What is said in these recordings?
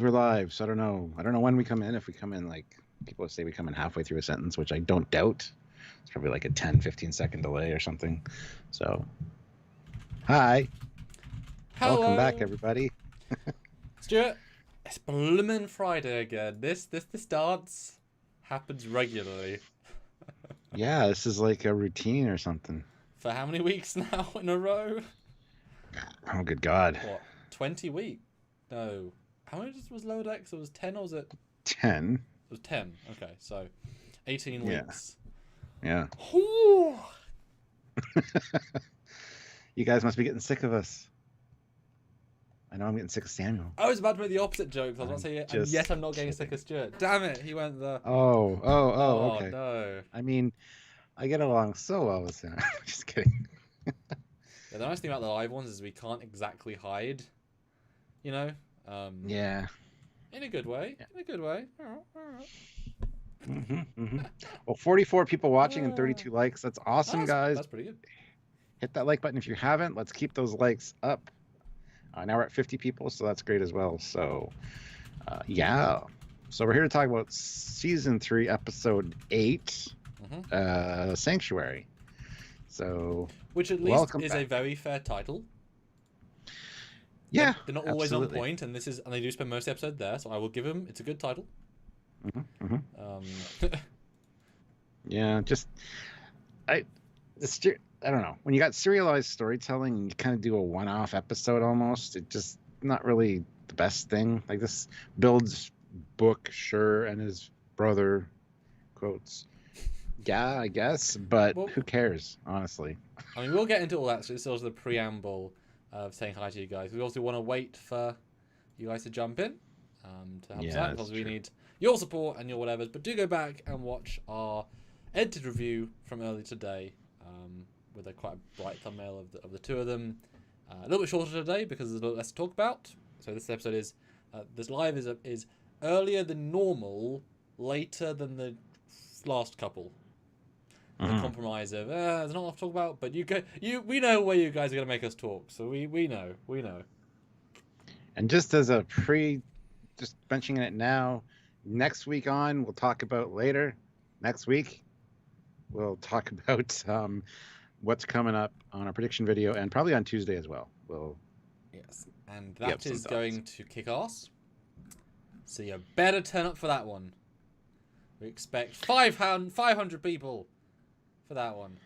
we're live, so I don't know. I don't know when we come in. If we come in, like, people say we come in halfway through a sentence, which I don't doubt. It's probably like a 10, 15-second delay or something. So, hi. Welcome back, Hello, everybody. Stuart. It's Bloomin' Friday again. This dance happens regularly. Yeah, this is like a routine or something. For how many weeks now in a row? Oh, good God. What? 20 weeks? No. How many was Lower Decks? It was 10 or was it? 10. It was 10. Okay, so 18 Yeah. weeks. Yeah. Whew. You guys must be getting sick of us. I know I'm getting sick of Samuel. I was about to make the opposite joke. I was about to say, and Just yet I'm not getting sick kidding. of Stuart. Damn it, he went the. Oh, Oh okay. no. I mean, I get along so well with Sam. Just kidding. Yeah, the nice thing about the live ones is we can't exactly hide. You know? Yeah. In a good way. Yeah. In a good way. Well, 44 people watching and 32 likes. That's awesome, guys. That's pretty good. Hit that like button if you haven't. Let's keep those likes up. Now we're at 50 people, so that's great as well. So, yeah. So we're here to talk about season 3, episode 8, Sanctuary. So, which at least is a very fair title. Yeah, they're not always on point, and they do spend most of the episode there, so I will give them. It's a good title. Yeah, just I don't know. When you got serialized storytelling and you kind of do a one-off episode almost, it just not really the best thing. Like this builds book, sure, and his brother, quotes. Yeah, I guess, but who cares, honestly? I mean, we'll get into all that. So this is the preamble of saying hi to you guys. We also want to wait for you guys to jump in to help us out, because we need your support and your whatevers. But do go back and watch our edited review from earlier today, with a quite a bright thumbnail of the two of them. A little bit shorter today because there's a little less to talk about. So this episode is this live is earlier than normal, later than the last couple. The compromise of there's not enough to talk about, but we know where you guys are going to make us talk, so we know. And just as a just mentioning it now, next week on we'll talk about later. Next week we'll talk about what's coming up on our prediction video, and probably on Tuesday as well. Yes, and that is going to kick ass. So you better turn up for that one. We expect 500 people for that one.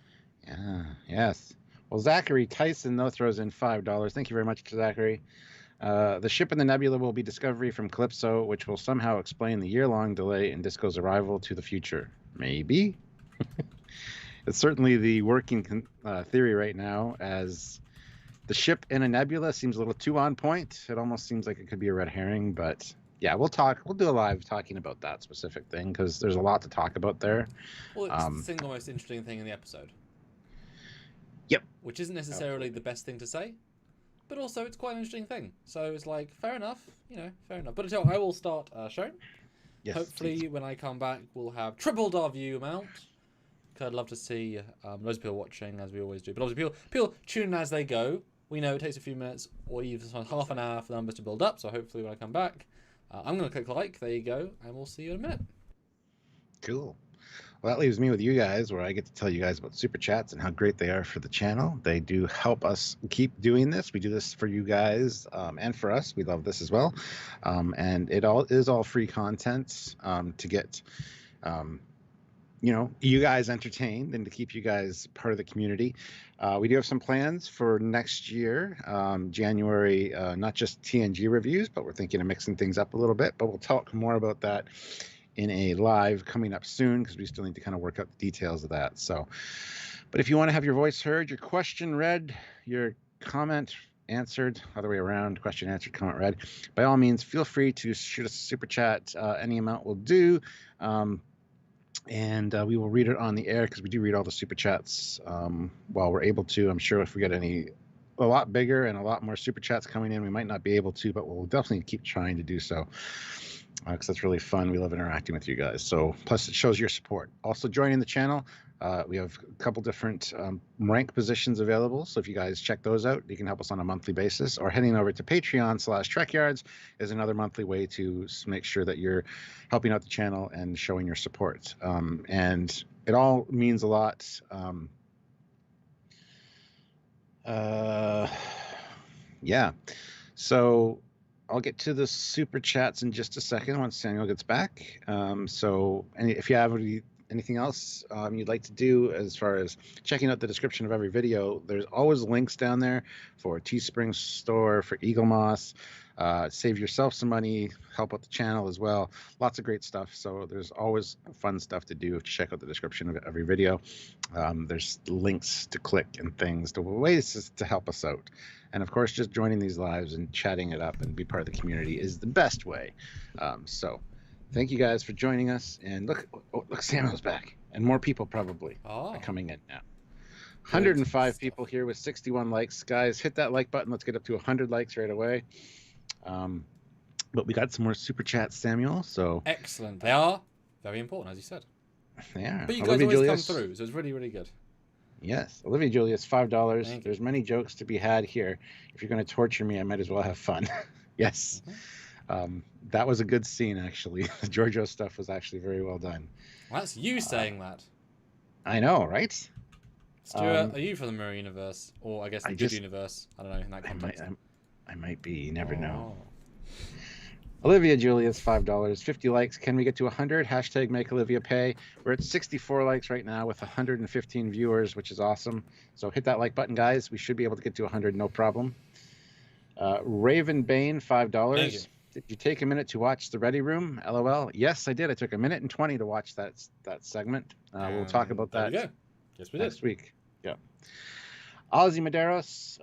Yeah. Yes. Well, Zachary Tyson though throws in $5. Thank you very much to Zachary. The ship in the nebula will be Discovery from Calypso, which will somehow explain the year-long delay in Disco's arrival to the future. Maybe. It's certainly the working theory right now, as the ship in a nebula seems a little too on point. It almost seems like it could be a red herring, but yeah, we'll do a live talking about that specific thing, because there's a lot to talk about there. Well, it's the single most interesting thing in the episode. Yep. Which isn't necessarily the best thing to say, but also it's quite an interesting thing. So it's like, fair enough. But until I will start showing. Yes, hopefully, please. When I come back, we'll have tripled our view amount. Because I'd love to see loads of people watching, as we always do. But obviously, people tune in as they go. We know it takes a few minutes or even half an hour for the numbers to build up. So hopefully, when I come back, I'm going to click like. There you go. And we'll see you in a minute. Cool. Well, that leaves me with you guys, where I get to tell you guys about super chats and how great they are for the channel. They do help us keep doing this. We do this for you guys and for us. We love this as well. And it is all free content to get you guys entertained and to keep you guys part of the community. We do have some plans for next year, January, not just TNG reviews, but we're thinking of mixing things up a little bit. But we'll talk more about that in a live coming up soon, because we still need to kind of work out the details of that. So, but if you want to have your voice heard, your question read, your comment answered, other way around, question answered, comment read, by all means, feel free to shoot us a super chat. Any amount will do. And we will read it on the air, because we do read all the super chats while we're able to. I'm sure if we get a lot bigger and a lot more super chats coming in, we might not be able to, but we'll definitely keep trying to do so, because that's really fun. We love interacting with you guys. So plus it shows your support. Also joining the channel, We have a couple different rank positions available. So if you guys check those out, you can help us on a monthly basis, or heading over to Patreon/Trekyards is another monthly way to make sure that you're helping out the channel and showing your support. And it all means a lot. Yeah. So I'll get to the super chats in just a second once Samuel gets back. If you have anything else you'd like to do as far as checking out the description of every video, there's always links down there for Teespring store, for Eagle Moss. Save yourself some money, help out the channel as well. Lots of great stuff. So there's always fun stuff to do. Check out the description of every video. There's links to click and things, to ways to help us out. And of course, just joining these lives and chatting it up and be part of the community is the best way. So thank you guys for joining us. And look, Samuel's back, and more people probably are coming in now. 105 people here with 61 likes. Guys, hit that like button. Let's get up to 100 likes right away. But we got some more super chats, Samuel. So excellent. They are very important, as you said. They are. But you guys always come through, so it's really, really good. Yes, Olivia Julius, $5. There's many jokes to be had here. If you're going to torture me, I might as well have fun. Yes. That was a good scene, actually. The Georgiou stuff was actually very well done. Well, that's you saying that. I know, right? Stuart, are you from the Mirror Universe? Or I guess the Good Universe? I don't know, in that context. I might be. You never know. Olivia Julius, $5. 50 likes. Can we get to 100? Hashtag make Olivia pay. We're at 64 likes right now with 115 viewers, which is awesome. So hit that like button, guys. We should be able to get to 100, no problem. Raven Bane, $5. Thank you. Did you take a minute to watch The Ready Room? LOL. Yes, I did. I took a minute and 20 to watch that segment. We'll talk about that yes, we did. next week. Yeah. Ozzy Medeiros,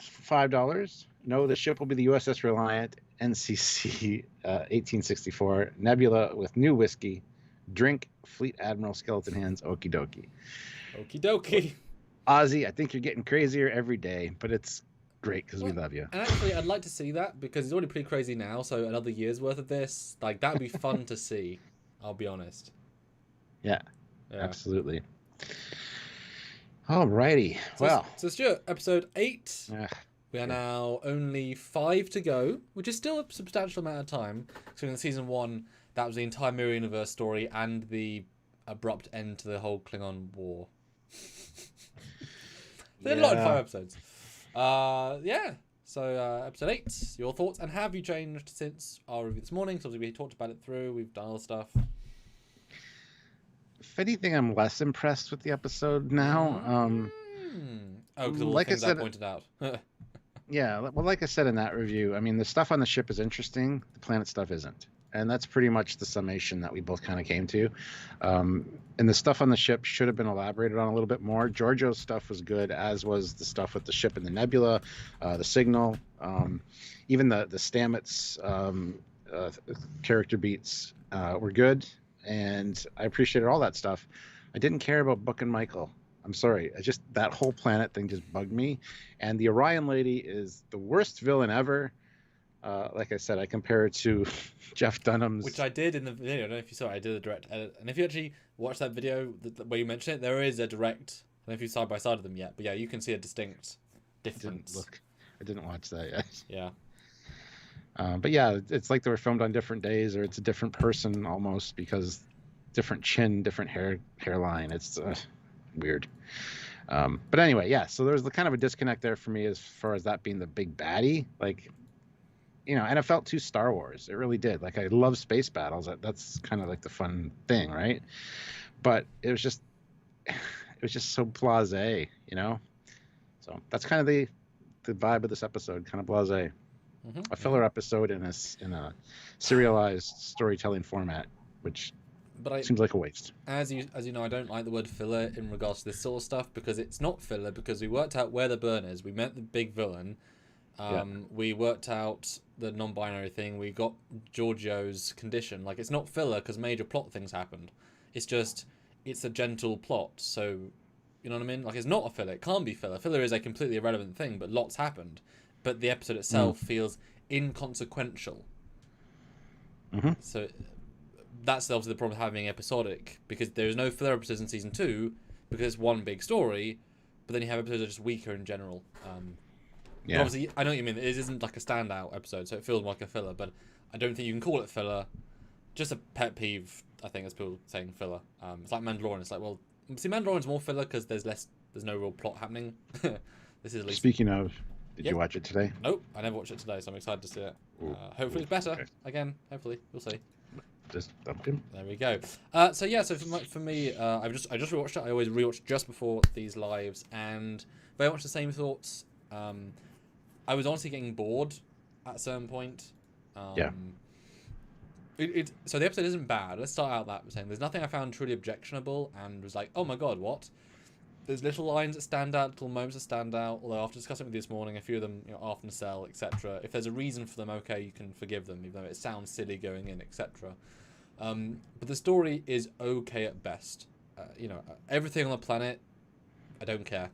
$5. No, the ship will be the USS Reliant, NCC 1864, Nebula with new whiskey, drink, Fleet Admiral Skeleton Hands, okie dokie. Okie dokie. Ozzy, I think you're getting crazier every day, but it's great because we love you. And actually, I'd like to see that because it's already pretty crazy now, so another year's worth of this, like, that'd be fun to see, I'll be honest. Yeah. Absolutely. Alrighty. So Stuart, episode 8. We are now only 5 to go, which is still a substantial amount of time. So in season 1, that was the entire Mirror Universe story and the abrupt end to the whole Klingon war. There's a lot in 5 episodes. So episode 8, your thoughts, and have you changed since our review this morning? So obviously we talked about it through, we've done other stuff. If anything, I'm less impressed with the episode now. Because of all the things I pointed out. Yeah, well, like I said in that review, I mean, the stuff on the ship is interesting. The planet stuff isn't. And that's pretty much the summation that we both kind of came to. And the stuff on the ship should have been elaborated on a little bit more. Georgiou's stuff was good, as was the stuff with the ship and the nebula, the signal, even the Stamets character beats were good. And I appreciated all that stuff. I didn't care about Book and Michael. I'm sorry. That whole planet thing just bugged me. And the Orion lady is the worst villain ever. Like I said, I compare it to Jeff Dunham's. Which I did in the video. I don't know if you saw it. I did a direct edit. And if you actually watch that video where you mention it, there is a direct. I don't know if you side by side of them yet. But yeah, you can see a distinct difference. I didn't watch that yet. Yeah. But yeah, it's like they were filmed on different days, or it's a different person almost, because different chin, different hairline. It's weird. But anyway, yeah, so there's the kind of a disconnect there for me as far as that being the big baddie. Like, you know, and it felt too Star Wars. It really did. Like, I love space battles. That's kind of like the fun thing, right? But it was just so blasé, you know? So that's kind of the vibe of this episode, kind of blasé. A filler episode in a serialized storytelling format, which seems like a waste. As you know, I don't like the word filler in regards to this sort of stuff, because it's not filler, because we worked out where the burn is. We met the big villain. We worked out the non-binary thing. We got Georgiou's condition. Like, it's not filler because major plot things happened. It's a gentle plot. So, you know what I mean? Like, it's not a filler. It can't be filler. Filler is a completely irrelevant thing, but lots happened. But the episode itself feels inconsequential. So, that's obviously the problem with having episodic, because there's no filler episodes in season 2 because it's one big story, but then you have episodes that are just weaker in general. Yeah. Obviously, I know what you mean. It isn't like a standout episode, so it feels more like a filler, but I don't think you can call it filler. Just a pet peeve, I think, as people saying filler. It's like Mandalorian. It's like, well, see, Mandalorian's more filler because there's no real plot happening. This is at least... Speaking of, did you watch it today? Nope, I never watched it today, so I'm excited to see it. Hopefully it's better. Okay. Again, hopefully. We'll see. Just okay. There we go. So for me, I just rewatched it. I always rewatch just before these lives, and very much the same thoughts. I was honestly getting bored at a certain point. So the episode isn't bad. Let's start out that saying there's nothing I found truly objectionable and was like, oh my god, what? There's little lines that stand out, little moments that stand out. Although after discussing with you this morning, a few of them, often sell, etc. If there's a reason for them, okay, you can forgive them, even though it sounds silly going in, etc. But the story is okay at best. Everything on the planet, I don't care.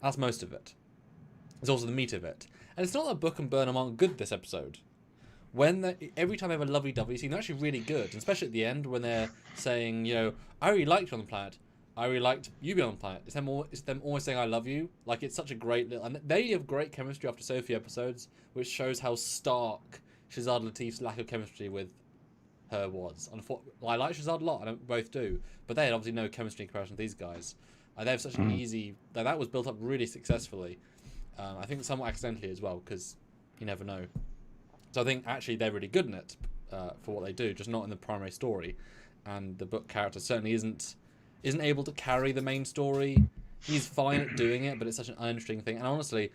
That's most of it. It's also the meat of it. And it's not that Book and Burnham aren't good this episode. Every time they have a lovey-dovey scene, they're actually really good. And especially at the end when they're saying, I really liked you on the planet. I really liked you being on the planet. It's them always saying I love you. Like, it's such a great little... And they have great chemistry after so few episodes, which shows how stark Shazad Latif's lack of chemistry with her was. I like Shazad a lot, and I both do. But they had obviously no chemistry in comparison to these guys. They have such an easy... That was built up really successfully. I think somewhat accidentally as well, because you never know. So I think actually they're really good in it for what they do, just not in the primary story. And the book character certainly isn't able to carry the main story. He's fine at doing it, but it's such an uninteresting thing. And honestly,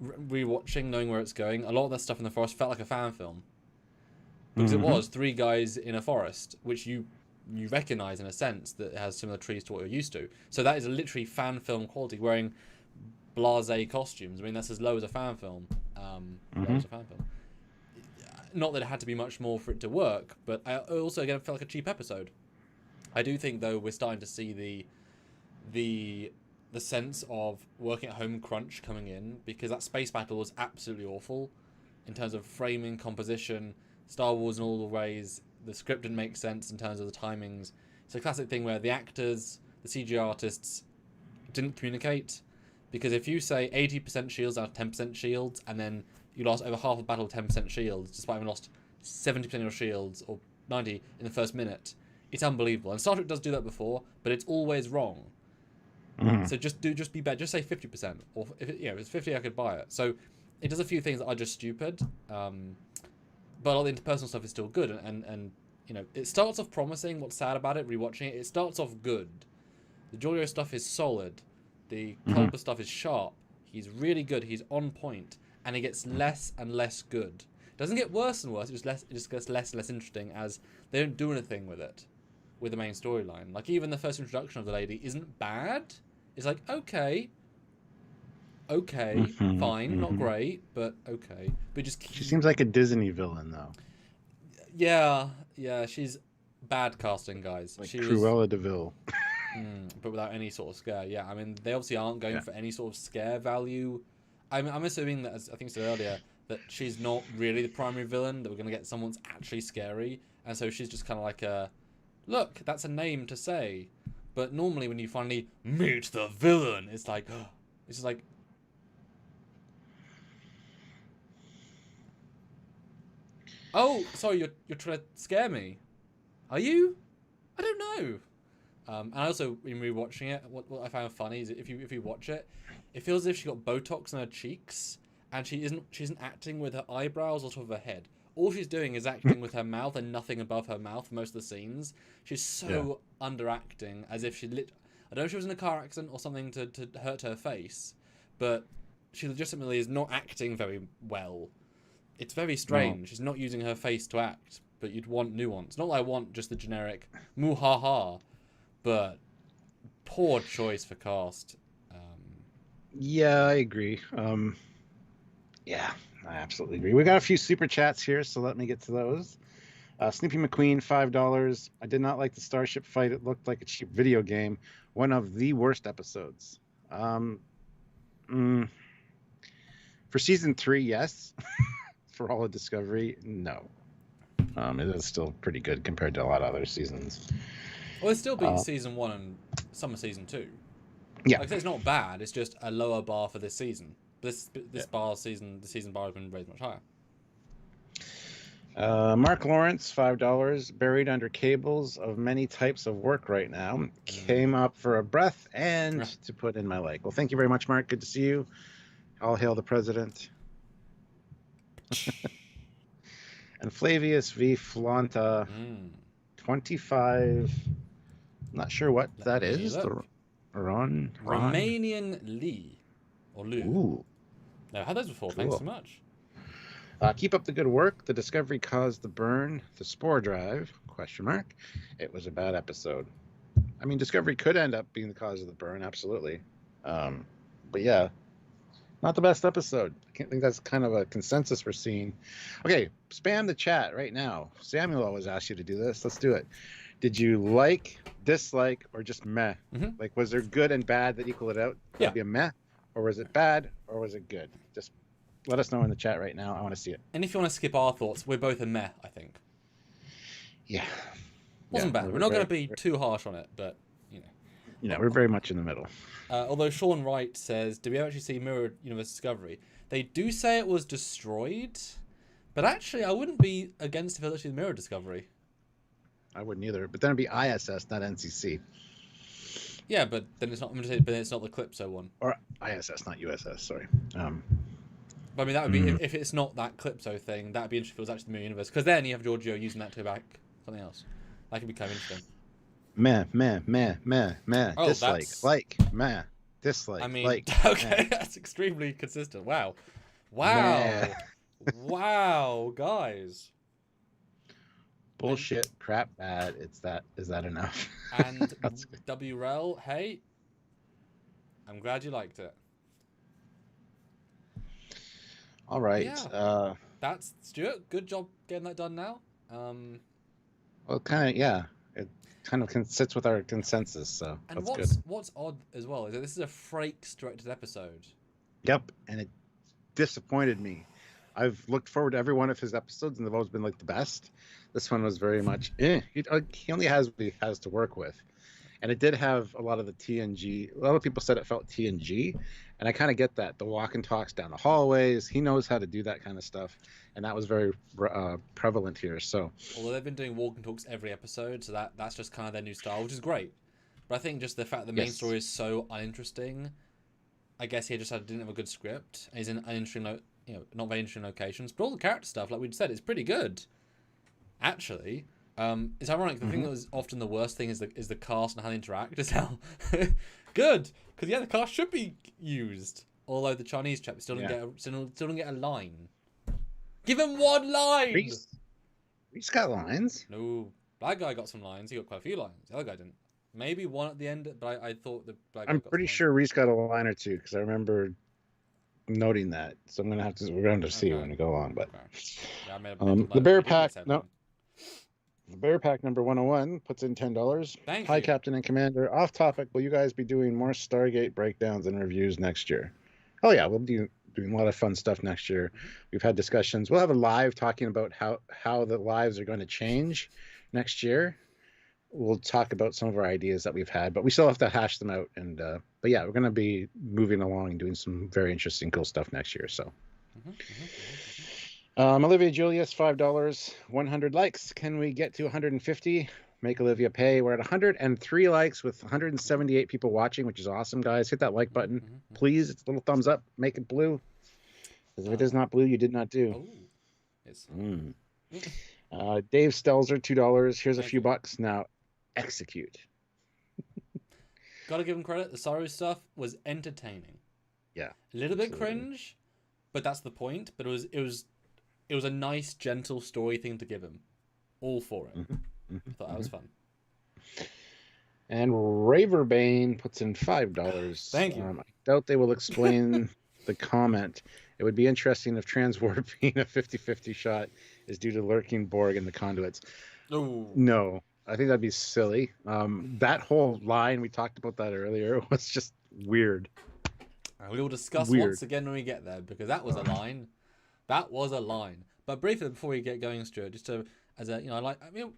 rewatching, knowing where it's going, a lot of that stuff in the forest felt like a fan film. Because it was 3 guys in a forest, which you recognise in a sense that it has similar trees to what you're used to. So that is literally fan film quality, wearing blasé costumes. I mean, that's as low as a fan film. Not that it had to be much more for it to work, but I also, again, felt like a cheap episode. I do think, though, we're starting to see the sense of working at home crunch coming in, because that space battle was absolutely awful in terms of framing, composition, Star Wars in all the ways. The script didn't make sense in terms of the timings. It's a classic thing where the actors, the CG artists, didn't communicate, because if you say 80% shields out of 10% shields, and then you lost over half a battle with 10% shields, despite having lost 70% of your shields, or 90 in the first minute, it's unbelievable. And Star Trek does do that before, but it's always wrong. So just be better. Just say 50%, or if it's 50, I could buy it. So it does a few things that are just stupid, but all the interpersonal stuff is still good. And it starts off promising. What's sad about it, rewatching it, it starts off good. The Georgiou stuff is solid. The Culber stuff is sharp. He's really good. He's on point. And it gets less and less good. It doesn't get worse and worse. It just gets less and less interesting as they don't do anything with it, with the main storyline. Like, even the first introduction of the lady isn't bad. It's like, okay, fine, not great, but okay. But she seems like a Disney villain, though. Yeah, she's bad casting, guys. Like Cruella de Vil. But without any sort of scare. Yeah, I mean, they obviously aren't going for any sort of scare value. I'm assuming that, as I think I said earlier, that she's not really the primary villain, that we're going to get someone that's actually scary. And so she's just kind of like look, that's a name to say. But normally when you finally meet the villain, it's like, it's just like... Oh, sorry, you're trying to scare me. Are you? I don't know. And also, in rewatching it, what I found funny is if you watch it, it feels as if she got Botox on her cheeks, and she isn't acting with her eyebrows or top of her head. All she's doing is acting with her mouth and nothing above her mouth for most of the scenes. She's so underacting, as if I don't know if she was in a car accident or something to hurt her face, but she legitimately is not acting very well. It's very strange. No. She's not using her face to act, but you'd want nuance. Not that I want just the generic moo-ha-ha, but poor choice for cast. Yeah, I agree. Yeah, I absolutely agree. We got a few super chats here, so let me get to those. Snoopy McQueen, $5. I did not like the starship fight. It looked like a cheap video game. One of the worst episodes. For season 3, yes. For all of Discovery, no. It is still pretty good compared to a lot of other seasons. Well, it still beats season 1 and some of season 2. Yeah, like I said, it's not bad. It's just a lower bar for this season. This bar season, the season bar has been raised much higher. Mark Lawrence, $5, buried under cables of many types of work right now. Came up for a breath and to put in my leg. Well, thank you very much, Mark. Good to see you. All hail the president. And Flavius V. Flanta, 25. Not sure what that is. Romanian Lee. Or Lou. Ooh. Never had those before. Cool. Thanks so much. Keep up the good work. The discovery caused the burn. The spore drive, ? It was a bad episode. I mean, discovery could end up being the cause of the burn, absolutely. But yeah, not the best episode. I think that's kind of a consensus we're seeing. Okay, spam the chat right now. Samuel always asks you to do this. Let's do it. Did you like, dislike, or just meh? Like, was there good and bad that equal it out? Would it be a meh? Or was it bad? Or was it good? Just let us know in the chat right now. I want to see it. And if you want to skip our thoughts, we're both a meh, I think. Yeah. Wasn't bad. We're not going to be too harsh on it, but, you know. Yeah, we're very much in the middle. Although Sean Wright says, do we ever actually see Mirror Universe Discovery? They do say it was destroyed, but actually I wouldn't be against if it was actually Mirror Discovery. I wouldn't either, but then it'd be ISS, not NCC. Yeah, but then it's not. I'm just saying, but it's not the Calypso one. Or ISS, not USS. Sorry. But I mean, that would be if it's not that Calypso thing. That'd be interesting if it was actually the Mirror Universe, because then you have Georgiou using that to back something else. That could be kind of interesting. Meh. Oh, dislike, like, meh, dislike. I mean, like, okay, that's extremely consistent. Wow, wow, guys. Bullshit, crap, bad. Is that enough? And WREL, hey, I'm glad you liked it. All right. Yeah. That's Stuart. Good job getting that done now. Well, kind of, yeah. It kind of sits with our consensus, so and that's good. What's odd as well is that this is a Frakes directed episode. Yep, and it disappointed me. I've looked forward to every one of his episodes, and they've always been like the best. This one was very much, He only has what he has to work with. And it did have a lot of the TNG. A lot of people said it felt TNG, and I kind of get that. The walk and talks down the hallways. He knows how to do that kind of stuff, and that was very prevalent here. So, although they've been doing walk and talks every episode, so that's just kind of their new style, which is great. But I think just the fact the main story is so uninteresting, I guess he just didn't have a good script. He's in uninteresting, not very interesting locations, but all the character stuff, like we said, is pretty good. Actually, it's ironic. The thing that was often the worst thing is the cast and how they interact is how good. Because the cast should be used. Although the Chinese chap still didn't get a line. Give him one line. Reese got lines. No, black guy got some lines. He got quite a few lines. The other guy didn't. Maybe one at the end, but I thought the black guy. I'm pretty sure Reese got a line or two because I remember noting that. So we're gonna have to see when we go on. But the Bear Pack. No. The Bear Pack number 101 puts in $10. Thank Hi, you. Captain and Commander. Off topic, will you guys be doing more Stargate breakdowns and reviews next year? Oh, yeah, we'll be doing a lot of fun stuff next year. We've had discussions. We'll have a live talking about how the lives are going to change next year. We'll talk about some of our ideas that we've had, but we still have to hash them out. And but yeah, we're going to be moving along and doing some very interesting, cool stuff next year. So. Olivia Julius, $5, 100 likes. Can we get to 150? Make Olivia pay. We're at 103 likes with 178 people watching, which is awesome, guys. Hit that like button, please. It's a little thumbs up. Make it blue. Because if it is not blue, you did not do. It's... Dave Stelzer, $2. Here's a few bucks. Now, execute. Gotta give him credit. The Saru stuff was entertaining. Yeah. A little bit cringe, but that's the point. But it was a nice, gentle story thing to give him. All for it. I thought that was fun. And Raverbane puts in $5. Thank you. I doubt they will explain the comment. It would be interesting if transwarp being a 50-50 shot is due to lurking Borg in the conduits. No, I think that'd be silly. That whole line, we talked about that earlier, was just weird. We will discuss once again when we get there, because that was a line. That was a line. But briefly, before we get going, Stuart, just to as a, I mean,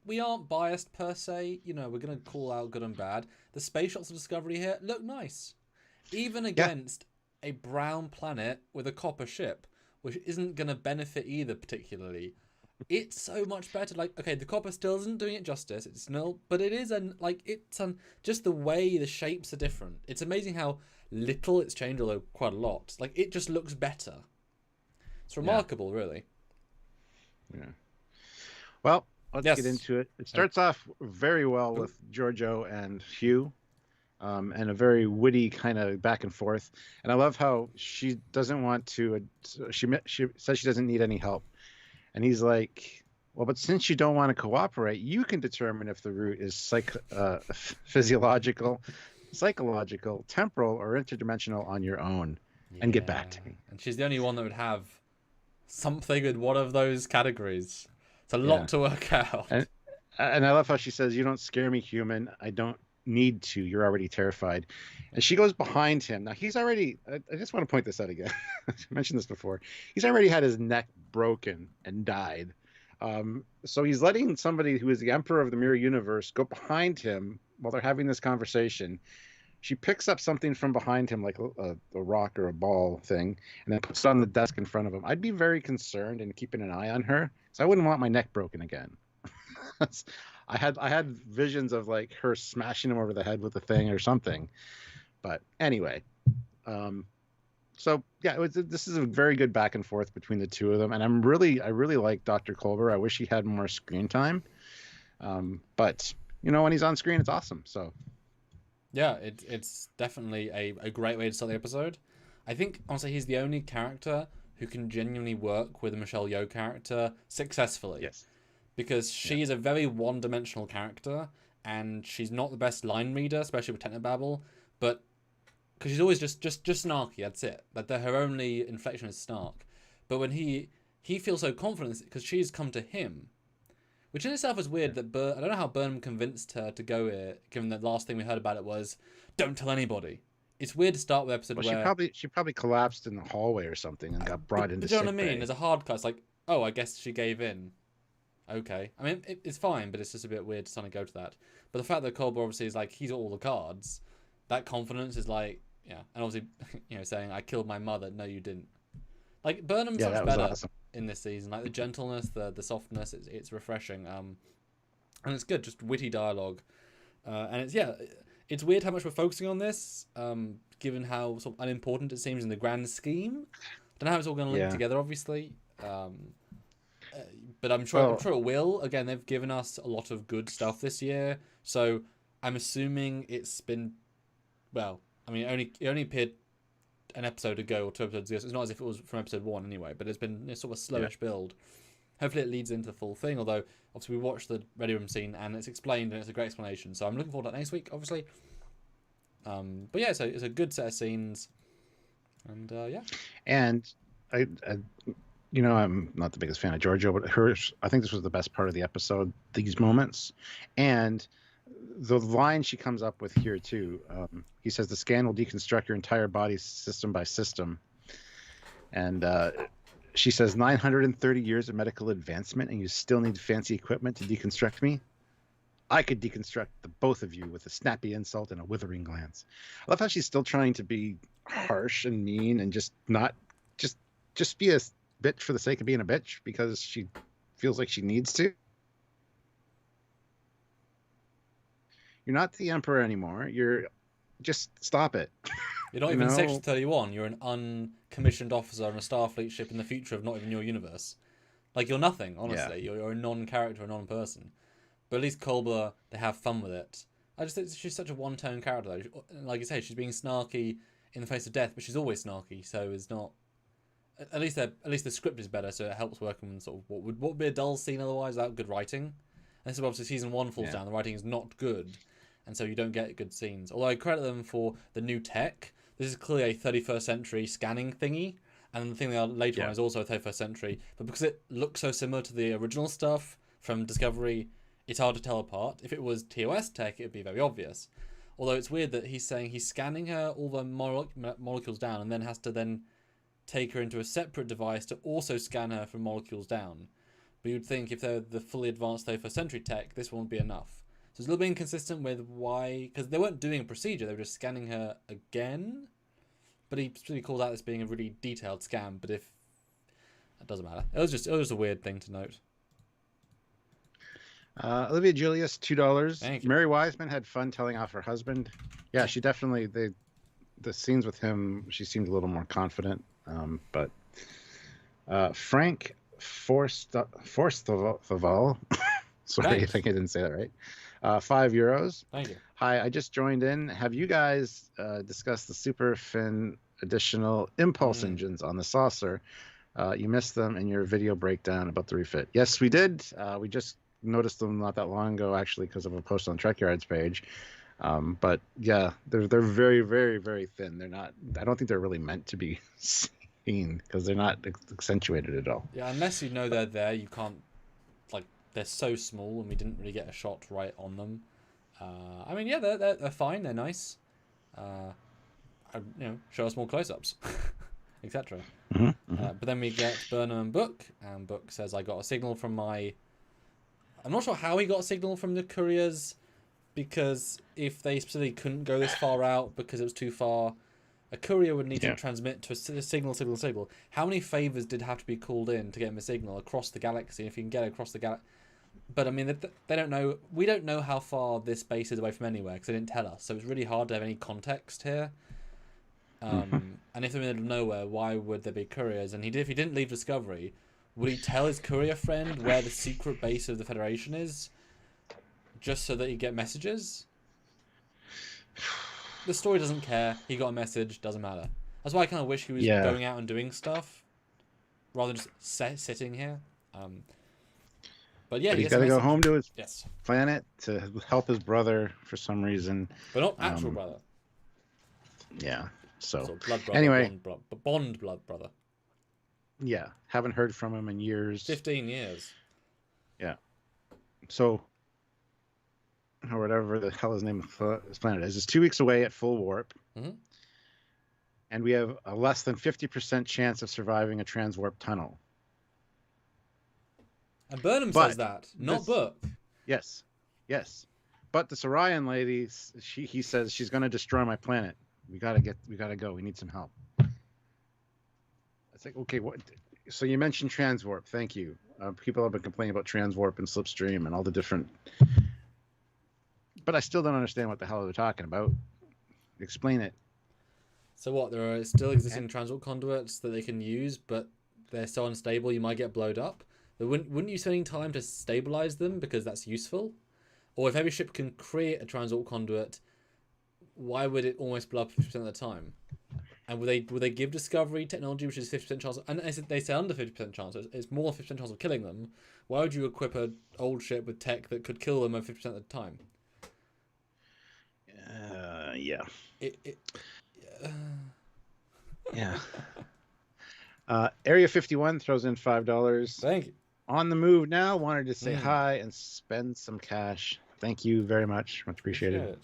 we aren't biased per se. We're gonna call out good and bad. The space shots of Discovery here look nice, even against a brown planet with a copper ship, which isn't gonna benefit either particularly. It's so much better. Like, okay, the copper still isn't doing it justice. It's nil, but it is just the way the shapes are different. It's amazing how little it's changed, although quite a lot. Like, it just looks better. It's remarkable, really. Yeah. Well, let's get into it. It starts off very well with Georgiou and Hugh, and a very witty kind of back and forth. And I love how she doesn't want to. She says she doesn't need any help. And he's like, well, but since you don't want to cooperate, you can determine if the root is physiological, psychological, temporal, or interdimensional on your own, and get back to me. And she's the only one that would have something in one of those categories. It's a lot to work out. And I love how she says, you don't scare me, human. I don't need to. You're already terrified. And she goes behind him. Now, he's already, I just want to point this out again. I mentioned this before. He's already had his neck broken and died. So he's letting somebody who is the emperor of the mirror universe go behind him while they're having this conversation. She picks up something from behind him, like a rock or a ball thing, and then puts it on the desk in front of him. I'd be very concerned and keeping an eye on her, so I wouldn't want my neck broken again. I had visions of like her smashing him over the head with a thing or something. But anyway, so yeah, this is a very good back and forth between the two of them, and I really like Dr. Culber. I wish he had more screen time, but when he's on screen, it's awesome. So yeah, it's definitely a great way to start the episode. I think honestly he's the only character who can genuinely work with a Michelle Yeoh character successfully. Yes. Because she is a very one-dimensional character, and she's not the best line reader, especially with technobabble, but because she's always just snarky, that's it. That her only inflection is snark. But when he feels so confident because she's come to him, which in itself is weird. That I don't know how Burnham convinced her to go here, given the last thing we heard about it was don't tell anybody. It's weird to start with episode where she probably collapsed in the hallway or something and got brought into. Do you know what I mean? There's a hard cut. It's like, oh, I guess she gave in. Okay. I mean, it's fine, but it's just a bit weird to suddenly go to that. But the fact that Culber obviously is like, he's got all the cards, that confidence is like, yeah. And obviously, saying, I killed my mother. No, you didn't. Like, Burnham's much better in this season. Like, the gentleness, the softness, it's refreshing. And it's good, just witty dialogue. And it's weird how much we're focusing on this, given how sort of unimportant it seems in the grand scheme. I don't know how it's all going to link together, obviously. But I'm sure it will. Again, they've given us a lot of good stuff this year, so I'm assuming it's been, well, I mean, it only appeared an episode ago or 2 episodes ago, so it's not as if it was from episode 1 anyway, but it's been sort of a slowish build. Hopefully it leads into the full thing, although obviously we watched the Ready Room scene and it's explained and it's a great explanation, so I'm looking forward to that next week, obviously. But yeah, so it's a good set of scenes, and And I'm not the biggest fan of Georgiou, but I think this was the best part of the episode, these moments. And the line she comes up with here, too, he says, the scan will deconstruct your entire body system by system. And she says, 930 years of medical advancement, and you still need fancy equipment to deconstruct me? I could deconstruct the both of you with a snappy insult and a withering glance. I love how she's still trying to be harsh and mean and just be a bitch for the sake of being a bitch because she feels like she needs to. You're not the emperor anymore. Just stop it. You're not even Section 31. You're an uncommissioned officer on a Starfleet ship in the future of not even your universe. Like, you're nothing, honestly. Yeah. You're a non-character, a non-person. But at least Culber, they have fun with it. I just think she's such a one-tone character, though. Like you say, she's being snarky in the face of death, but she's always snarky, so it's not... At least the script is better, so it helps working with sort of what would be a dull scene otherwise without good writing. And this is obviously season 1 falls down. The writing is not good, and so you don't get good scenes. Although I credit them for the new tech. This is clearly a 31st century scanning thingy, and the thing they are later on is also a 31st century. But because it looks so similar to the original stuff from Discovery, it's hard to tell apart. If it was TOS tech, it would be very obvious. Although it's weird that he's saying he's scanning her all the molecules down, and then has to take her into a separate device to also scan her from molecules down. But you'd think if they're the fully advanced 31st century tech, this won't be enough. So it's a little bit inconsistent with why, because they weren't doing a procedure, they were just scanning her again. But he specifically called out this being a really detailed scan. But if that doesn't matter, it was just a weird thing to note. Olivia Julius, $2. Thank you. Mary Wiseman had fun telling off her husband. Yeah, she definitely the scenes with him, she seemed a little more confident. But Frank Forsthaval, sorry if I didn't say that right. €5. Thank you. Hi, I just joined in. Have you guys discussed the super fin additional impulse engines on the saucer? You missed them in your video breakdown about the refit. Yes, we did. We just noticed them not that long ago, actually, because of a post on Trekyards page. But yeah, they're very, very, very thin. They're not. I don't think they're really meant to be seen because they're not accentuated at all. Yeah, unless you know they're there, you can't. Like, they're so small, and we didn't really get a shot right on them. I mean, yeah, they're fine. They're nice. Show us more close-ups, etc. But then we get Burnham and Book, and Book says, "I got a signal from my." I'm not sure how he got a signal from the couriers, because if they specifically couldn't go this far out because it was too far, a courier would need to transmit to a signal. How many favors did have to be called in to get him a signal across the galaxy? If you can get across the galaxy. But I mean, they don't know. We don't know how far this base is away from anywhere because they didn't tell us. So it's really hard to have any context here. And if they're in the middle of nowhere, why would there be couriers? And if he didn't leave Discovery, would he tell his courier friend where the secret base of the Federation is, just so that he'd get messages? The story doesn't care. He got a message. Doesn't matter. That's why I kind of wish he was going out and doing stuff, rather than just sitting here. But yeah, he's got to go home to his yes. planet to help his brother for some reason. But not actual brother. Yeah. So blood brother, anyway, bond blood brother. Yeah, haven't heard from him in years. 15 years. Yeah. So, or whatever the hell his name of his planet is 2 weeks away at full warp. And we have a less than 50% chance of surviving a transwarp tunnel. And Burnham says that, not Book. Yes. But this Orion lady, he says she's going to destroy my planet. We gotta go. We need some help. It's like, okay, what? So you mentioned transwarp. Thank you. People have been complaining about transwarp and slipstream and all the different. But I still don't understand what the hell they're talking about. Explain it. So what? There are still existing transwarp conduits that they can use, but they're so unstable you might get blowed up. But wouldn't you spend time to stabilize them because that's useful? Or if every ship can create a transwarp conduit, why would it almost blow up 50% of the time? And would they give Discovery technology which is 50% chance and they say under 50% chance, it's more than 50% chance of killing them? Why would you equip an old ship with tech that could kill them at 50% of the time? Yeah. Yeah. Area 51 throws in $5. Thank you. On the move now. Wanted to say hi and spend some cash. Thank you very much. Much appreciated.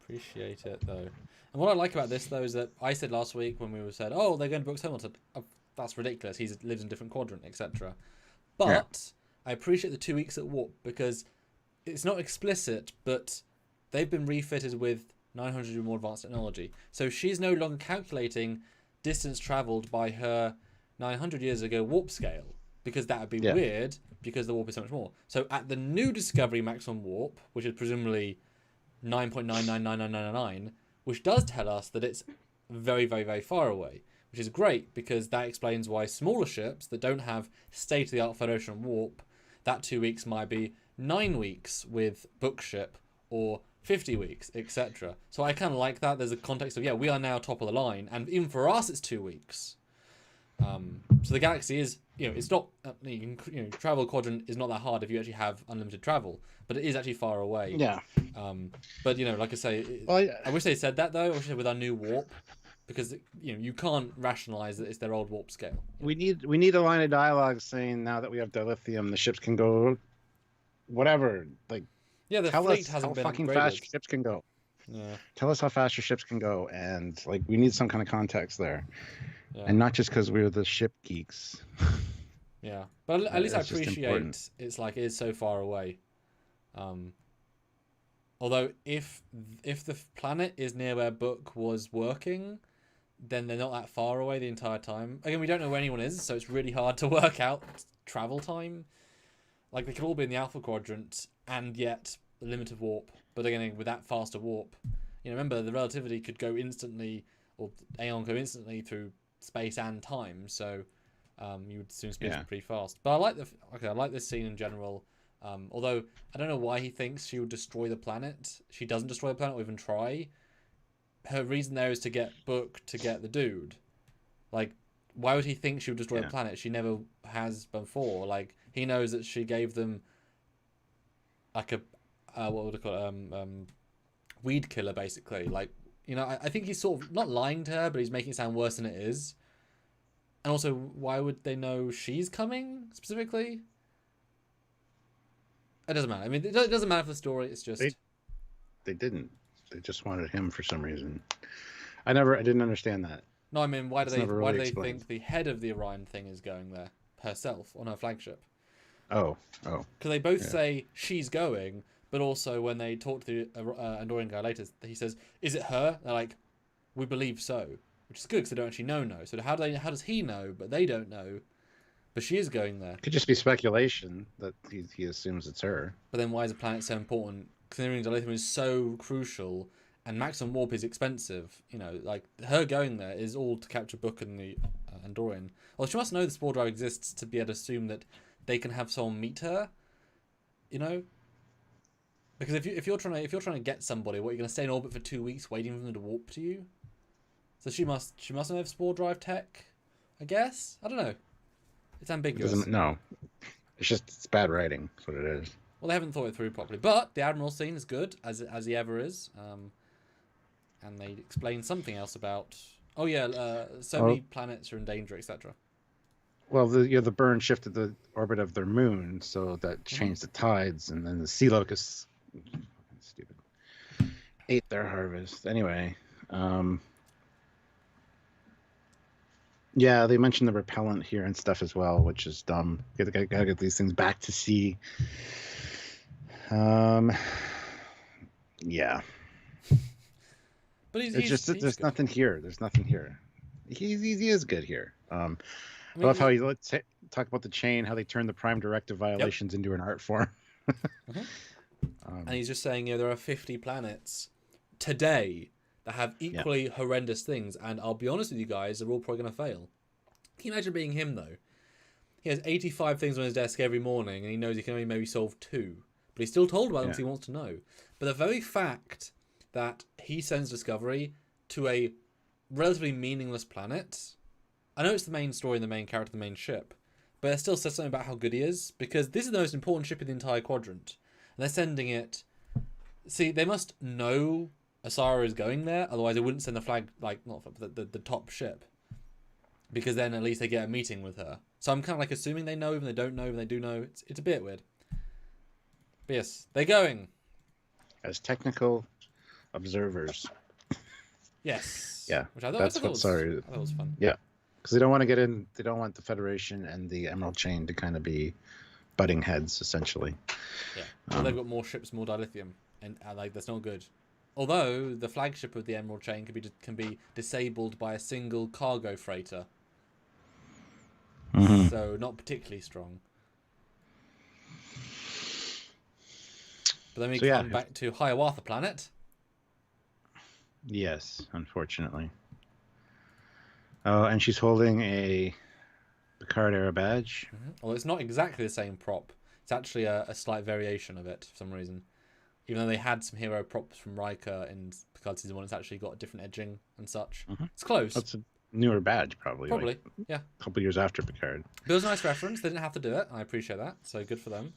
Appreciate it though. And what I like about this though is that I said last week when we were said, "Oh, they're going to Book's home," I said, "Oh, that's ridiculous. He lives in a different quadrant, etc." But I appreciate the 2 weeks at warp because it's not explicit, but they've been refitted with 900 or more advanced technology. So she's no longer calculating distance traveled by her 900 years ago warp scale because that would be weird because the warp is so much more. So at the new Discovery maximum warp, which is presumably 9.999999, which does tell us that it's very, very, very far away, which is great because that explains why smaller ships that don't have state-of-the-art Federation warp, that 2 weeks might be 9 weeks with Book ship or 50 weeks, etc. So I kind of like that. There's a context of, we are now top of the line, and even for us, it's 2 weeks. So the galaxy is, it's not, travel quadrant is not that hard if you actually have unlimited travel, but it is actually far away. Yeah. But, like I say, I wish they said that, though. I wish they with our new warp, because, you can't rationalize that it's their old warp scale. We need a line of dialogue saying now that we have dilithium, the ships can go whatever. Like, the fleet hasn't been fucking upgraded. fast your ships can go. Yeah. Tell us how fast your ships can go, and we need some kind of context there. Yeah. And not just because we're the ship geeks. Yeah, but at least I That's just appreciate important. it's like it is so far away. Although if the planet is near where Book was working, then they're not that far away the entire time. Again, we don't know where anyone is, so it's really hard to work out travel time. Like they could all be in the Alpha Quadrant, and yet the limit of warp. But again, with that faster warp, remember the relativity could go instantly, or Aeon go instantly through space and time. So you would assume speeds pretty fast. But I like this scene in general. Although I don't know why he thinks she would destroy the planet. She doesn't destroy the planet or even try. Her reason there is to get Book to get the dude. Like, why would he think she would destroy the planet? She never has before. Like, he knows that she gave them like a what would I call it? Weed killer, basically. Like, I think he's sort of not lying to her, but he's making it sound worse than it is. And also, why would they know she's coming specifically? It doesn't matter. I mean, it doesn't matter for the story. It's just they didn't. They just wanted him for some reason. I didn't understand that. No, I mean, why do they think the head of the Orion thing is going there herself on her flagship? Oh. Because they both say she's going, but also when they talk to the Andorian guy later, he says, "Is it her?" They're like, "We believe so," which is good because they don't actually know. So how does he know? But they don't know. But she is going there. Could just be speculation that he assumes it's her. But then why is the planet so important? Considering dilithium is so crucial and maximum warp is expensive. Like her going there is all to capture Book and the Andorian. Well, she must know the spore drive exists to be able to assume that they can have someone meet her. Because if you're trying to get somebody, what, you're going to stay in orbit for 2 weeks waiting for them to warp to you? So she must have spore drive tech, I guess. I don't know. It's ambiguous. No, it's bad writing. That's what it is. Well, they haven't thought it through properly. But the Admiral scene is good, as he ever is. And they explain something else about... many planets are in danger, etc. Well, the burn shifted the orbit of their moon, so that changed the tides, and then the sea locusts... Stupid. Ate their harvest. Anyway, yeah, they mentioned the repellent here and stuff as well, which is dumb. Gotta get these things back to sea. Yeah. But he's there's good. nothing here. There's nothing here. He is good here. I love how he talk about the chain, how they turn the prime directive violations into an art form. And he's just saying, there are 50 planets today that have equally horrendous things, and I'll be honest with you guys, they're all probably going to fail. Can you imagine being him, though? He has 85 things on his desk every morning, and he knows he can only maybe solve 2. But he's still told about them because he wants to know. But the very fact that he sends Discovery to a relatively meaningless planet... I know it's the main story and the main character, the main ship, but it still says something about how good he is, because this is the most important ship in the entire quadrant. And they're sending it... See, they must know Asara is going there, otherwise they wouldn't send the flag, like, not the top ship. Because then at least they get a meeting with her. So I'm kind of like assuming they know, even they don't know, even they do know. It's a bit weird. But yes, they're going. As technical observers. Yes. Yeah. Which I thought was fun. Yeah. Because they don't want to get in, they don't want the Federation and the Emerald Chain to kind of be butting heads, essentially. Yeah. Well, they've got more ships, more dilithium. And like, that's not good. Although the flagship of the Emerald Chain can be disabled by a single cargo freighter. Mm-hmm. So not particularly strong. But then we come back to Hiawatha Planet. Yes, unfortunately. Oh, and she's holding a Picard era badge. Mm-hmm. Well, it's not exactly the same prop. It's actually a slight variation of it for some reason. Even though they had some hero props from Riker in Picard Season 1, it's actually got different edging and such. Mm-hmm. It's close. That's a newer badge, probably. Yeah. A couple years after Picard. But it was a nice reference. They didn't have to do it. I appreciate that. So good for them.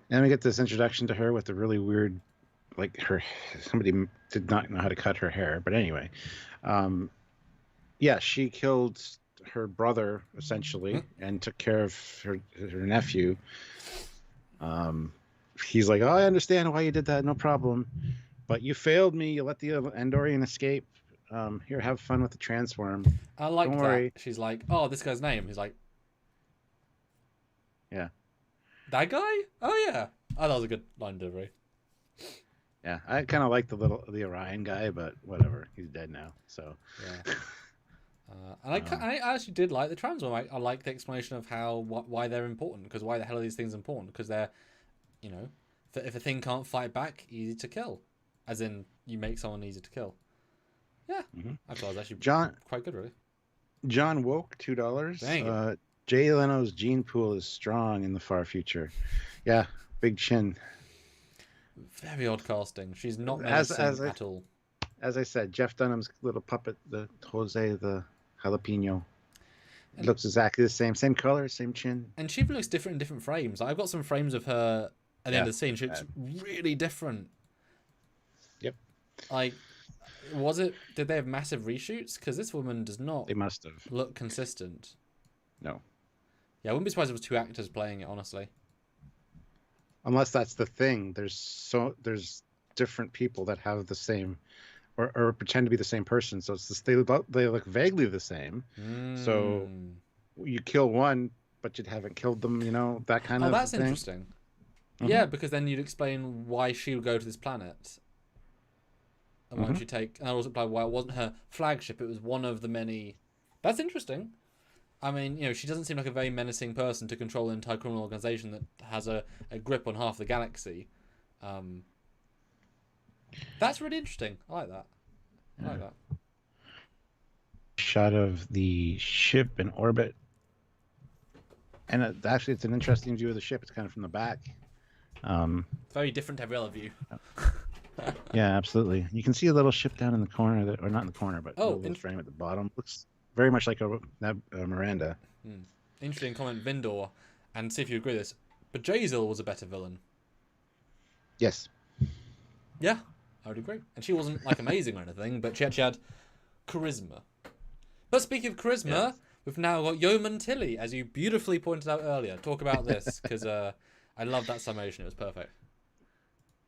And we get this introduction to her with the really weird, like, somebody did not know how to cut her hair. But anyway, she killed her brother, essentially, and took care of her nephew. He's like, oh, I understand why you did that, no problem. But you failed me. You let the Andorian escape. Here, have fun with the transform. I like that. Worry. She's like, oh, this guy's name. He's like, That guy? Oh yeah. Oh, that was a good line delivery. Yeah, I kind of like the Orion guy, but whatever. He's dead now. So yeah. And I actually did like the trans one. I like the explanation of why they're important. Because why the hell are these things important? Because they're, you know, if a thing can't fight back, easy to kill. As in, you make someone easy to kill. Yeah, I thought it was actually quite good, really. John Woke, $2. Jay Leno's gene pool is strong in the far future. Yeah, big chin. Very odd casting. She's not menacing at all. As I said, Jeff Dunham's little puppet, the Jose, the jalapeno, looks exactly the same color, same chin. And she even looks different in different frames. I've got some frames of her at the end of the scene. She looks really different. Yep. Like, did they have massive reshoots? Because this woman does not. They must have. Look consistent. No. Yeah, I wouldn't be surprised if it was two actors playing it, honestly. Unless that's the thing. There's different people that have the same, or pretend to be the same person. So it's they look vaguely the same. So you kill one, but you haven't killed them. You know, that kind of. Oh, that's thing. Interesting. Yeah, because then you'd explain why she would go to this planet. And why would she take? And I also explain why it wasn't her flagship. It was one of the many. That's interesting. I mean, you know, she doesn't seem like a very menacing person to control an entire criminal organization that has a grip on half the galaxy. That's really interesting. I like that. I like that. Shot of the ship in orbit. And actually, it's an interesting view of the ship. It's kind of from the back. Very different to every other view. Yeah, absolutely. You can see a little ship down in the corner, or not in the corner, but the frame at the bottom. Looks very much like a Miranda. Interesting comment, Vindor, and see if you agree with this. But Jazil was a better villain. Yes. Yeah, I would agree. And she wasn't like amazing or anything, but she actually had charisma. But speaking of charisma, we've now got Yeoman Tilly, as you beautifully pointed out earlier. Talk about this, because I love that summation. It was perfect.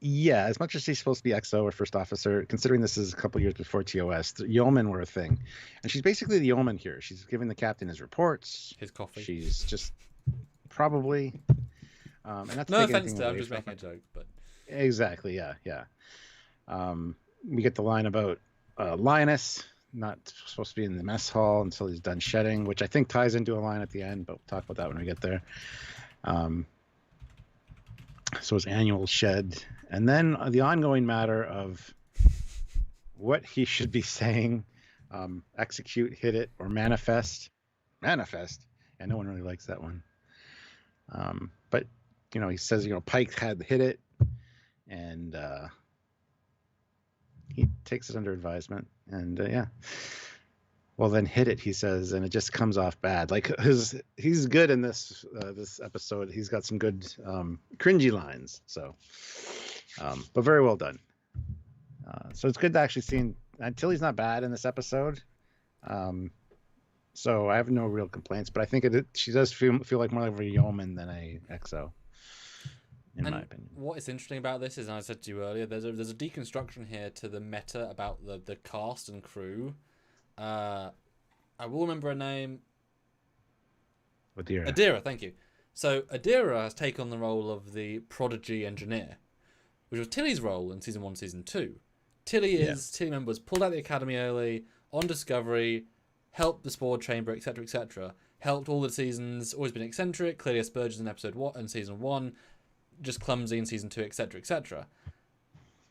Yeah, as much as she's supposed to be XO or first officer, considering this is a couple years before TOS, the yeomen were a thing. And she's basically the yeoman here. She's giving the captain his reports. His coffee. She's just probably... and that's no offense to her, I'm just making a joke. But exactly, yeah. We get the line about Linus not supposed to be in the mess hall until he's done shedding, which I think ties into a line at the end, but we'll talk about that when we get there. So his annual shed, and then the ongoing matter of what he should be saying, execute, hit it, or manifest. And no one really likes that one. But he says Pike had hit it, and he takes it under advisement, and well, then hit it, he says, and it just comes off bad. Like he's good in this episode. He's got some good cringy lines. So, but very well done. So it's good to actually see Tilly's not bad in this episode. So I have no real complaints, but I think she does feel like more like a yeoman than a XO, in my opinion. What is interesting about this is, and I said to you earlier, there's a deconstruction here to the meta about the cast and crew. I will remember her name. Adira, thank you. So Adira has taken on the role of the prodigy engineer, which was Tilly's role in season 1, season 2. Tilly members pulled out the academy early on Discovery, helped the Spore Chamber, etc., etc. Helped all the seasons. Always been eccentric. Clearly a Spurgeon in episode 1 and season 1, just clumsy in season 2, etc., etc.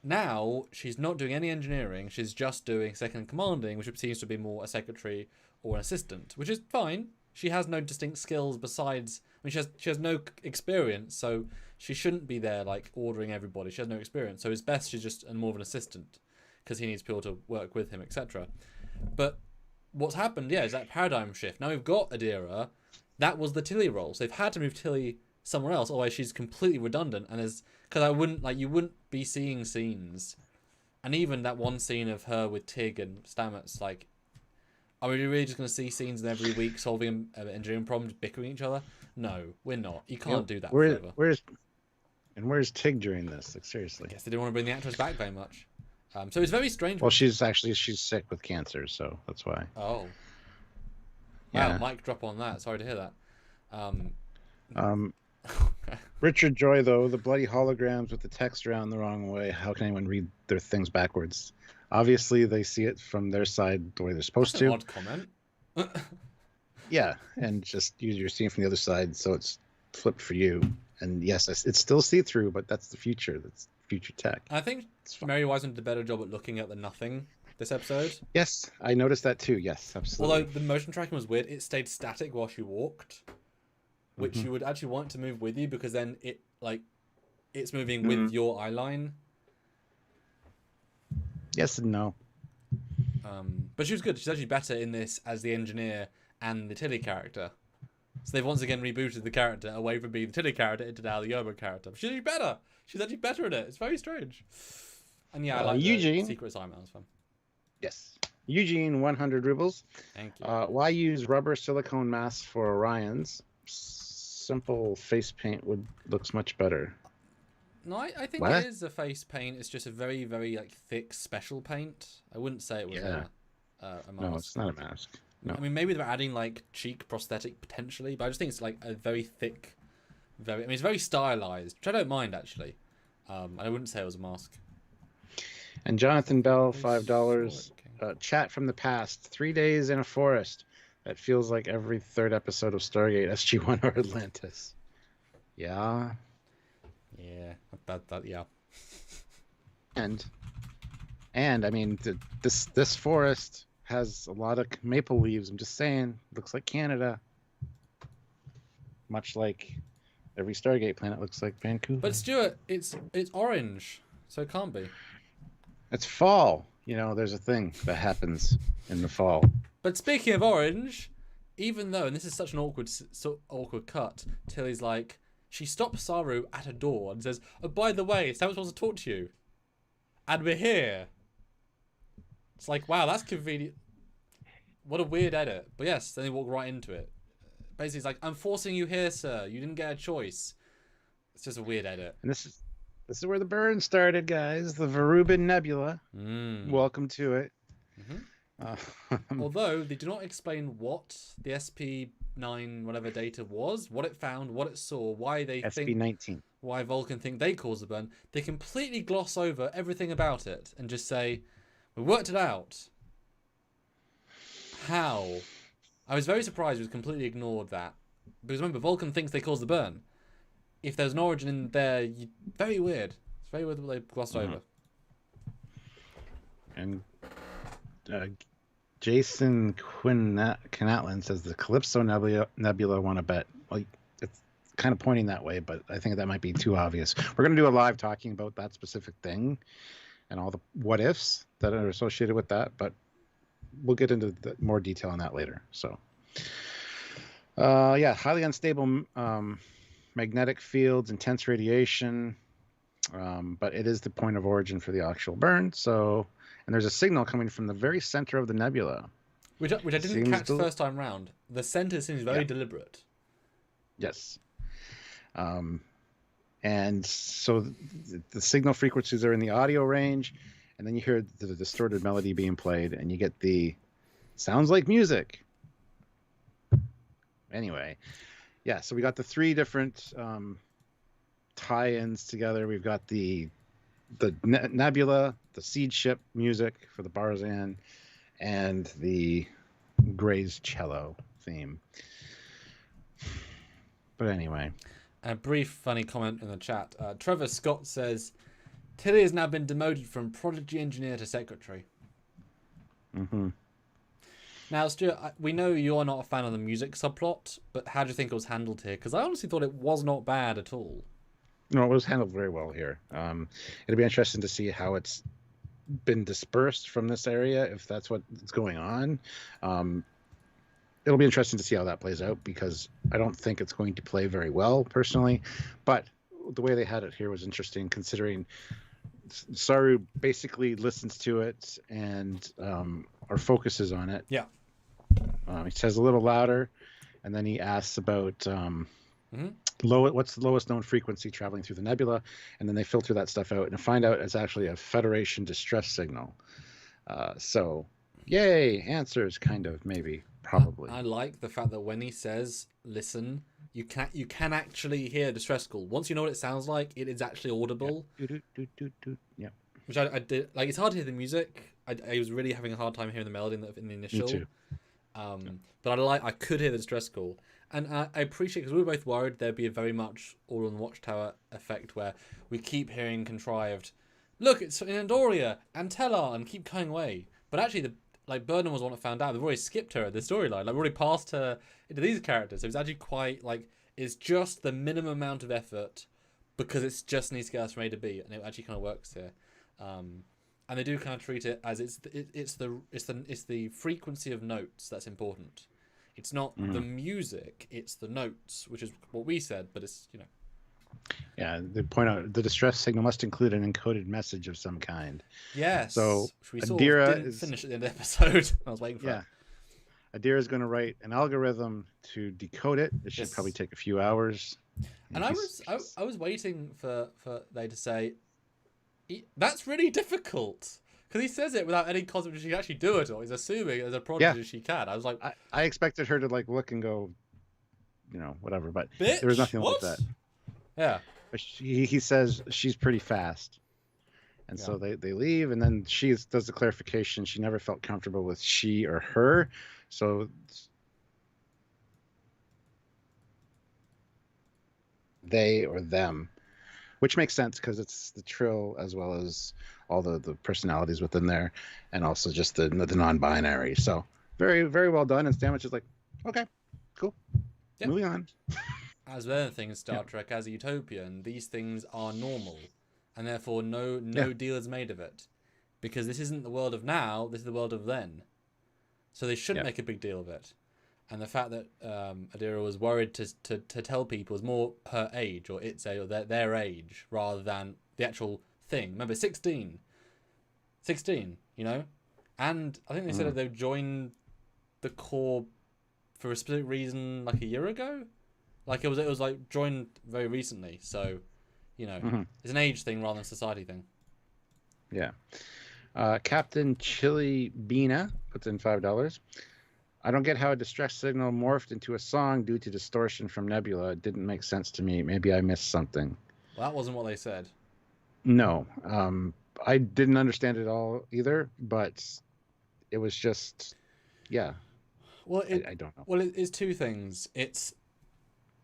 Now, she's not doing any engineering, she's just doing second in commanding, which seems to be more a secretary or an assistant, which is fine. She has no distinct skills besides... I mean, she has no experience, so she shouldn't be there, like, ordering everybody. She has no experience, so it's best she's just more of an assistant, because he needs people to work with him, etc. But what's happened, is that paradigm shift. Now we've got Adira. That was the Tilly role, so they've had to move Tilly somewhere else, otherwise she's completely redundant, and is... Because you wouldn't be seeing scenes, and even that one scene of her with Tig and Stamets, like, are we really just going to see scenes every week solving engineering problems, bickering each other? No, we're not. You can't do that forever. Where's Tig during this? Like, seriously. I guess they didn't want to bring the actress back very much. So it's very strange. Well, she's sick with cancer, so that's why. Oh. Wow, mic drop on that. Sorry to hear that. Richard Joy, though, the bloody holograms with the text around the wrong way. How can anyone read their things backwards? Obviously, they see it from their side the way they're supposed That's an to. odd comment. Yeah, and just you're seeing from the other side, so it's flipped for you. And yes, it's still see-through, but that's the future. That's future tech. I think Mary Wiseman did a better job at looking at the nothing this episode. Yes, I noticed that too. Yes, absolutely. Although the motion tracking was weird, it stayed static while she walked, which you would actually want to move with you because then it's moving with your eye line. Yes and no. But she was good. She's actually better in this as the engineer and the Tilly character. So they've once again rebooted the character away from being the Tilly character into now the Yobo character. She's actually better. She's actually better at it. It's very strange. And yeah, I like Eugene. The secret assignment. That was fun. Yes. Eugene, 100 rubles. Thank you. Why use rubber silicone masks for Orions? Simple face paint looks much better. No, I think it is a face paint. It's just a very, very thick special paint. I wouldn't say it was a mask. No, it's not a mask. No. I mean, maybe they're adding cheek prosthetic potentially, but I just think it's a very thick, it's very stylized, which I don't mind actually. And I wouldn't say it was a mask. And Jonathan Bell, $5. Chat from the past. 3 days in a forest. That feels like every third episode of Stargate, SG-1 or Atlantis. Yeah. Yeah. That yeah. And I mean, this forest has a lot of maple leaves. I'm just saying, looks like Canada. Much like every Stargate planet looks like Vancouver. But Stuart, it's orange, so it can't be. It's fall. There's a thing that happens in the fall. But speaking of orange, even though, and this is such an awkward cut, Tilly's she stops Saru at a door and says, "Oh, by the way, Sam wants to talk to you. And we're here." It's wow, that's convenient. What a weird edit. But yes, then they walk right into it. Basically, it's "I'm forcing you here, sir. You didn't get a choice." It's just a weird edit. And this is where the burn started, guys. The Verubin Nebula. Welcome to it. Although they do not explain what the SP9 whatever data was, what it found, what it saw, why they SP19. Why Vulcan think they caused the burn. They completely gloss over everything about it and just say, "We worked it out." How? I was very surprised it was completely ignored that. Because remember, Vulcan thinks they caused the burn. If there's an origin in there, very weird. It's very weird that they glossed over. And Jason Knatlin says the Calypso Nebula won a bet. Well, it's kind of pointing that way, but I think that might be too obvious. We're going to do a live talking about that specific thing and all the what ifs that are associated with that, but we'll get into more detail on that later. So, highly unstable magnetic fields, intense radiation, but it is the point of origin for the actual burn. So, and there's a signal coming from the very center of the nebula, which I didn't catch the first time round. The center seems very deliberate. Yes. And so the signal frequencies are in the audio range, and then you hear the distorted melody being played, and you get sounds like music. Anyway, so we got the three different tie-ins together. We've got the nebula, the seed ship music for the Barzan, and the Gray's cello theme. But anyway. A brief funny comment in the chat. Trevor Scott says, "Tilly has now been demoted from prodigy engineer to secretary." Now, Stuart, we know you're not a fan of the music subplot, but how do you think it was handled here? Because I honestly thought it was not bad at all. No, it was handled very well here. It'll be interesting to see how it's been dispersed from this area, if that's what's going on. It'll be interesting to see how that plays out, because I don't think it's going to play very well, personally. But the way they had it here was interesting, considering Saru basically listens to it and or focuses on it. Yeah. He says a little louder, and then he asks about what's the lowest known frequency traveling through the nebula, and then they filter that stuff out and find out it's actually a Federation distress signal. So, yay, answers, kind of, maybe, probably. I like the fact that when he says listen, you can actually hear a distress call. Once you know what it sounds like, it is actually audible. Yeah. Which I did like. It's hard to hear the music. I was really having a hard time hearing the melody in the initial. Me too. But I could hear the distress call, and I appreciate, because we were both worried there'd be a very much all on the Watchtower effect where we keep hearing contrived, look, it's in Andoria and Tellar, and keep going away. But actually, Burnham was the one that found out. They've already skipped her at the storyline. Like, we've already passed her into these characters. So it's actually quite it's just the minimum amount of effort, because it just needs to get us from A to B, and it actually kind of works here. And they do kind of treat it as it's the frequency of notes that's important. It's not the music, it's the notes, which is what we said, but it's, Yeah, they point out the distress signal must include an encoded message of some kind. Yes. So we Adira didn't finish at the end of the episode. I was waiting for it. Adira is going to write an algorithm to decode it. It should probably take a few hours. And I was waiting for they to say, that's really difficult, because he says it without any concept that she can actually do it, or he's assuming as a prodigy she can. I was like, I expected her to look and go, whatever, but there was nothing like that. Yeah. But he says she's pretty fast, and so they leave, and then she does the clarification. She never felt comfortable with she or her, so they or them. Which makes sense, because it's the Trill as well as all the personalities within there, and also just the non-binary. So very, very well done. And Stamets is like, okay, cool, moving on. As with anything in Star Trek, as a utopian, these things are normal, and therefore no deal is made of it, because this isn't the world of now. This is the world of then. So they shouldn't make a big deal of it. And the fact that Adira was worried to tell people is more her age, or its age, or their age, rather than the actual thing. Remember, 16, And I think they said that they joined the Corps for a specific reason a year ago. It was joined very recently. So, it's an age thing rather than a society thing. Yeah. Captain Chili Bina puts in $5. I don't get how a distress signal morphed into a song due to distortion from Nebula. It didn't make sense to me. Maybe I missed something. Well, that wasn't what they said. No. I didn't understand it all either, but it was just, Well, I don't know. Well, it's two things.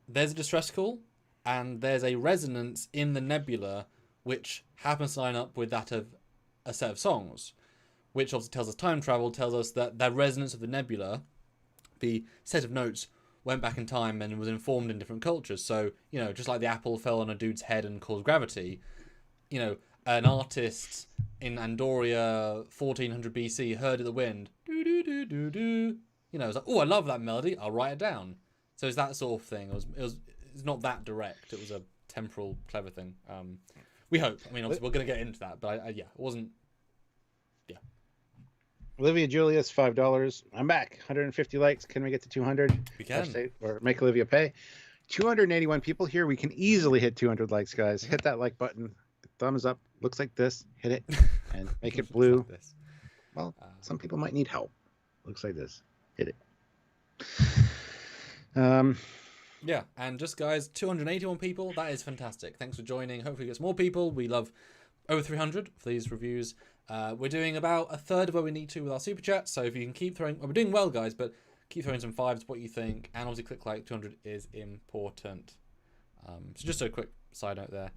There's a distress call, and there's a resonance in the nebula, which happens to line up with that of a set of songs, which obviously tells us time travel, tells us that the resonance of the nebula, the set of notes, went back in time and was informed in different cultures. So, just like the apple fell on a dude's head and caused gravity, an artist in Andoria 1400 BC heard the wind, do-do-do-do-do. It's like, oh, I love that melody, I'll write it down. So it's that sort of thing. It's not that direct. It was a temporal, clever thing. We hope. I mean, obviously, we're going to get into that, but it wasn't. Yeah. Olivia Julius, $5. I'm back. 150 likes. Can we get to 200? We can. Or make Olivia pay. 281 people here. We can easily hit 200 likes, guys. Hit that like button. Thumbs up. Looks like this. Hit it and make it blue. Like this. Well, some people might need help. Looks like this. Hit it. Yeah, and just guys, 281 people. That is fantastic. Thanks for joining. Hopefully, it gets more people. We love over 300 for these reviews. We're doing about a third of where we need to with our super chat. So if you can keep throwing, we're doing well, guys, but keep throwing some fives. What you think, and obviously click like. 200 is important. So just a quick side note there.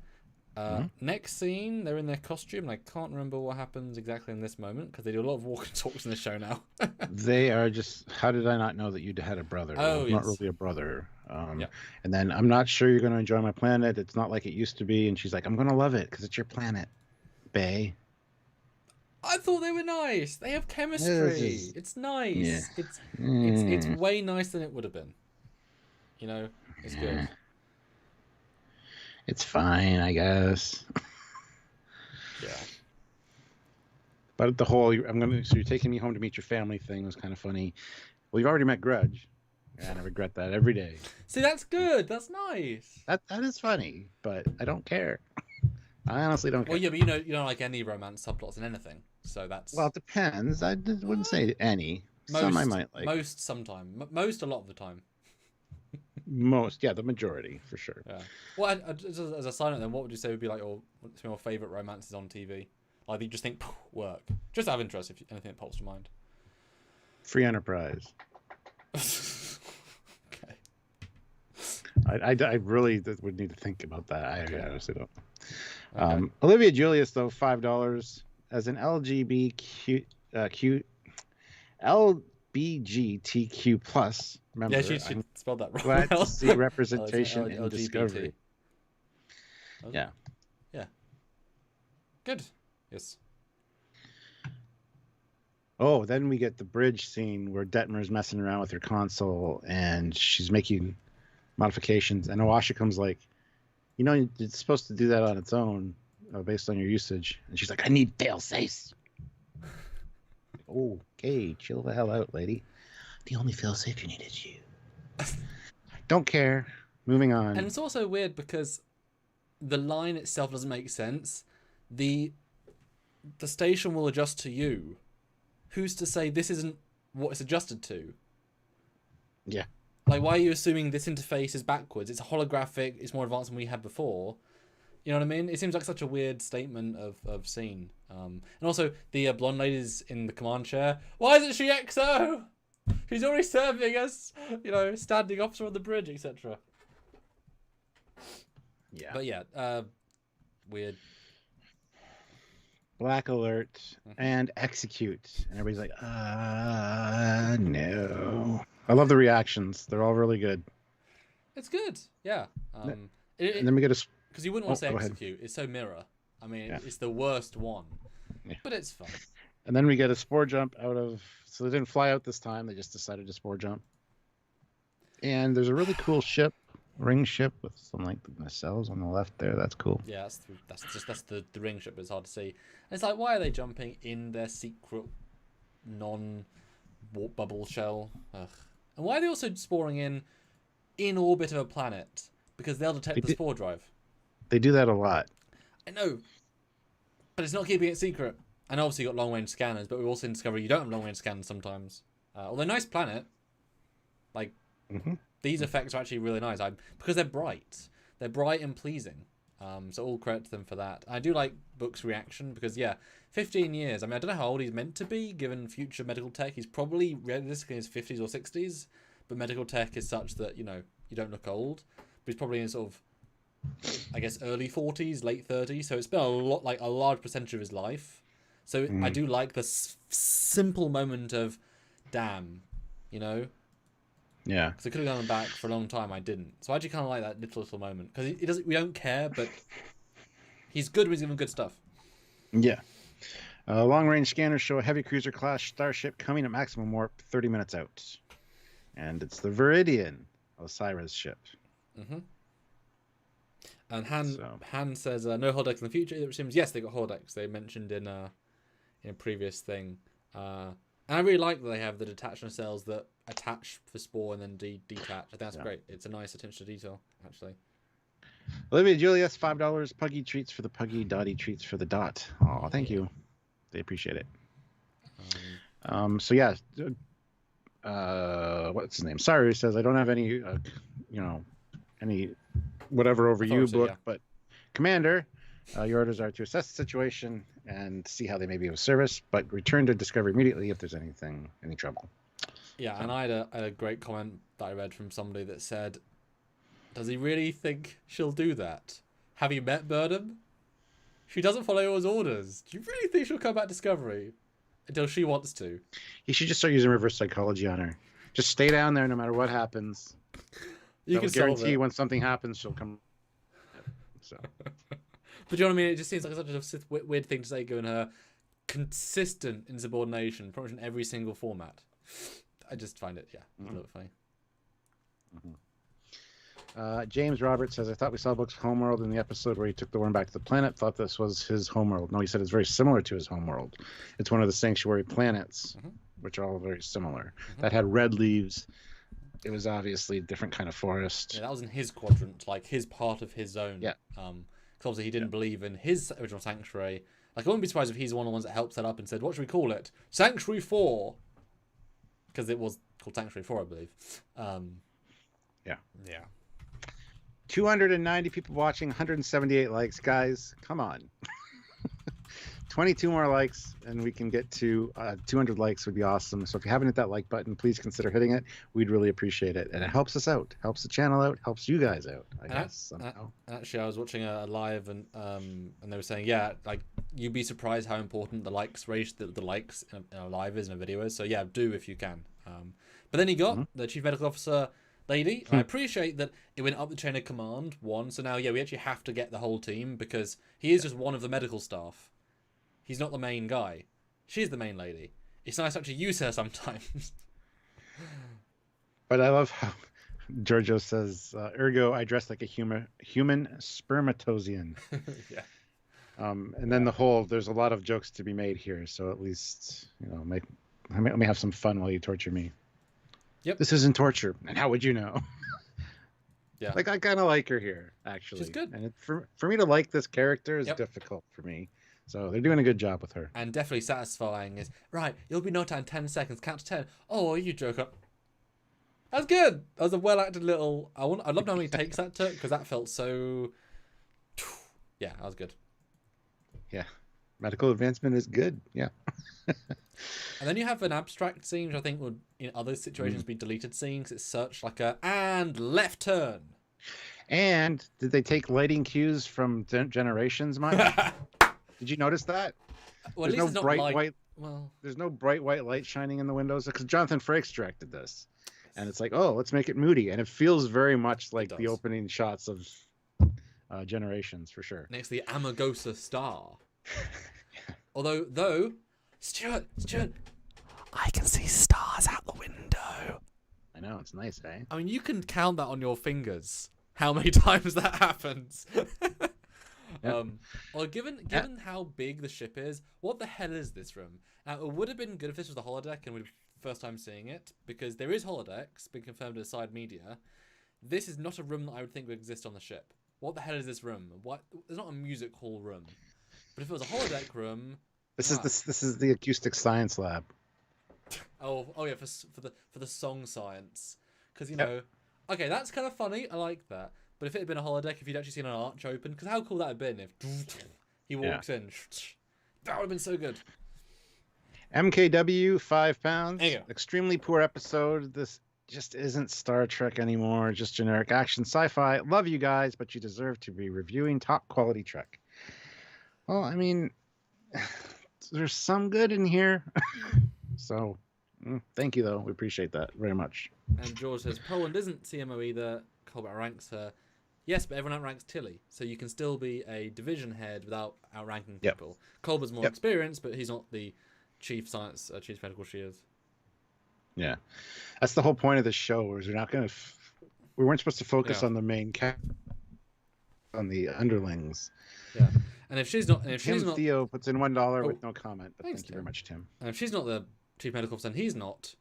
Next scene, they're in their costume, and I can't remember what happens exactly in this moment, because they do a lot of walk and talks in the show now. They are just, how did I not know that you had a brother? Oh, yes. Not really a brother. And then, I'm not sure you're going to enjoy my planet. It's not like it used to be. And she's like, I'm going to love it because it's your planet, bae. I thought they were nice. They have chemistry. It's nice. Yeah. It's way nicer than it would have been. It's good. It's fine, I guess. Yeah. But the whole, so you're taking me home to meet your family thing was kind of funny. Well, you've already met Grudge. And I regret that every day. See, that's good. That's nice. That is funny, but I don't care. I honestly don't care. Well, yeah, but you don't like any romance subplots in anything. So that's... Well, it depends. I wouldn't say any. Some I might like. Most, sometime. Most, a lot of the time. The majority for sure. Yeah. Well, just as a side note, then, what would you say would be like some of your favorite romances on TV? Like you just think work. Just out of interest, if anything that pops to mind. Free Enterprise. Okay. I really would need to think about that. I honestly don't. Okay. Olivia Julius though, $5 as an LGBTQ plus member. Yeah, she spelled that wrong. Glad to see representation in Discovery. Yeah. Yeah. Good. Yes. Oh, then we get the bridge scene where Detmer's messing around with her console and she's making modifications, and Awashicum's like, it's supposed to do that on its own based on your usage. And she's like, I need fail safes. Okay, chill the hell out, lady. The only fail safe you need is you. Don't care. Moving on. And it's also weird because the line itself doesn't make sense. The station will adjust to you. Who's to say this isn't what it's adjusted to? Yeah. Like, why are you assuming this interface is backwards? It's holographic. It's more advanced than we had before. You know what I mean? It seems like such a weird statement of scene. And also, the blonde lady's in the command chair. Why isn't she XO? She's already serving as, standing officer on the bridge, etc. Yeah. But yeah, weird. Black alert and execute. And everybody's like, no. I love the reactions. They're all really good. It's good. Yeah. And then we get a... Because you wouldn't want to say execute. Ahead. It's so mirror. I mean, it's the worst one. Yeah. But it's fun. And then we get a spore jump out of... So they didn't fly out this time. They just decided to spore jump. And there's a really cool ship. Ring ship with some like the nacelles on the left there. That's cool. Yeah, that's the ring ship. It's hard to see. And it's like, why are they jumping in their secret non-warp bubble shell? Ugh. And why are they also sporing in orbit of a planet? Because they'll detect the spore drive. They do that a lot. I know, but it's not keeping it secret. And obviously you got long range scanners, but we've also discovered you don't have long range scanners sometimes. Although nice planet, like. Mm-hmm. These effects are actually really nice because they're bright. They're bright and pleasing. So all credit to them for that. I do like Book's reaction because, 15 years. I mean, I don't know how old he's meant to be given future medical tech. He's probably realistically in his 50s or 60s. But medical tech is such that, you don't look old. But he's probably in sort of, I guess, early 40s, late 30s. So it's been a large percentage of his life. So I do like the simple moment of, damn, Yeah. Because I could have gone back for a long time. I didn't. So I actually kind of like that little moment because he doesn't. We don't care, but he's good when he's giving good stuff. Yeah. Long range scanners show a heavy cruiser class starship coming at maximum warp 30 minutes out, and it's the Viridian, Osiris ship. Mm-hmm. And Han says no holodecks in the future. It seems yes, they got holodecks. They mentioned in a previous thing. And I really like that they have the detach nacelles that attach for spore and then detach. I think that's great. It's a nice attention to detail, actually. Olivia Julius, $5. Puggy treats for the puggy, Dotty treats for the dot. Oh, thank you. They appreciate it. What's his name? Sorry, says I don't have any, any whatever over you book, but Commander, your orders are to assess the situation and see how they may be of service, but return to Discovery immediately if there's any trouble. Yeah, so. And I had a great comment that I read from somebody that said, does he really think she'll do that? Have you met Burnham? She doesn't follow his orders. Do you really think she'll come back Discovery? Until she wants to. He should just start using reverse psychology on her. Just stay down there no matter what happens. You can guarantee when something happens, she'll come. So. But you know what I mean? It just seems like such a weird thing to say, given her consistent insubordination, pretty much in every single format. I just find it, a little bit funny. Mm-hmm. James Roberts says, I thought we saw Book's homeworld in the episode where he took the worm back to the planet. Thought this was his homeworld. No, he said it's very similar to his homeworld. It's one of the sanctuary planets, which are all very similar. That had red leaves. It was obviously a different kind of forest. Yeah, that was in his quadrant, like his part of his zone. Yeah. Because obviously he didn't believe in his original sanctuary. Like, I wouldn't be surprised if he's one of the ones that helped set up and said, what should we call it? Sanctuary 4. Because it was called Sanctuary 4, I believe. Yeah. 290 people watching, 178 likes, guys. Come on. 22 more likes and we can get to 200 likes would be awesome. So if you haven't hit that like button, please consider hitting it. We'd really appreciate it. And it helps us out, helps the channel out, helps you guys out, I guess, somehow. Actually, I was watching a live and they were saying, yeah, like you'd be surprised how important the likes ratio, the likes in a live is in a video is. So yeah, do if you can. But then you got the Chief Medical Officer lady. I appreciate that it went up the chain of command, one. So now, yeah, we actually have to get the whole team because he is just one of the medical staff. He's not the main guy. She's the main lady. It's nice to actually use her sometimes. But I love how Georgiou says, ergo, I dress like a human spermatosian. Yeah. And then there's a lot of jokes to be made here. So at least, I may have some fun while you torture me. Yep. This isn't torture. And how would you know? Yeah. Like, I kind of like her here, actually. She's good. And for me to like this character is difficult for me. So they're doing a good job with her. And definitely satisfying is, right, you'll be knocked out in 10 seconds. Count to 10. Oh, you joker. That's good. That was a well-acted little... I love how many takes that took, because that felt so... Yeah, that was good. Yeah. Medical advancement is good. Yeah. And then you have an abstract scene, which I think would, in other situations, be deleted scene, because it's searched like a... And left turn. And did they take lighting cues from Generations, Mike? Did you notice that? Well, there's no bright white. Well, there's no bright white light shining in the windows because Jonathan Frakes directed this, and it's like, oh, let's make it moody, and it feels very much like the opening shots of Generations for sure. Next to the Amagosa star. Although, Stuart, I can see stars out the window. I know, it's nice, eh? I mean, you can count that on your fingers. How many times that happens? Yep. Well, given how big the ship is, what the hell is this room? Now, it would have been good if this was the holodeck and we'd first time seeing it, because there is holodecks, been confirmed as side media. This is not a room that I would think would exist on the ship. What the hell is this room? What? There's not a music hall room. But if it was a holodeck room, this is the acoustic science lab. Oh yeah, for the song science, because okay, that's kind of funny. I like that. But if it had been a holodeck, if you'd actually seen an arch open, because how cool that would have been if he walks in. That would have been so good. MKW, 5 pounds. There you go. Extremely poor episode. This just isn't Star Trek anymore. Just generic action sci-fi. Love you guys, but you deserve to be reviewing top quality Trek. Well, I mean, there's some good in here. So, thank you, though. We appreciate that very much. And George says, Poland isn't CMO either. Culber ranks her. Yes, but everyone outranks Tilly, so you can still be a division head without outranking people. Culber's more experienced, but he's not the chief medical she is. Yeah, that's the whole point of the show. Is we weren't supposed to focus on the main on the underlings. Yeah, and if she's not, Theo puts in $1 with no comment. But thanks, thank you very much, Tim. And if she's not the chief medical officer, and he's not,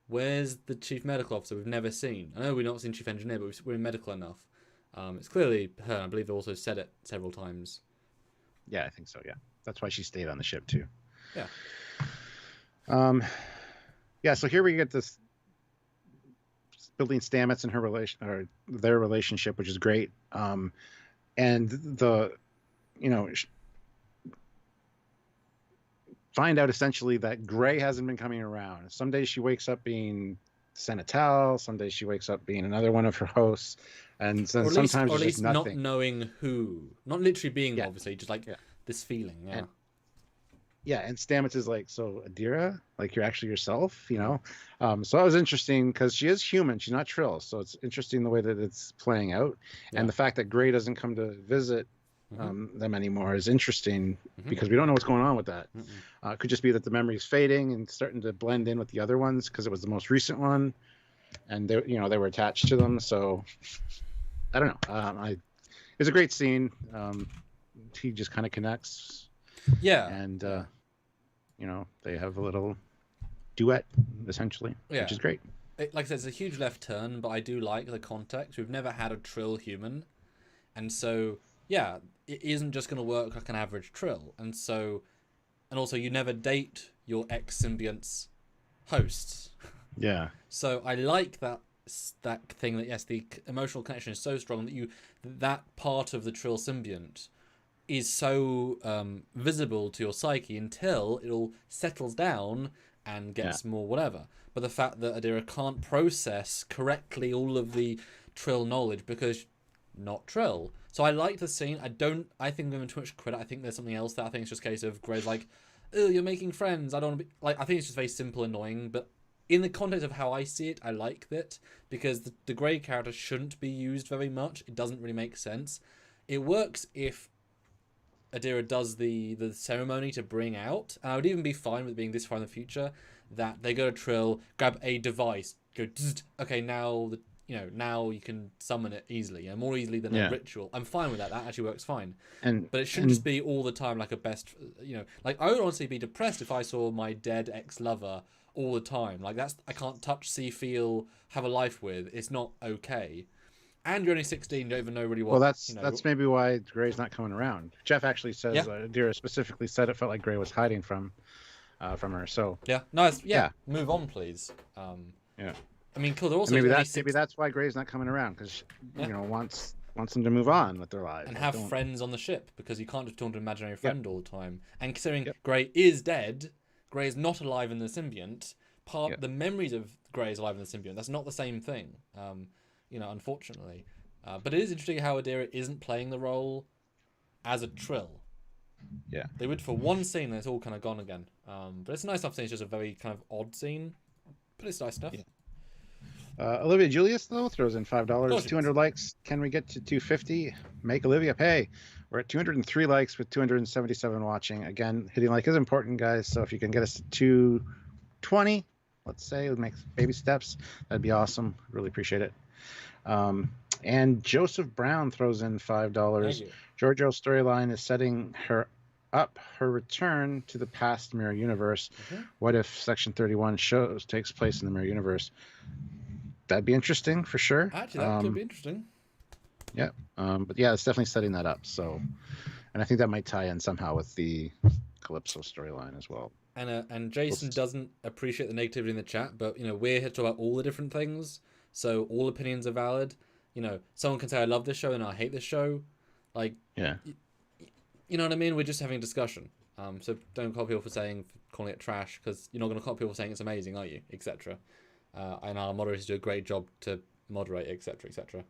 where's the chief medical officer we've never seen? I know we've not seen chief engineer, but we're medical enough. It's clearly her. I believe they also said it several times. Yeah, I think so. Yeah, that's why she stayed on the ship too. Yeah. Yeah. So here we get this building Stamets and their relationship, which is great. And find out essentially that Gray hasn't been coming around. Some days she wakes up being Senatal. Some days she wakes up being another one of her hosts. And so sometimes at least not nothing. Knowing who, not literally being obviously, just like this feeling. Yeah. And Stamets is like, so Adira, like you're actually yourself, So that was interesting because she is human. She's not Trill. So it's interesting the way that it's playing out. Yeah. And the fact that Gray doesn't come to visit them anymore is interesting because we don't know what's going on with that. It could just be that the memory is fading and starting to blend in with the other ones because it was the most recent one. And they were attached to them. So I don't know. It was a great scene. He just kind of connects. Yeah. And, they have a little duet, essentially, which is great. Like I said, it's a huge left turn, but I do like the context. We've never had a Trill human. And so, yeah, it isn't just going to work like an average Trill. And also, you never date your ex-symbionts hosts. Yeah. So I like that that thing that, yes, the emotional connection is so strong that that part of the Trill symbiont is so visible to your psyche until it all settles down and gets more whatever. But the fact that Adira can't process correctly all of the Trill knowledge because not Trill. So I like the scene. I think I'm giving too much credit. I think there's something else that I think it's just a case of Gray's like, oh, you're making friends. I don't want to be like. I think it's just very simple, annoying. But in the context of how I see it, I like that because the Gray character shouldn't be used very much. It doesn't really make sense. It works if Adira does the ceremony to bring out, and I would even be fine with being this far in the future, that they go to Trill, grab a device, go, okay, now now you can summon it easily, more easily than a ritual. I'm fine with that. That actually works fine. But it shouldn't just be all the time like a best, like I would honestly be depressed if I saw my dead ex-lover all the time. Like I can't touch, see, feel, have a life with. It's not okay. And you're only 16, you don't even know really what. Well, that's maybe why Gray's not coming around. Jeff actually says Adira specifically said it felt like Gray was hiding from her. So move on, please. Yeah. I mean, cool. Also maybe that's why Gray's not coming around because wants them to move on with their lives and have friends on the ship because you can't just talk to an imaginary friend all the time. And considering Gray is dead, Gray is not alive in the symbiont. The memories of Gray is alive in the symbiont. That's not the same thing. Unfortunately. But it is interesting how Adira isn't playing the role as a Trill. Yeah. They would for one scene, and it's all kind of gone again. But it's a nice enough scene. It's just a very kind of odd scene. But it's nice stuff. Yeah. Olivia Julius, though, throws in $5. 200 likes. Can we get to 250? Make Olivia pay. We're at 203 likes with 277 watching. Again, hitting like is important, guys. So if you can get us to 220, let's say, we'll make baby steps. That'd be awesome. Really appreciate it. And Joseph Brown throws in $5. Georgiou's storyline is setting her up her return to the past mirror universe. What if Section 31 takes place in the mirror universe? That'd be interesting for sure. Actually, that could be interesting. Yeah. But yeah, it's definitely setting that up. So, and I think that might tie in somehow with the Calypso storyline as well. And Jason doesn't appreciate the negativity in the chat, but we're here to talk about all the different things. So all opinions are valid. Someone can say I love this show and I hate this show. Like, you know what I mean? We're just having a discussion. So don't call people for calling it trash because you're not going to call people saying it's amazing, are you? Etc. And our moderators do a great job to moderate, etc., etc.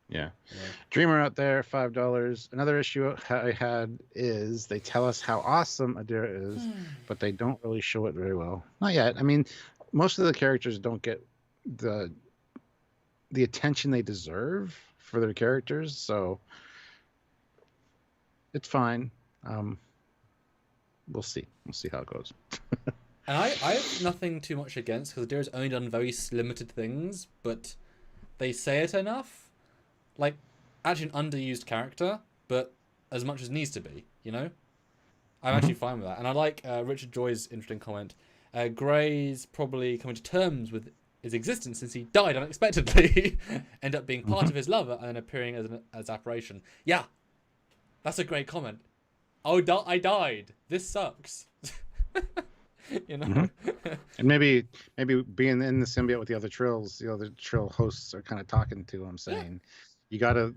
Yeah. Dreamer out there, $5. Another issue I had is they tell us how awesome Adira is, but they don't really show it very well. Not yet. I mean, most of the characters don't get the attention they deserve for their characters, so it's fine. We'll see how it goes. And I have nothing too much against because Adira's only done very limited things, but they say it enough. Like, actually an underused character, but as much as needs to be, I'm actually fine with that. And I like Richard Joy's interesting comment. Gray's probably coming to terms with his existence since he died unexpectedly, end up being part of his lover and then appearing as apparition. Yeah, that's a great comment. Oh, I died. This sucks. And maybe being in the symbiote with the other Trills, the other Trill hosts are kind of talking to him, saying, "You gotta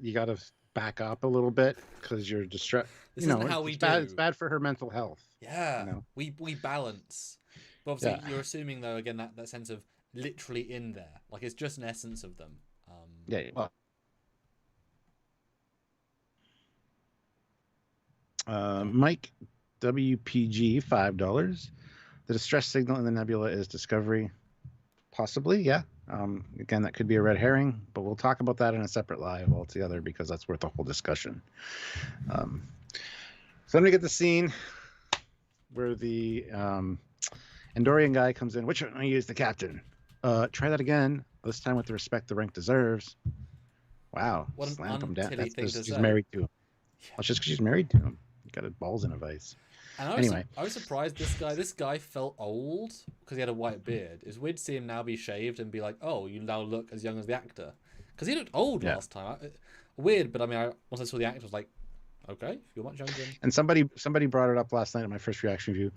back up a little bit because you're distressed." This isn't how we do. It's bad for her mental health. Yeah, we balance. But obviously, you're assuming though again that sense of literally in there, like it's just an essence of them. Well. Mike WPG $5. The distress signal in the nebula is discovery. Possibly, yeah. Again, that could be a red herring, but we'll talk about that in a separate live altogether because that's worth a whole discussion. So let me get the scene where the Andorian guy comes in. Which one I use the captain? Try that again. This time with the respect the rank deserves. Wow. What an slammed him down. thing to she's say. Married to him. Yeah. Well, it's just because she's married to him. You got balls in a vice. And I was surprised this guy felt old because he had a white beard. It's weird to see him now be shaved and be like, oh, you now look as young as the actor. Because he looked old last time. Weird, but I mean, once I saw the actor, I was like, okay, you're much younger. And somebody brought it up last night in my first reaction review.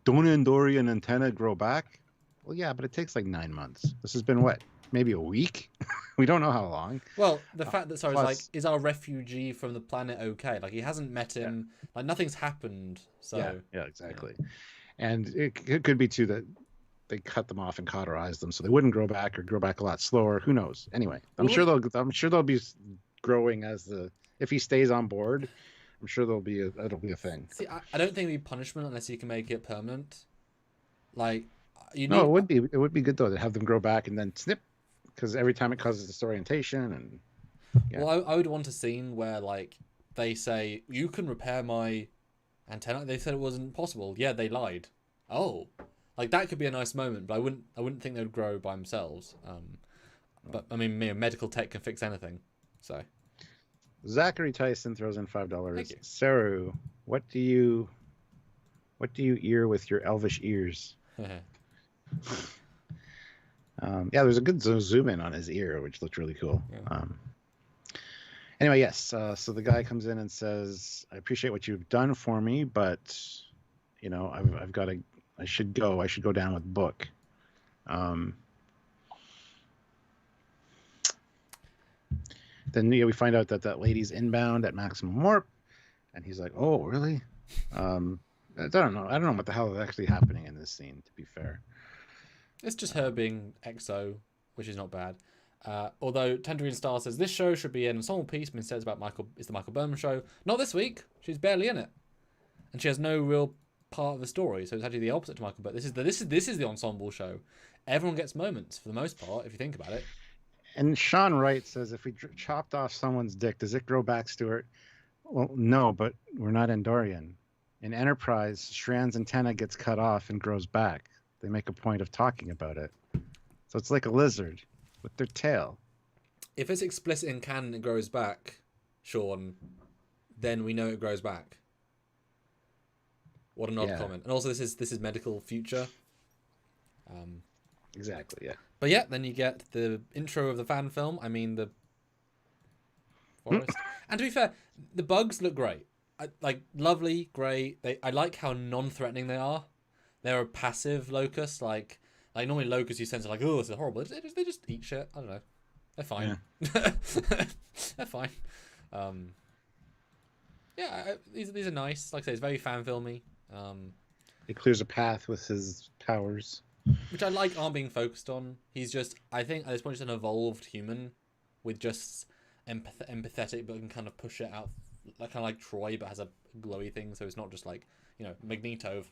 Don't Andorian antenna grow back? Well, yeah, but it takes like 9 months. This has been what? maybe a week. We don't know how long. Well, the fact that plus, like, is our refugee from the planet okay? Like, he hasn't met him. Yeah. Like, nothing's happened. So yeah, exactly. Yeah. And it could be too that they cut them off and cauterize them so they wouldn't grow back or grow back a lot slower. Who knows? Anyway, I'm sure they'll be growing if he stays on board. I'm sure it'll be a thing. See, I don't think it'd be punishment unless you can make it permanent. Like, it would be good though to have them grow back and then snip, because every time it causes disorientation and. Yeah. Well, I would want a scene where like they say you can repair my antenna. They said it wasn't possible. Yeah, they lied. Oh, like that could be a nice moment, but I wouldn't think they would grow by themselves. But I mean, medical tech can fix anything. So. Zachary Tyson throws in $5. Saru, what do you ear with your elvish ears? There's a good zoom in on his ear, which looked really cool. Yeah. Anyway, yes. So the guy comes in and says, "I appreciate what you've done for me, but I should go down with Book." Then we find out that lady's inbound at maximum warp, and he's like, "Oh, really?" I don't know what the hell is actually happening in this scene. To be fair, it's just her being EXO, which is not bad. Although Tangerine Star says this show should be an ensemble piece, but instead it's the Michael Burnham show. Not this week. She's barely in it, and she has no real part of the story. So it's actually the opposite to Michael. But this is the ensemble show. Everyone gets moments for the most part, if you think about it. And Sean Wright says, if we chopped off someone's dick, does it grow back, Stuart? Well, no, but we're not Endorian. In Enterprise, Shran's antenna gets cut off and grows back. They make a point of talking about it. So it's like a lizard with their tail. If it's explicit in canon it grows back, Sean, then we know it grows back. What an odd comment. And also this is medical future. Exactly, yeah. But yeah, then you get the intro of the fan film. I mean, the forest. And to be fair, the bugs look great. Lovely, great. I like how non-threatening they are. They're a passive locust. Like normally locusts you sense are like, oh, this is horrible. They just eat shit. I don't know. They're fine. Yeah. They're fine. These are nice. Like I say, it's very fan filmy. It clears a path with his powers, which I like aren't being focused on. He's just, I think at this point, just an evolved human with just empathetic, but can kind of push it out, kind of like Troy, but has a glowy thing. So it's not just like, Magneto.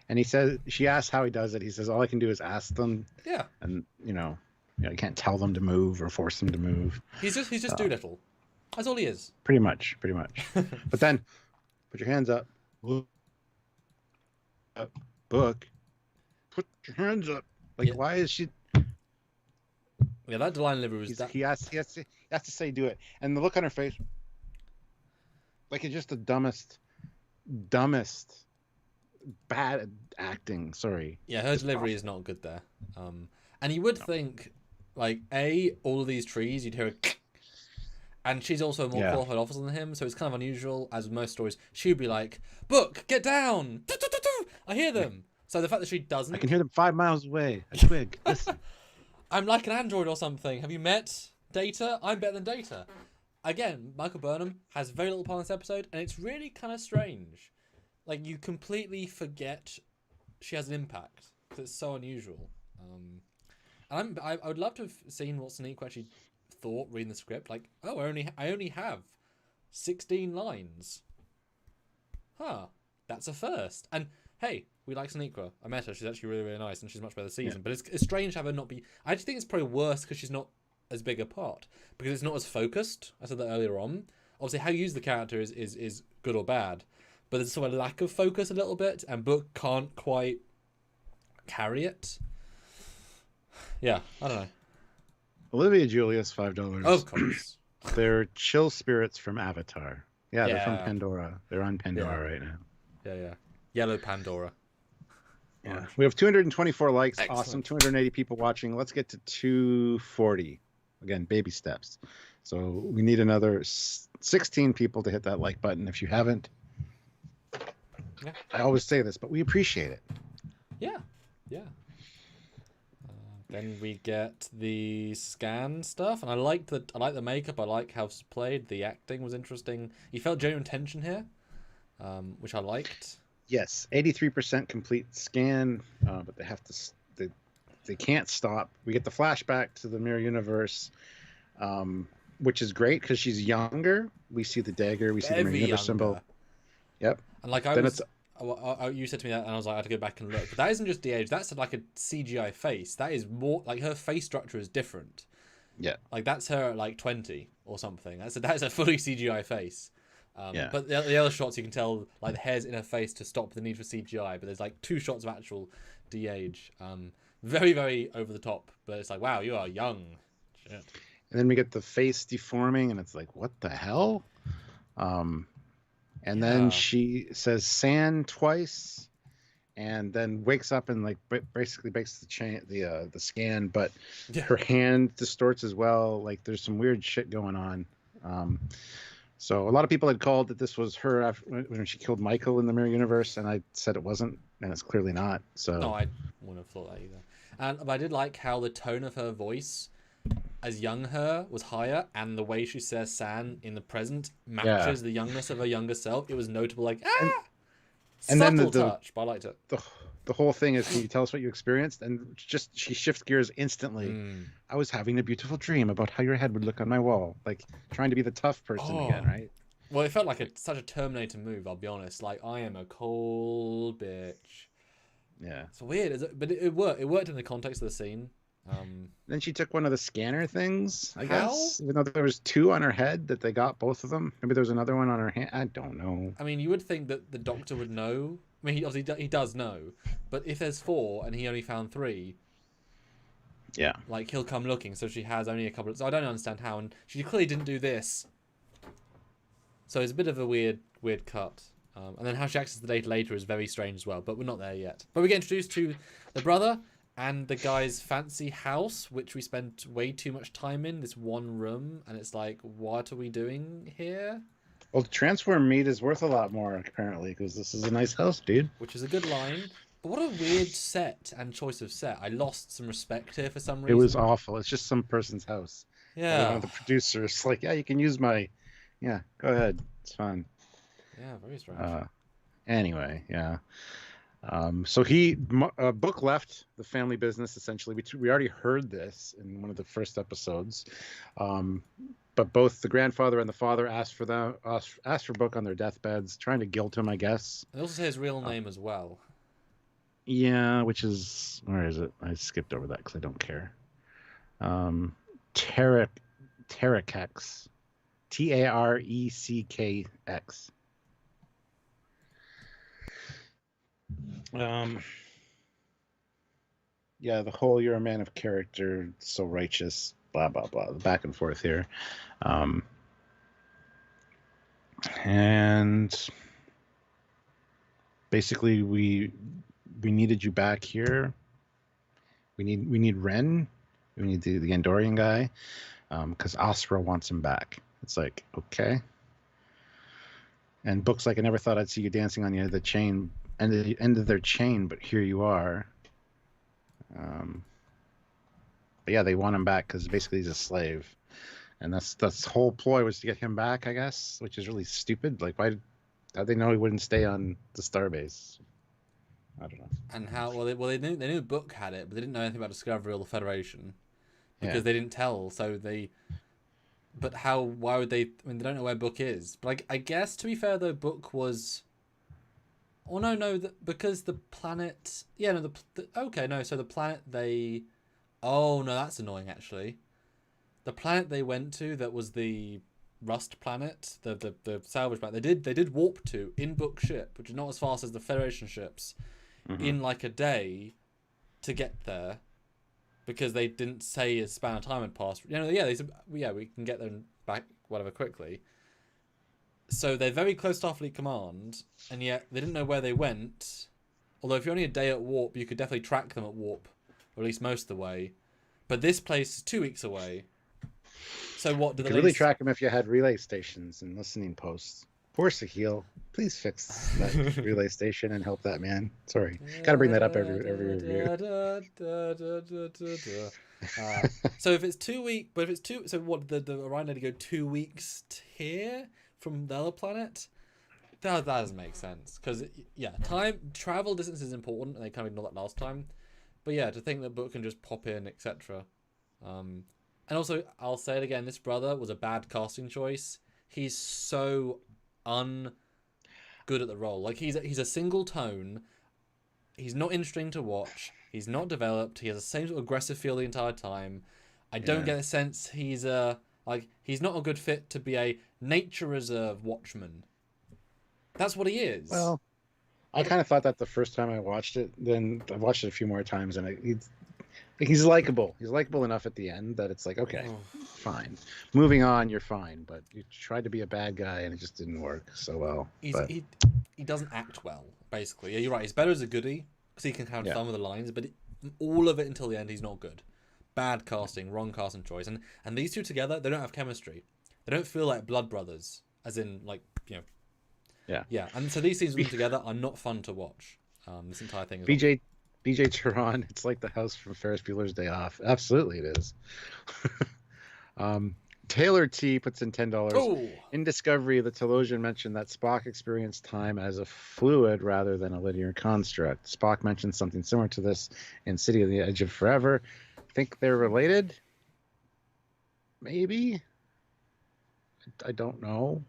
And she asks how he does it. He says, all I can do is ask them. Yeah. And, you can't tell them to move or force them to move. He's just Doolittle. That's all he is. Pretty much. But then, put your hands up. Book. Put your hands up. Why is she? Yeah, that line delivery was He has to say do it. And the look on her face, like it's just the dumbest bad acting. Sorry. Yeah, her delivery is not good there. And you would think, all of these trees, you'd hear a and she's also a more qualified officer than him, so it's kind of unusual, as with most stories. She'd be like, Book, get down! I hear them. So the fact that she doesn't... I can hear them 5 miles away. A twig. Listen. I'm like an android or something. Have you met Data? I'm better than Data. Again, Michael Burnham has very little part in this episode, and it's really kind of strange. You completely forget she has an impact, because it's so unusual. And I would love to have seen what Sonequa actually thought reading the script. I only have 16 lines. That's a first. And hey, we like Sonequa. I met her. She's actually really, really nice, and she's much better this season. Yeah. But it's strange to have her not be... I just think it's probably worse because she's not as big a part, because it's not as focused. I said that earlier on. Obviously, how you use the character is good or bad, but there's sort of a lack of focus a little bit, and Book can't quite carry it. Yeah, I don't know. Olivia Julius, $5. Of course. They're chill spirits from Avatar. Yeah, they're from Pandora. They're on Pandora right now. Yeah. Yellow Pandora. Yeah. We have 224 likes. Excellent. Awesome. 280 people watching. Let's get to 240. Again, baby steps. So we need another 16 people to hit that like button if you haven't. Yeah. I always say this, but we appreciate it. Yeah. Then we get the scan stuff, and I like the makeup. I like how it's played. The acting was interesting. You felt genuine tension here, which I liked. Yes, 83% complete scan, but they have to. They can't stop. We get the flashback to the mirror universe, which is great because she's younger. We see the dagger. We see the mirror universe symbol. Yep. And like you said to me that, and I was like, I had to go back and look. But that isn't just de-age. That's like a CGI face. That is more like her face structure is different. Yeah. Like that's her at like 20 or something. That's a fully CGI face. Yeah. But the other shots you can tell like the hair's in her face to stop the need for CGI. But there's like 2 shots of actual de-age. Very, very over the top. But it's like, wow, you are young. Shit. And then we get the face deforming, and it's like, what the hell? And then she says "San" twice, and then wakes up and like basically breaks the scan, but her hand distorts as well. Like there's some weird shit going on. So a lot of people had called that this was her when she killed Michael in the mirror universe, and I said it wasn't, and it's clearly not. So no, I wouldn't have thought that either. But I did like how the tone of her voice as young her was higher, and the way she says "San" in the present matches the youngness of her younger self. It was notable, like and then the touch, but I liked it. The whole thing is, can you tell us what you experienced? And just she shifts gears instantly. I was having a beautiful dream about how your head would look on my wall, like trying to be the tough person again, right? Well, it felt like such a Terminator move. I'll be honest. Like I am a cold bitch. Yeah, it's weird, but it worked. It worked in the context of the scene. Then she took one of the scanner things, I guess. Even though there was 2 on her head, that they got both of them. Maybe there was another one on her hand. I don't know. I mean, you would think that the doctor would know. I mean, he does know. But if there's 4 and he only found 3, yeah, like he'll come looking. So she has only a couple. So I don't understand how. And she clearly didn't do this. So it's a bit of a weird cut. And then how she accesses the data later is very strange as well. But we're not there yet. But we get introduced to the brother and the guy's fancy house, which we spent way too much time in, this one room. And it's like, what are we doing here? Well, the transform meat is worth a lot more, apparently, because this is a nice house, dude. Which is a good line. But what a weird set and choice of set. I lost some respect here for some reason. It was awful. It's just some person's house. Yeah. One of the producers, like, yeah, you can use my... Yeah, go ahead. It's fine. Yeah, very strange. Anyway, yeah. So Book left the family business, essentially. We already heard this in one of the first episodes. But both the grandfather and the father asked for Book on their deathbeds, trying to guilt him, I guess. They also say his real name as well. Yeah, which is... Where is it? I skipped over that because I don't care. Trekyards. Tareckx. Yeah, the whole "you're a man of character, so righteous," blah blah blah, the back and forth here. And basically we needed you back here. We need Ren. We need the Andorian guy, because Asra wants him back. It's like, okay. And Book's like, I never thought I'd see you dancing on the end of the chain, and the end of their chain, but here you are. But yeah, they want him back because basically he's a slave, and that's the whole ploy, was to get him back, I guess, which is really stupid. Like, how'd they know he wouldn't stay on the starbase? I don't know. And how? They knew Book had it, but they didn't know anything about Discovery or the Federation because they didn't tell. So they. But how? Why would they? I mean, they don't know where Book is. But like, I guess to be fair though, Book was. Oh no! Because the planet. Yeah, no. Okay, no. So the planet they. Oh no, that's annoying actually. The planet they went to, that was the Rust planet, the salvage planet. They did warp to in Book ship, which is not as fast as the Federation ships, in like a day, to get there. Because they didn't say a span of time had passed. You know, they said, yeah, we can get them back, whatever, quickly. So they're very close to Starfleet Command, and yet they didn't know where they went. Although if you're only a day at warp, you could definitely track them at warp, or at least most of the way. But this place is 2 weeks away. So what do they really track them if you had relay stations and listening posts? Force a heal. Please fix that relay station and help that man. Sorry, got to bring that up every review. So if it's 2 weeks, but if it's two, so what? The Orion had to go 2 weeks here from the other planet. That doesn't make sense because travel distance is important, and they kind of ignored that last time. But yeah, to think that Book can just pop in, etc. And also, I'll say it again: this brother was a bad casting choice. He's so good at the role. Like he's a single tone. He's not interesting to watch. He's not developed. He has the same sort of aggressive feel the entire time. I don't get a sense he's he's not a good fit to be a nature reserve watchman. That's what he is. Well, I kind of thought that the first time I watched it. Then I've watched it a few more times, and he's likable. He's likable enough at the end that it's like, okay, fine. Moving on, you're fine. But you tried to be a bad guy, and it just didn't work so well. He doesn't act well, basically. Yeah, you're right. He's better as a goodie, because he can have fun with the lines, but all of it until the end, he's not good. Bad casting, wrong casting choice. And these two together, they don't have chemistry. They don't feel like blood brothers, as in, like, you know. Yeah, and so these scenes with them together are not fun to watch. This entire thing is BJ Turan, it's like the house from Ferris Bueller's Day Off. Absolutely it is. Taylor T puts in $10. Oh. In Discovery, the Telosian mentioned that Spock experienced time as a fluid rather than a linear construct. Spock mentioned something similar to this in City on the Edge of Forever. Think they're related? Maybe? I don't know.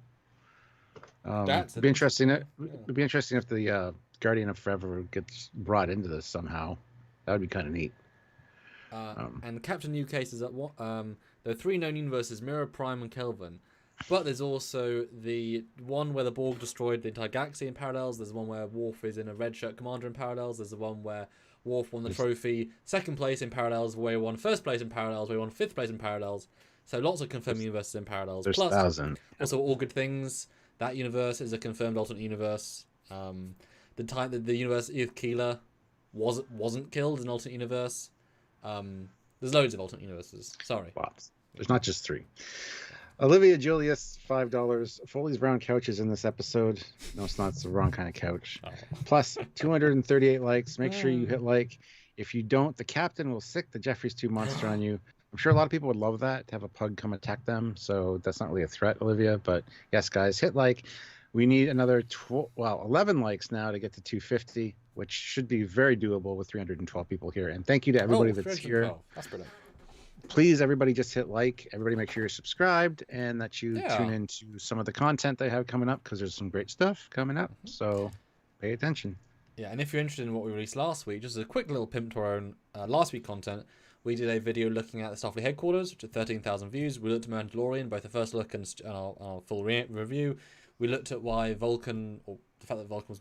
It'd be interesting. It'd be interesting if the Guardian of Forever gets brought into this somehow. That would be kind of neat. And Captain New Case is at what? There are 3 known universes: Mirror, Prime, and Kelvin. But there's also the one where the Borg destroyed the entire galaxy in Parallels. There's the one where Worf is in a red shirt commander in Parallels. There's the one where Worf won the trophy, 2nd place in Parallels, where he won 1st place in Parallels, where he won 5th place in Parallels. So lots of confirmed universes in Parallels. There's Plus, 1,000. Also, All Good Things. That universe is a confirmed alternate universe. The time that the universe Edith Keeler wasn't killed is an alternate universe. There's loads of alternate universes. Sorry. Lots. There's not just 3. Olivia Julius, $5. Foley's brown couch is in this episode. No, it's not. It's the wrong kind of couch. Oh. Plus 238 likes. Make sure you hit like. If you don't, the captain will sick the Jeffries 2 monster on you. I'm sure a lot of people would love that, to have a pug come attack them. So that's not really a threat, Olivia. But yes, guys, hit like. We need another 11 likes now to get to 250, which should be very doable with 312 people here. And thank you to everybody that's here. That's brilliant. Please, everybody, just hit like. Everybody, make sure you're subscribed and that you tune into some of the content they have coming up, because there's some great stuff coming up. So pay attention. Yeah, and if you're interested in what we released last week, just a quick little pimp to our own last week content. We did a video looking at the Starfleet headquarters, which had 13,000 views. We looked at Mandalorian, both the first look and our full review. We looked at why Vulcan, or the fact that Vulcan was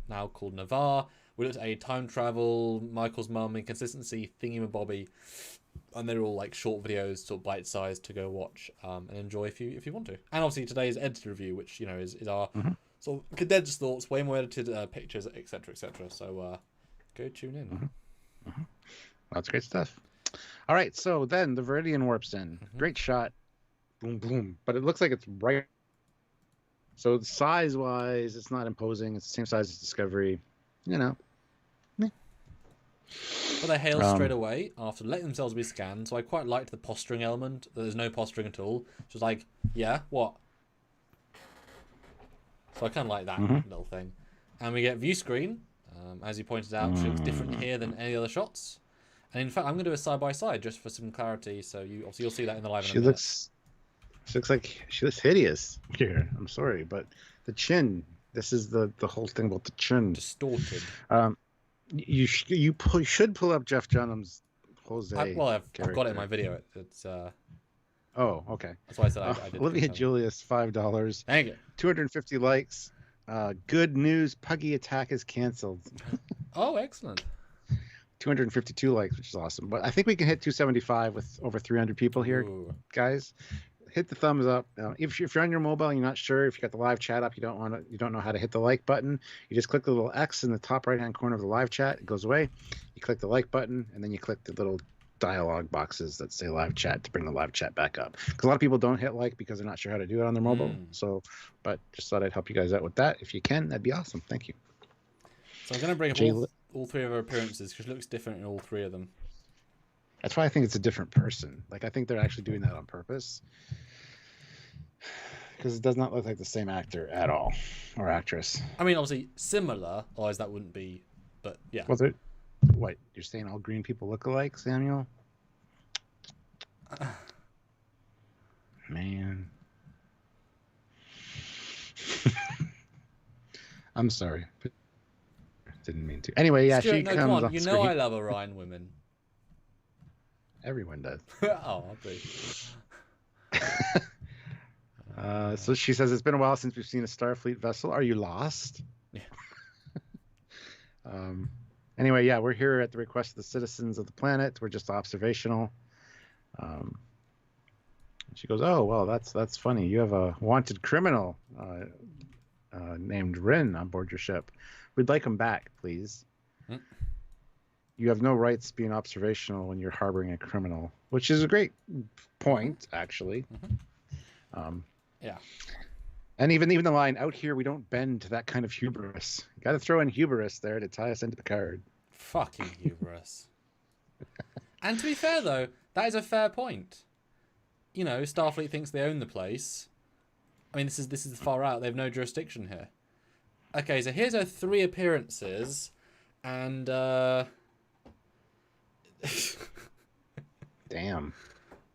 now called Navarre. We looked at a time travel, Michael's mum, inconsistency, thingy-mabobby. And they're all like short videos, sort of bite-sized to go watch and enjoy if you want to. And obviously today's edited review, which, you know, is our sort of condensed thoughts, way more edited pictures, etc., etc. So go tune in. That's great stuff. All right, so then the Viridian warps in. Great shot. Boom, boom. But it looks like it's right. So size-wise, it's not imposing. It's the same size as Discovery. You know. But they hail straight away after letting themselves be scanned. So I quite liked the posturing element. That there's no posturing at all. It's just like, yeah, what? So I kind of like that little thing. And we get view screen. As you pointed out, she looks different here than any other shots. And in fact, I'm going to do a side-by-side just for some clarity. So you'll see that in the live. She looks hideous here. I'm sorry, but the chin. This is the whole thing about the chin. Distorted. You should pull up Jeff Dunham's Jose. I've got it in my video. It's Oh, okay. That's why I said I did. Olivia Julius, $5. Thank you. 250 likes. Good news. Puggy attack is canceled. Oh, excellent. 252 likes, which is awesome. But I think we can hit 275 with over 300 people here, guys. Hit the thumbs up. If you're on your mobile and you're not sure, if you got the live chat up, you don't know how to hit the like button, you just click the little X in the top right hand corner of the live chat. It goes away. You click the like button, and then you click the little dialogue boxes that say live chat to bring the live chat back up. Because a lot of people don't hit like because they're not sure how to do it on their mobile. So, but just thought I'd help you guys out with that. If you can, that'd be awesome. Thank you. So I'm going to bring up all three of her appearances because she looks different in all three of them. That's why I think it's a different person. Like, I think they're actually doing that on purpose. Because it does not look like the same actor at all, or actress. I mean, obviously similar, otherwise that wouldn't be. But yeah. Was it? What, you're saying all green people look alike, Samuel? Man. I'm sorry. But didn't mean to. Anyway, yeah, Stuart, she comes come on. on You screen. know I love Orion women. Everyone does. Oh, I do. So she says, it's been a while since we've seen a Starfleet vessel. Are you lost? Yeah. Anyway, yeah, we're here at the request of the citizens of the planet. We're just observational. She goes, oh, well, that's funny. You have a wanted criminal named Rin on board your ship. We'd like him back, please. You have no rights being observational when you're harboring a criminal, which is a great point, actually. Yeah. And even the line, out here, we don't bend to that kind of hubris. You got to throw in hubris there to tie us into the card. Fucking hubris. And to be fair, though, that is a fair point. You know, Starfleet thinks they own the place. I mean, this is far out. They have no jurisdiction here. Okay, so here's her 3 appearances, and damn.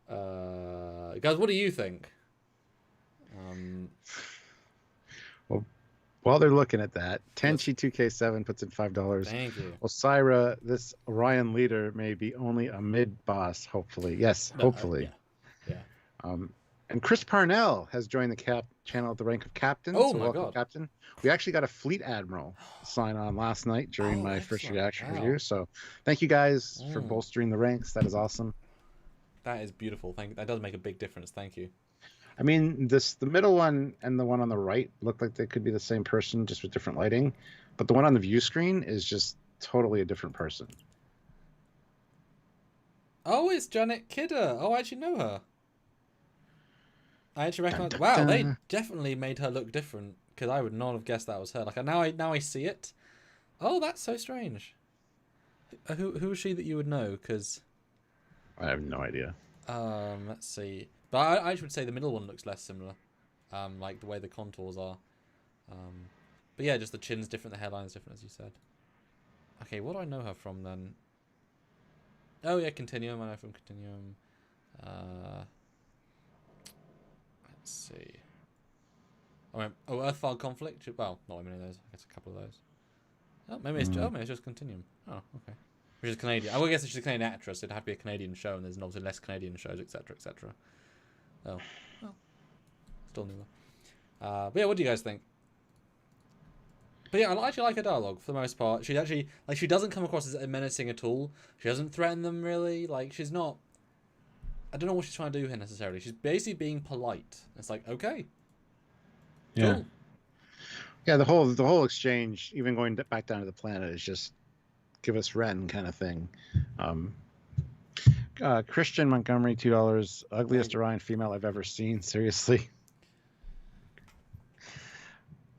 Guys, what do you think? Well, while they're looking at that, Tenchi2K7 puts in $5. Thank you. Osira, this Orion leader may be only a mid-boss, hopefully. Yes, hopefully. Yeah. And Chris Parnell has joined the channel at the rank of captain. Oh, so my welcome, God. Captain. We actually got a fleet admiral sign on last night during my first reaction review. So thank you guys for bolstering the ranks. That is awesome. That is beautiful. That does make a big difference. Thank you. I mean, the middle one and the one on the right look like they could be the same person, just with different lighting. But the one on the view screen is just totally a different person. Oh, it's Janet Kidder. Oh, I actually know her. I actually recognize. Wow, they definitely made her look different because I would not have guessed that was her. Like now I see it. Oh, that's so strange. Who is she that you would know? Because I have no idea. Let's see. But I would say the middle one looks less similar. Like the way the contours are. But yeah, just the chin's different, the hairline's different, as you said. Okay, what do I know her from then? Oh yeah, Continuum. I know from Continuum. Let's see. Oh, Earthfall Conflict. Well, not many of those. I guess a couple of those. Oh, maybe it's just Continuum. Oh, okay. Which is Canadian. I guess if she's a Canadian actress, it'd have to be a Canadian show, and there's obviously less Canadian shows, etc., etc. Oh, well, still newer. But yeah, what do you guys think? But yeah, I actually like her dialogue for the most part. She actually, like, she doesn't come across as menacing at all. She doesn't threaten them really. Like, she's not. I don't know what she's trying to do here necessarily. She's basically being polite. It's like, okay. Yeah. Cool. Yeah, the whole exchange, even going back down to the planet, is just give us Ren kind of thing. Christian Montgomery, $2. Ugliest Orion female I've ever seen. Seriously.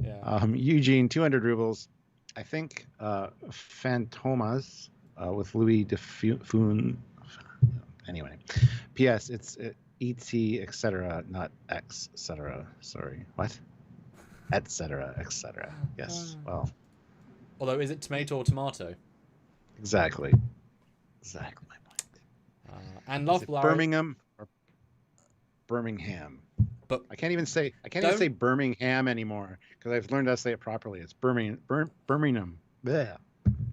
Yeah. Eugene, 200 rubles. I think Fantomas with Louis de Fun. Anyway, P.S. It's E.T. etc. Not X etc. Sorry, what? Etc. etc. Yes. Well. Although, is it tomato or tomato? Exactly. Exactly my point. And Love Birmingham or Birmingham. But I can't even say Birmingham anymore because I've learned how to say it properly. It's Birmingham. Blech.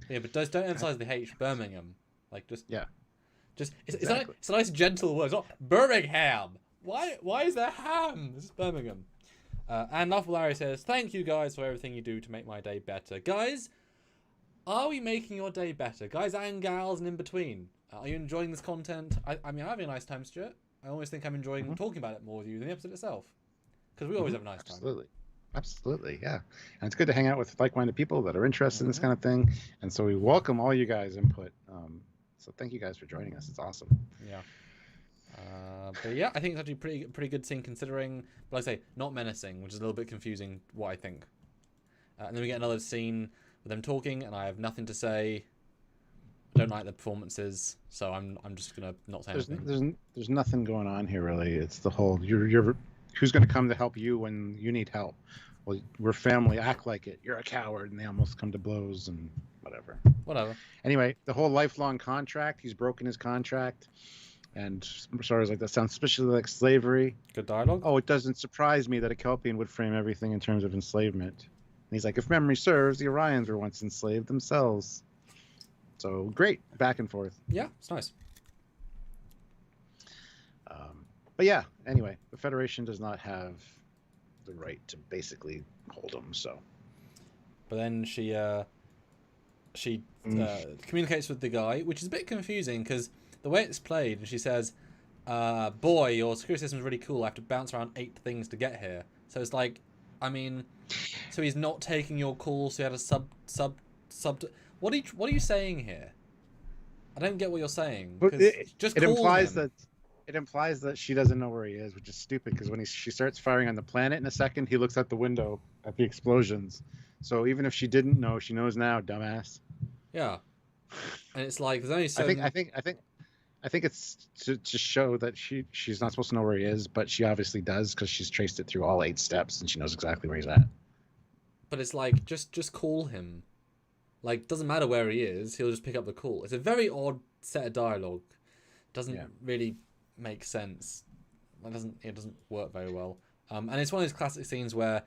Yeah, but don't emphasize the H. Birmingham. Like just yeah. Just Exactly. it's a nice gentle word. It's not Birmingham. Why is there ham? This is Birmingham. And Lovable Larry says, thank you guys for everything you do to make my day better. Guys, are we making your day better? Guys and gals and in between. Are you enjoying this content? I mean, I'm having a nice time, Stuart. I always think I'm enjoying talking about it more with you than the episode itself. Because we always have a nice time. Absolutely, yeah. And it's good to hang out with like-minded people that are interested in this kind of thing. And so we welcome all you guys' input. So thank you guys for joining us. It's awesome. Yeah. But yeah, I think it's actually pretty good scene considering. But like I say, not menacing, which is a little bit confusing. What I think, and then we get another scene with them talking, and I have nothing to say. I don't like the performances, so I'm just gonna not say anything. There's nothing going on here really. It's the whole you're who's gonna come to help you when you need help. Well, we're family. Act like it. You're a coward, and they almost come to blows and whatever. Whatever. Anyway, the whole lifelong contract. He's broken his contract. And stories like that sound especially like slavery. Good dialogue. Oh, it doesn't surprise me that a Kelpian would frame everything in terms of enslavement. And he's like, if memory serves, the Orions were once enslaved themselves. So great, back and forth. Yeah, it's nice. But yeah, anyway, the Federation does not have the right to basically hold them. So. But then she communicates with the guy, which is a bit confusing because the way it's played, and she says, boy, your security system's really cool. I have to bounce around 8 things to get here. So it's like, I mean, so he's not taking your call, so you had a sub. What are you saying here? I don't get what you're saying. It implies that she doesn't know where he is, which is stupid because when she starts firing on the planet in a second, he looks out the window at the explosions. So even if she didn't know, she knows now, dumbass. Yeah. And it's like, there's only so... I think it's to show that she's not supposed to know where he is, but she obviously does because she's traced it through all 8 steps and she knows exactly where he's at. But it's like, just call him. Like, doesn't matter where he is, he'll just pick up the call. It's a very odd set of dialogue. Doesn't really make sense. It doesn't work very well. And it's one of those classic scenes where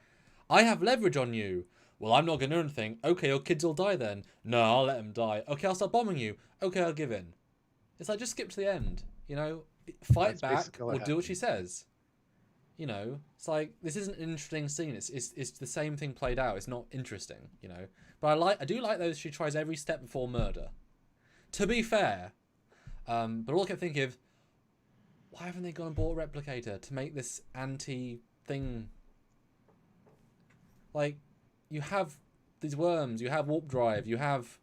I have leverage on you. Well, I'm not going to do anything. Okay, your kids will die then. No, I'll let them die. Okay, I'll start bombing you. Okay, I'll give in. It's like, just skip to the end. You know, fight back or do what she says. You know, it's like, this isn't an interesting scene. It's the same thing played out. It's not interesting, you know. But I do like those she tries every step before murder. To be fair. But all I kept thinking of, why haven't they gone and bought a replicator to make this anti-thing? Like, you have these worms, you have warp drive, you have...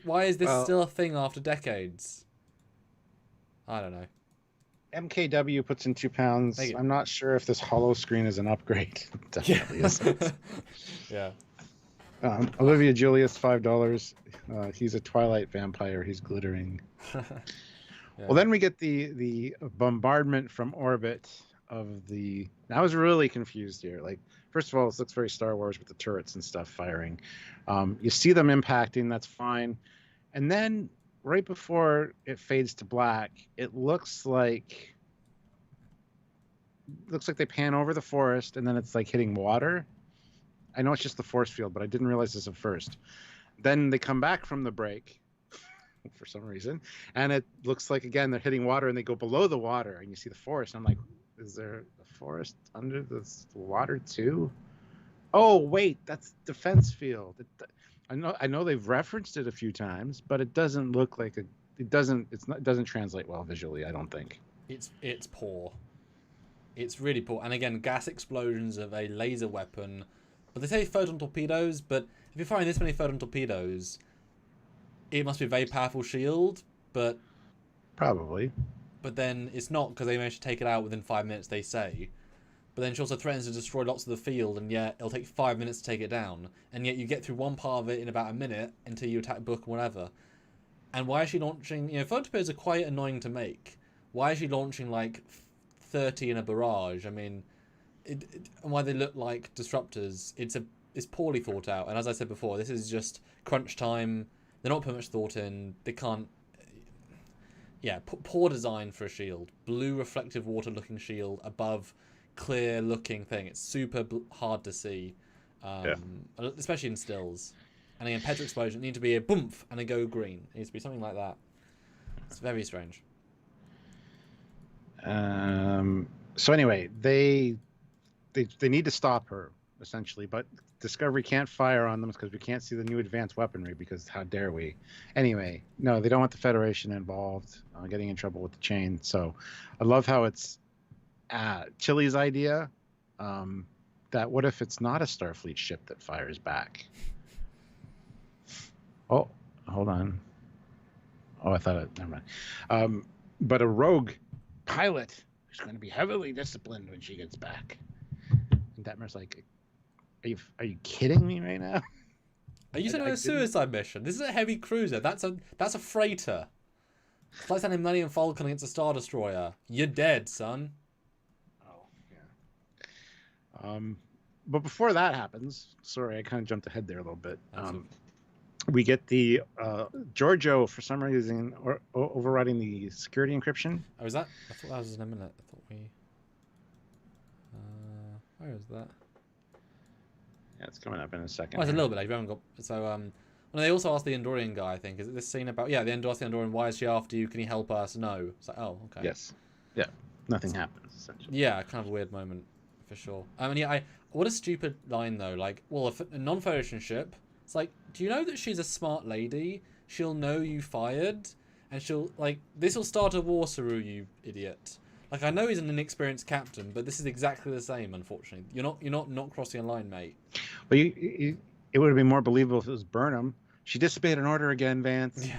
Why is this still a thing after decades? I don't know. MKW puts in £2. I'm not sure if this hollow screen is an upgrade. Definitely isn't. Yeah. Olivia Julius, $5. He's a Twilight vampire. He's glittering. Yeah. Well, then we get the bombardment from orbit of the... I was really confused here. Like, first of all, this looks very Star Wars with the turrets and stuff firing. You see them impacting, that's fine. And then right before it fades to black, it looks like they pan over the forest and then it's like hitting water. I know it's just the force field, but I didn't realize this at first. Then they come back from the break for some reason, and it looks like, again, they're hitting water and they go below the water and you see the forest. I'm like, is there a forest under the water too? Oh, wait, that's defense field. I know they've referenced it a few times, but it doesn't look like it doesn't translate well visually, I don't think. It's poor. It's really poor. And again, gas explosions of a laser weapon. But they say photon torpedoes, but if you're firing this many photon torpedoes, it must be a very powerful shield, but... Probably. But then it's not, because they managed to take it out within 5 minutes, they say. But then she also threatens to destroy lots of the field, and yet it'll take 5 minutes to take it down. And yet you get through one part of it in about a minute until you attack Book and whatever. And why is she launching... You know, photon torpedoes are quite annoying to make. Why is she launching, like, 30 in a barrage? I mean... and why they look like disruptors, it's poorly thought out. And as I said before, this is just crunch time. They're not putting much thought in. They can't... Yeah, poor design for a shield. Blue reflective water looking shield above clear looking thing. It's super hard to see, especially in stills. And again, petro explosion need to be a boomf and a go green. It needs to be something like that. It's very strange. So anyway, they need to stop her, essentially, but Discovery can't fire on them because we can't see the new advanced weaponry, because how dare we? Anyway, no, they don't want the Federation involved, getting in trouble with the chain. So I love how it's Chili's idea, that what if it's not a Starfleet ship that fires back? Oh, hold on. Oh, I thought it. Never mind. But a rogue pilot who's going to be heavily disciplined when she gets back. And Detmer's like, "Are you kidding me right now? Are you sending a suicide mission? This is a heavy cruiser. That's a freighter. It's like sending Millennium Falcon against a Star Destroyer. You're dead, son." Oh, yeah. But before that happens, sorry, I kind of jumped ahead there a little bit. We get the Georgiou for some reason overriding the security encryption. Oh, is that? I thought that was in a minute. I thought we. Where is that? Yeah, it's coming up in a second. Oh, it's a little bit late. We haven't got. So well, they also asked the Andorian guy. I think is it this scene about? Yeah, the Andorian. Why is she after you? Can you help us? No. It's like, oh, okay. Yes. Yeah. Nothing happens essentially. Yeah, kind of a weird moment for sure. I mean, yeah, what a stupid line though. Like, well, a non-Federation ship. It's like, do you know that she's a smart lady? She'll know you fired, and she'll like this will start a war, Saru, you idiot. Like, I know he's an inexperienced captain, but this is exactly the same. Unfortunately, you're not crossing a line, mate. Well, it would have been more believable if it was Burnham. She disobeyed an order again, Vance. Yeah.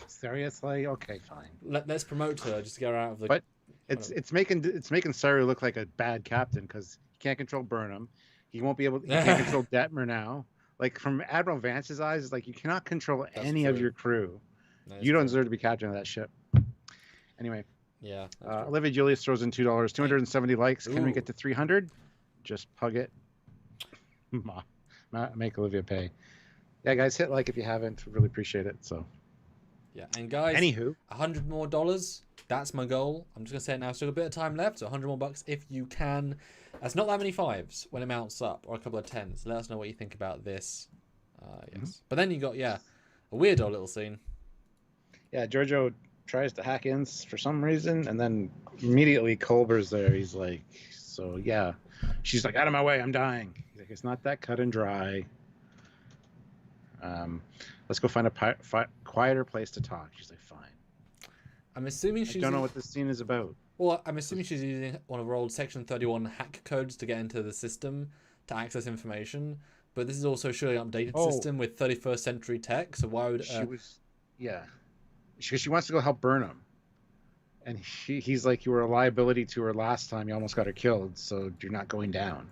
Seriously? Okay, fine. Let's promote her just to get her out of the. But it's making Saru look like a bad captain because he can't control Burnham. He won't be able. He can't control Detmer now. Like, from Admiral Vance's eyes, it's like you cannot control any of your crew. You don't deserve to be captain of that ship. Anyway. Yeah. Olivia Julius throws in $2. 270 likes. Can we get to 300? Just pug it. Make Olivia pay. Yeah, guys, hit like if you haven't. Really appreciate it. So. Yeah, and guys. Anywho, $100 more. That's my goal. I'm just gonna say it now. Still a bit of time left, so $100 more bucks if you can. That's not that many fives when it mounts up, or a couple of tens. Let us know what you think about this. Yes, but then you got a weirdo little scene. Yeah, Georgiou tries to hack in for some reason, and then immediately Culber's there. He's like, "So yeah," she's like, "Out of my way, I'm dying." He's like, "It's not that cut and dry. Let's go find a quieter place to talk." She's like, "Fine." I'm assuming she's. I don't know what this scene is about. Well, I'm assuming she's using one of her old Section 31 hack codes to get into the system to access information. But this is also surely an updated system with 21st century tech. So why would she wants to go help Burnham, and he's like, "You were a liability to her last time. You almost got her killed. So you're not going down."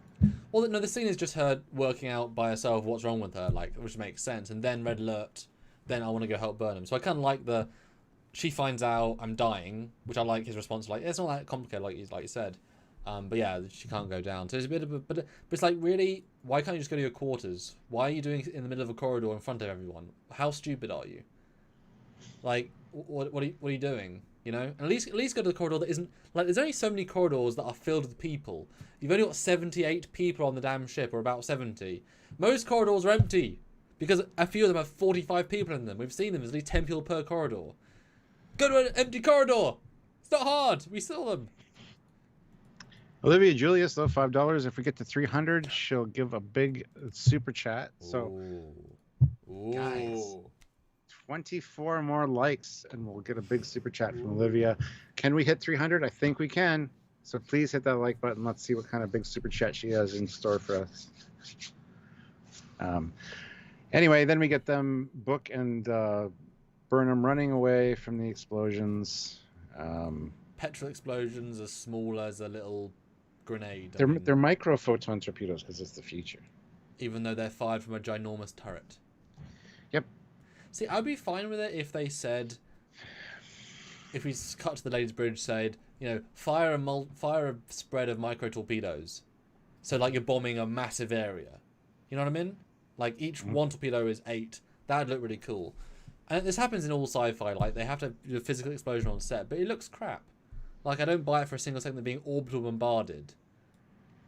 Well, no, the scene is just her working out by herself what's wrong with her, like, which makes sense. And then red alert. Then I want to go help Burnham. So I kind of like the. She finds out I'm dying, which I like his response. Like, it's not that complicated, like you said. But yeah, she can't go down. So it's a bit of a, but it's like, really, why can't you just go to your quarters? Why are you doing it in the middle of a corridor in front of everyone? How stupid are you? Like, what are you doing? You know, and at least go to the corridor that isn't like. There's only so many corridors that are filled with people. You've only got 78 people on the damn ship, or about 70. Most corridors are empty because a few of them have 45 people in them. We've seen them. There's at least 10 people per corridor. Go to an empty corridor. It's not hard. We saw them. Olivia Julius, though, $5. If we get to 300, she'll give a big super chat. So, guys, 24 more likes, and we'll get a big super chat from Olivia. Can we hit 300? I think we can. So please hit that like button. Let's see what kind of big super chat she has in store for us. Anyway, then we get them Book and Burnham running away from the explosions. Petrol explosions as small as a little grenade. They're micro photon torpedoes because it's the future. Even though they're fired from a ginormous turret. Yep. See, I'd be fine with it if they said, if we cut to the Ladies' Bridge, said, you know, fire a spread of micro torpedoes. So like you're bombing a massive area. You know what I mean? Like each one torpedo is 8. That'd look really cool. And this happens in all sci-fi. Like they have to do a physical explosion on set, but it looks crap. Like I don't buy it for a single second. They're being orbital bombarded,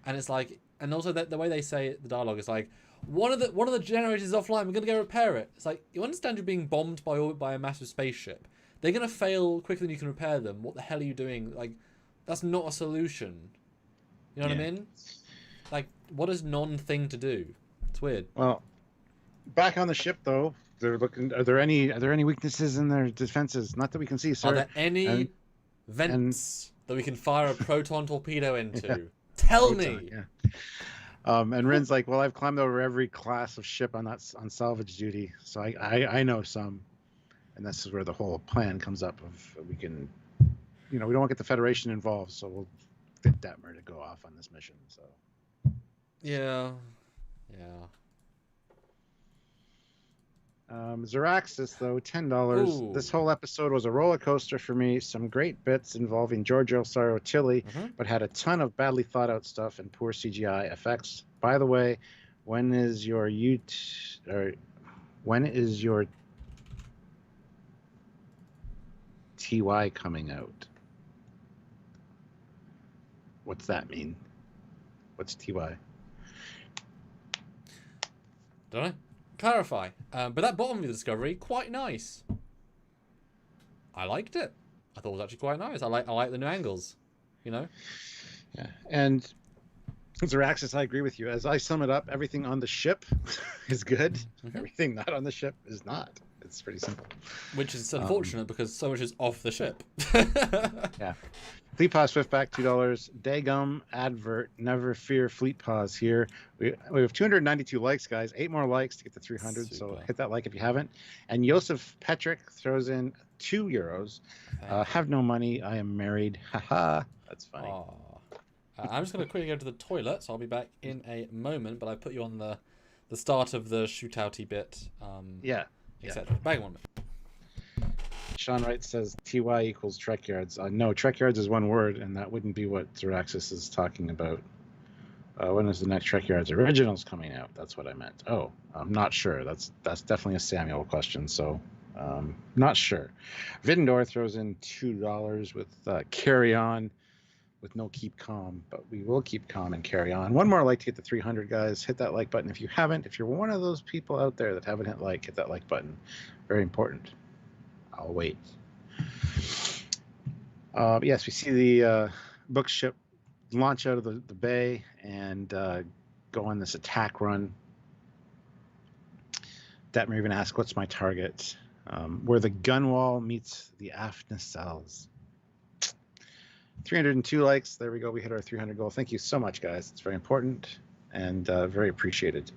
and it's like, and also the way they say it, the dialogue is like, one of the generators is offline. We're gonna go repair it. It's like, you understand you're being bombed by orbit by a massive spaceship. They're gonna fail quicker than you can repair them. What the hell are you doing? Like, that's not a solution. You know what I mean? Like, what is non-thing to do? It's weird. Well, back on the ship though, they're looking. Are there any weaknesses in their defenses? Not that we can see, sir. Are there any vents that we can fire a proton torpedo into? Tell me. Yeah. And Rin's like, well, I've climbed over every class of ship on salvage duty, so I know some. And this is where the whole plan comes up of we can, we don't want to get the Federation involved, so we'll get Detmer to go off on this mission. So yeah. Zeraxis, though, $10. Ooh. This whole episode was a roller coaster for me. Some great bits involving Georgiou, Sorrow, Tilly, but had a ton of badly thought out stuff and poor CGI effects. By the way, when is your TY coming out? What's that mean? What's TY? Don't know. Clarify. But that bottom of the Discovery, quite nice. I liked it. I thought it was actually quite nice. I like the new angles. Yeah. And Zeraxis, I agree with you. As I sum it up, everything on the ship is good. Everything not on the ship is not. It's pretty simple. Which is unfortunate because so much is off the ship. Yeah. Fleet Pause Swiftback, $2. Dagum advert. Never fear. Fleet Pause here. We have 292 likes, guys. 8 more likes to get to 300. Super. So hit that like if you haven't. And Josef Petrick throws in €2. Have no money. I am married. Haha. That's funny. I'm just going to quickly go to the toilet, so I'll be back in a moment. But I put you on the start of the shootouty bit. Yeah. Etc. Back in 1 minute. Sean Wright says TY equals Trekyards. No, Trekyards is one word, and that wouldn't be what Zeraxis is talking about. When is the next Trekyards Originals coming out? That's what I meant. Oh, I'm not sure. That's definitely a Samuel question, so not sure. Videndor throws in $2 with Carry On with no Keep Calm, but we will keep calm and carry on. One more like to get to 300, guys. Hit that like button if you haven't. If you're one of those people out there that haven't hit that like button. Very important. I'll wait. Yes, we see the book ship launch out of the bay and go on this attack run. Detmer even asks, what's my target? Where the gun wall meets the aft nacelles. 302 likes. There we go. We hit our 300 goal. Thank you so much, guys. It's very important and very appreciated.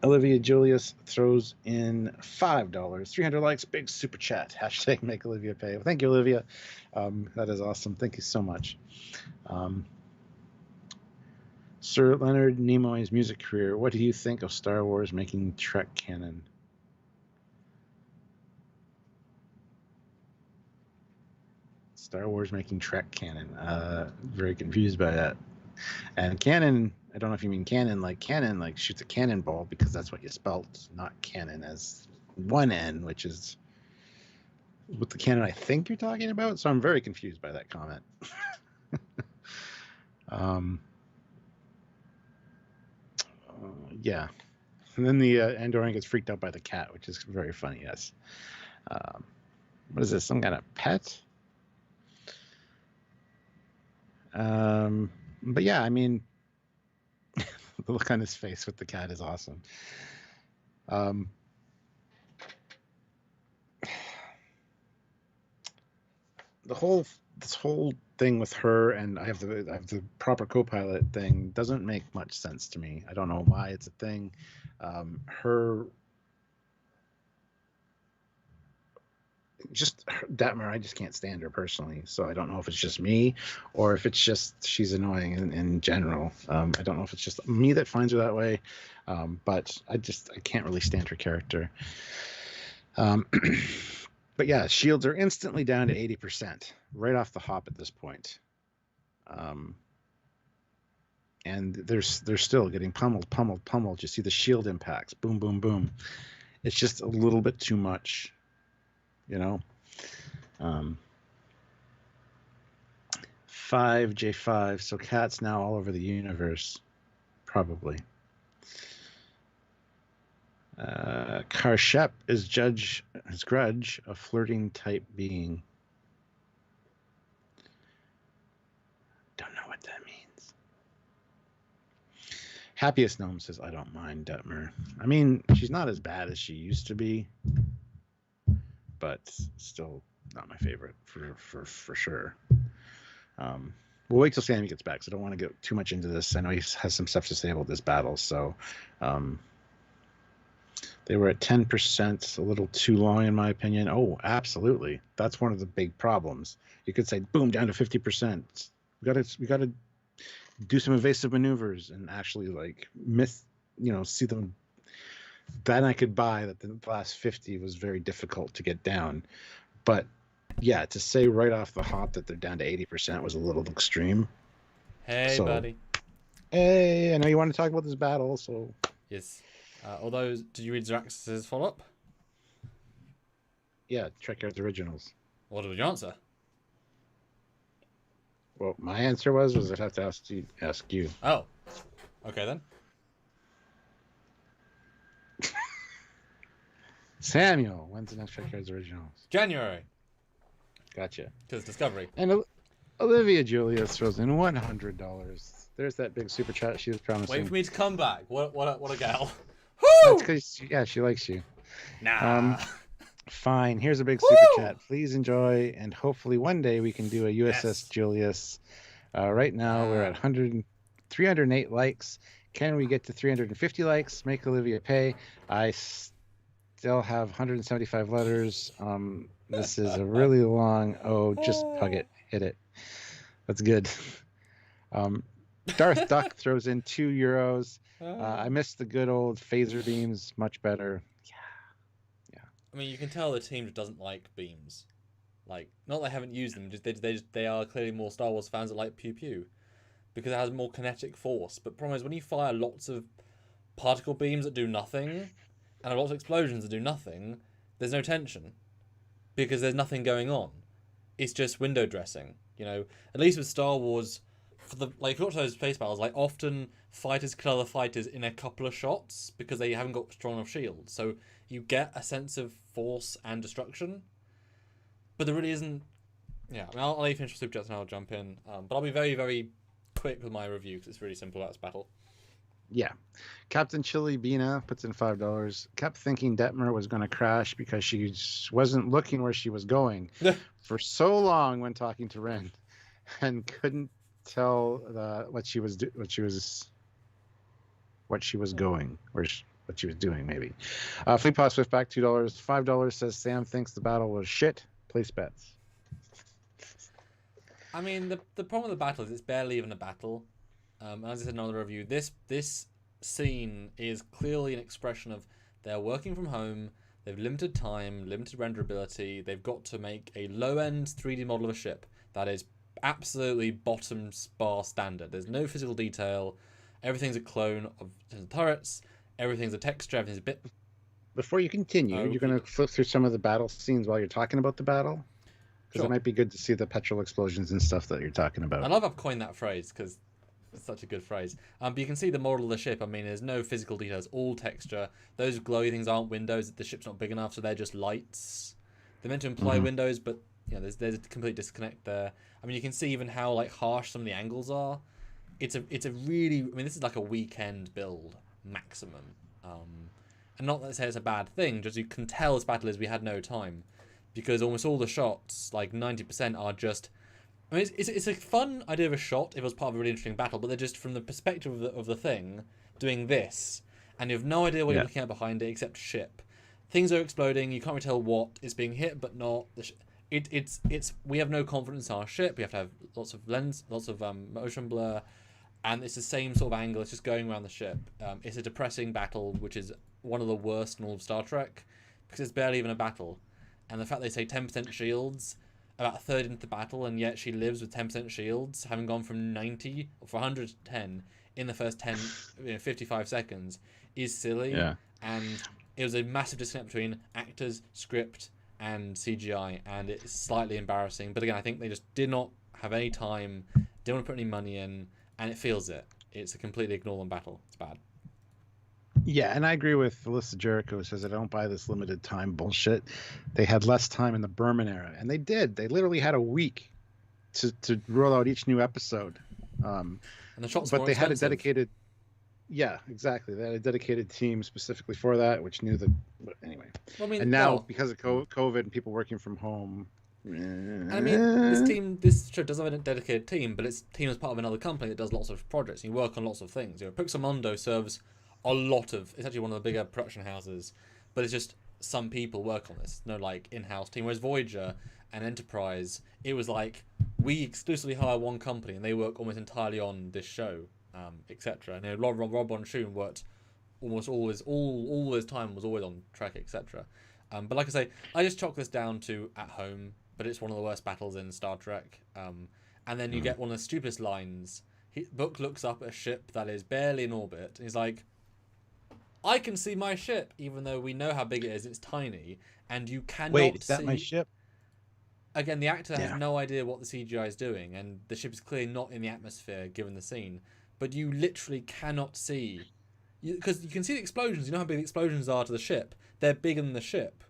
Olivia Julius throws in $5. 300 likes. Big super chat. Hashtag make Olivia pay. Well, thank you, Olivia. That is awesome. Thank you so much. Sir Leonard Nimoy's music career. What do you think of Star Wars making Trek canon? Star Wars making Trek canon. Very confused by that. And canon, I don't know if you mean canon like shoots a cannonball, because that's what you spelt, not canon as one N, which is what the canon I think you're talking about. So I'm very confused by that comment. Yeah. And then the Andorian gets freaked out by the cat, which is very funny, yes. What is this, some kind of pet? But yeah, I mean, the look on his face with the cat is awesome. This whole thing with her, and I have the proper co-pilot thing, doesn't make much sense to me. I don't know why it's a thing. Detmer, I just can't stand her personally, so I don't know if it's just me or if it's just she's annoying in general. I don't know if it's just me that finds her that way, but I can't really stand her character. But yeah, shields are instantly down to 80% right off the hop at this point, and they're still getting pummeled. You see the shield impacts, boom, boom, boom. It's just a little bit too much. 5J5, so cats now all over the universe, probably. Karshep is Grudge, a flirting type being. Don't know what that means. Happiest Gnome says, I don't mind Detmer. I mean, she's not as bad as she used to be, but still not my favorite for sure. We'll wait till Sammy gets back, so I don't want to get too much into this. I know he has some stuff to say about this battle, so They were at 10%, a little too long in my opinion. Oh, absolutely. That's one of the big problems. You could say, boom, down to 50%. We gotta do some evasive maneuvers and actually like see them. Then I could buy that the last 50 was very difficult to get down. But yeah, to say right off the hop that they're down to 80% was a little extreme. Hey, buddy. Hey, I know you want to talk about this battle, so. Yes. Although, did you read Xerax's follow-up? Yeah, Trekyards Originals. What was your answer? Well, my answer was I'd have to ask you. Oh. Okay, then. Samuel, when's the next Trekyards Originals? January. Gotcha. Because Discovery. And Olivia Julius throws in $100. There's that big super chat she was promising. Wait for me to come back. What a gal. That's because she likes you. Nah. Fine. Here's a big super chat. Please enjoy, and hopefully one day we can do a USS Julius. Right now we're at 308 likes. Can we get to 350 likes? Make Olivia pay. I still have 175 letters. This is a really long. Oh, just hug it. Hit it. That's good. Darth Duck throws in €2. I missed the good old phaser beams. Much better. Yeah. I mean, you can tell the team doesn't like beams. Like, not that they haven't used them. Just they are clearly more Star Wars fans that like pew pew, because it has more kinetic force. But the problem is when you fire lots of particle beams that do nothing, and lots of explosions that do nothing, there's no tension, because there's nothing going on. It's just window dressing. At least with Star Wars. If you watch those space battles, like often fighters kill other fighters in a couple of shots because they haven't got strong enough shields. So you get a sense of force and destruction, but there really isn't. Yeah, I mean, I'll let you finish Super Chats and I'll jump in. But I'll be very, very quick with my review because it's really simple about this battle. Yeah, Captain Chili Bina puts in $5. Kept thinking Detmer was going to crash because she wasn't looking where she was going for so long when talking to Ren, and couldn't tell what she was doing, maybe. Fleet Paw Swift back $2. $5 says Sam thinks the battle was shit. Place bets. I mean, the problem with the battle is it's barely even a battle. As I said in another review, this scene is clearly an expression of they're working from home, they've limited time, limited renderability, they've got to make a low-end 3D model of a ship that is absolutely bottom bar standard. There's no physical detail. Everything's a clone of the turrets. Everything's a texture. Everything's a bit. Before you continue, you're going to flip through some of the battle scenes while you're talking about the battle, because it might be good to see the petrol explosions and stuff that you're talking about. I love I've coined that phrase because it's such a good phrase. But you can see the model of the ship. I mean, there's no physical details. All texture. Those glowy things aren't windows. The ship's not big enough, so they're just lights. They're meant to imply windows, but there's a complete disconnect there. I mean, you can see even how harsh some of the angles are. It's a really, I mean, this is like a weekend build maximum. And not that say it's a bad thing, just you can tell this battle is we had no time, because almost all the shots, like 90%, are just. I mean, it's a fun idea of a shot if it was part of a really interesting battle, but they're just from the perspective of the thing doing this, and you have no idea what you're looking at behind it except ship. Things are exploding. You can't really tell what is being hit, but not. It's we have no confidence in our ship. We have to have lots of lens, lots of motion blur, and it's the same sort of angle. It's just going around the ship. It's a depressing battle, which is one of the worst in all of Star Trek, because it's barely even a battle. And the fact they say 10% shields about a third into the battle, and yet she lives with 10% shields, having gone from 90 or 100 to 10 in the first 55 seconds, is silly. Yeah. And it was a massive disconnect between actors, script, and CGI, and it's slightly embarrassing. But again, I think they just did not have any time, didn't want to put any money in, and it feels it. It's a completely ignored battle. It's bad. Yeah, and I agree with Alyssa Jericho, who says I don't buy this limited time bullshit. They had less time in the Berman era, and they did. They literally had a week to roll out each new episode. And the shots but were they expensive. had a dedicated. Yeah, exactly. They had a dedicated team specifically for that, which knew the. But anyway, Well, I mean, and now because of COVID and people working from home. I mean, this show does have a dedicated team, but its team is part of another company that does lots of projects. You work on lots of things. Pixelmondo serves a lot of. It's actually one of the bigger production houses, but it's just some people work on this. No, like in-house team. Whereas Voyager and Enterprise, it was like we exclusively hire one company and they work almost entirely on this show, etc. And Rob Bonchoon worked almost always all his time was always on Trek, etc. But like I say, I just chalk this down to at home, but it's one of the worst battles in Star Trek. And then you get one of the stupidest lines. Book looks up at a ship that is barely in orbit, and he's like, I can see my ship, even though we know how big it is, it's tiny, and you cannot see... Wait, is that my ship? Again, the actor has no idea what the CGI is doing, and the ship is clearly not in the atmosphere, given the scene. But you literally cannot see... Because you can see the explosions, you know how big the explosions are to the ship. They're bigger than the ship.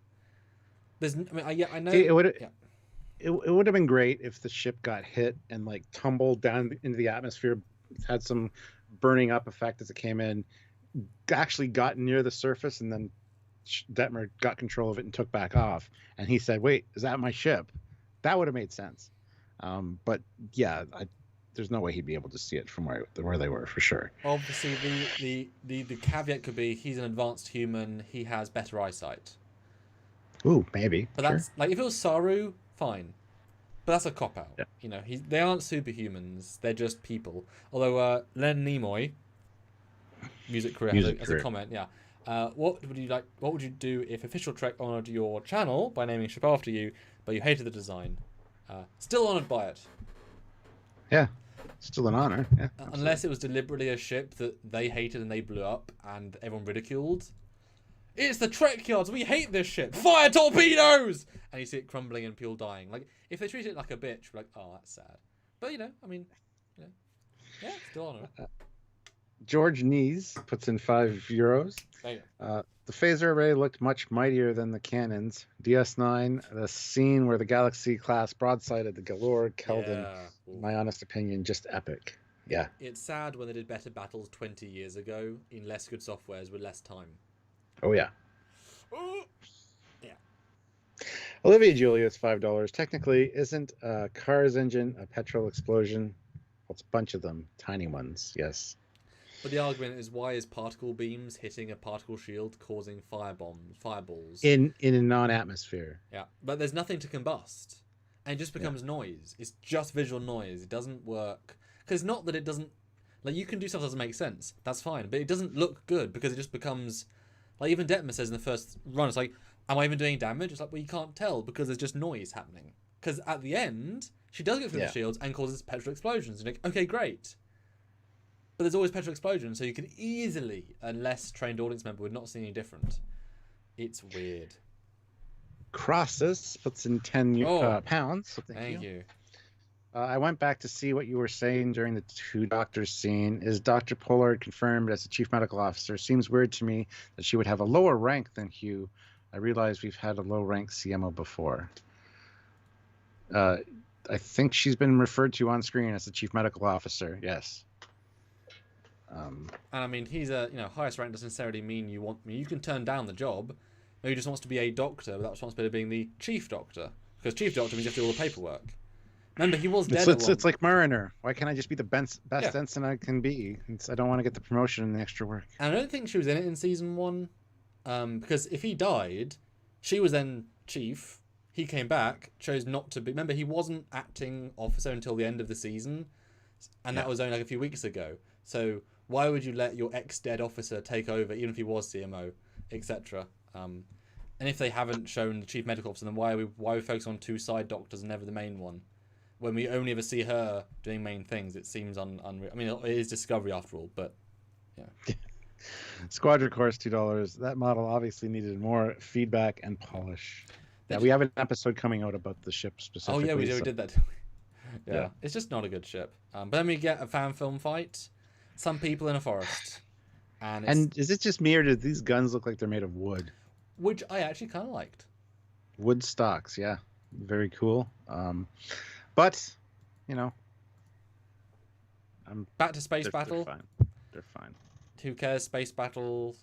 There's... I mean, I know... It would have been great if the ship got hit and like tumbled down into the atmosphere, had some burning up effect as it came in, actually got near the surface, and then Detmer got control of it and took back off. And he said, "Wait, is that my ship?" That would have made sense. But yeah, there's no way he'd be able to see it from where they were for sure. Obviously, the caveat could be he's an advanced human. He has better eyesight. Ooh, maybe. But that's like if it was Saru. Fine, but that's a cop out. Yeah. You know, they aren't superhumans; they're just people. Although Len Nimoy, music career, as a comment, yeah. What would you like? What would you do if Official Trek honoured your channel by naming a ship after you, but you hated the design? Still honoured by it. Yeah, still an honour. Yeah, unless it was deliberately a ship that they hated and they blew up and everyone ridiculed. It's the Trekyards. We hate this ship. Fire torpedoes! And you see it crumbling and people dying. Like if they treat it like a bitch, we're like, oh, that's sad. But you know, I mean, yeah, still on it. George Nees puts in €5. The phaser array looked much mightier than the cannons. DS9, the scene where the Galaxy class broadsided the Galore Keldon, in my honest opinion, just epic. Yeah. It's sad when they did better battles 20 years ago in less good softwares with less time. Oh, yeah. Yeah. Olivia Julius, $5. Technically, isn't a car's engine a petrol explosion? Well, it's a bunch of them. Tiny ones, yes. But the argument is, why is particle beams hitting a particle shield causing fireballs? In a non-atmosphere. Yeah, but there's nothing to combust. And it just becomes noise. It's just visual noise. It doesn't work. Because not that it doesn't... Like, you can do stuff that doesn't make sense. That's fine. But it doesn't look good because it just becomes... Like, even Detmer says in the first run, it's like, am I even doing damage? It's like, well, you can't tell because there's just noise happening. Because at the end, she does get through the shields and causes petrol explosions. And you're like, okay, great. But there's always petrol explosions, so you could easily, a less trained audience member would not see any different. It's weird. Crosses puts in £10. So thank you. I went back to see what you were saying during the two doctors scene. Is Dr. Pollard confirmed as the chief medical officer? Seems weird to me that she would have a lower rank than Hugh. I realize we've had a low rank CMO before. I think she's been referred to on screen as the chief medical officer. Yes. And I mean, he's highest rank doesn't necessarily mean you can turn down the job. Maybe he just wants to be a doctor without responsibility of being the chief doctor. Because chief doctor means you have to do all the paperwork. Remember, he was dead. It's like Mariner. Why can't I just be the best ensign I can be? I don't want to get the promotion and the extra work. And I don't think she was in it in season 1. Because if he died, she was then chief. He came back, chose not to be. Remember, he wasn't acting officer until the end of the season. And that was only like a few weeks ago. So why would you let your ex-dead officer take over, even if he was CMO, etc.? And if they haven't shown the chief medical officer, then why are we focusing on 2 side doctors and never the main one? When we only ever see her doing main things, it seems unreal. I mean, it is Discovery after all, but yeah. Squadron Course, $2. That model obviously needed more feedback and polish. Yeah, we have an episode coming out about the ship specifically. Oh yeah, we did that. Yeah, it's just not a good ship. But then we get a fan film fight. Some people in a forest. And is it just me, or do these guns look like they're made of wood? Which I actually kind of liked. Wood stocks, yeah. Very cool. But, I'm back to space battle. They're fine. Who cares? Space battle.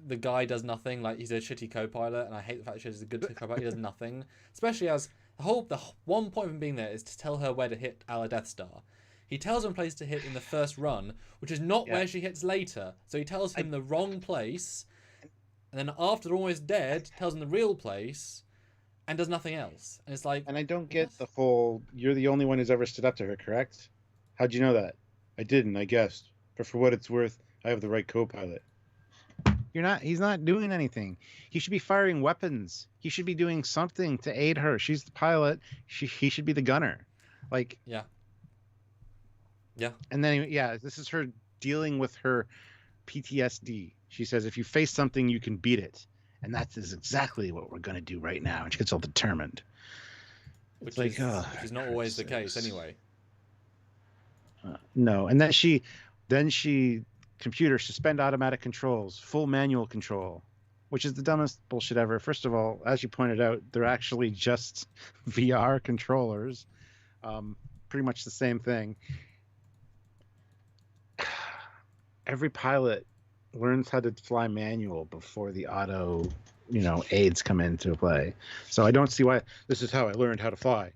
The guy does nothing. Like, he's a shitty co-pilot, and I hate the fact that he's a good co-pilot. He does nothing. Especially as the one point of him being there is to tell her where to hit a la Death Star. He tells him a place to hit in the first run, which is not where she hits later. So he tells him the wrong place. and then after they're almost dead, tells them the real place, and does nothing else. And it's like, and I don't get the whole, you're the only one who's ever stood up to her, correct? How'd you know that? I didn't, I guessed. But for what it's worth, I have the right co-pilot. He's not doing anything. He should be firing weapons. He should be doing something to aid her. She's the pilot. He should be the gunner. Like, yeah. And then, this is her dealing with her PTSD. She says, if you face something, you can beat it. And that is exactly what we're going to do right now. And she gets all determined. Which is not always the case anyway. No. And then she computer suspend automatic controls, full manual control, which is the dumbest bullshit ever. First of all, as you pointed out, they're actually just VR controllers. Pretty much the same thing. Every pilot learns how to fly manual before the auto, aids come into play. So I don't see why. This is how I learned how to fly.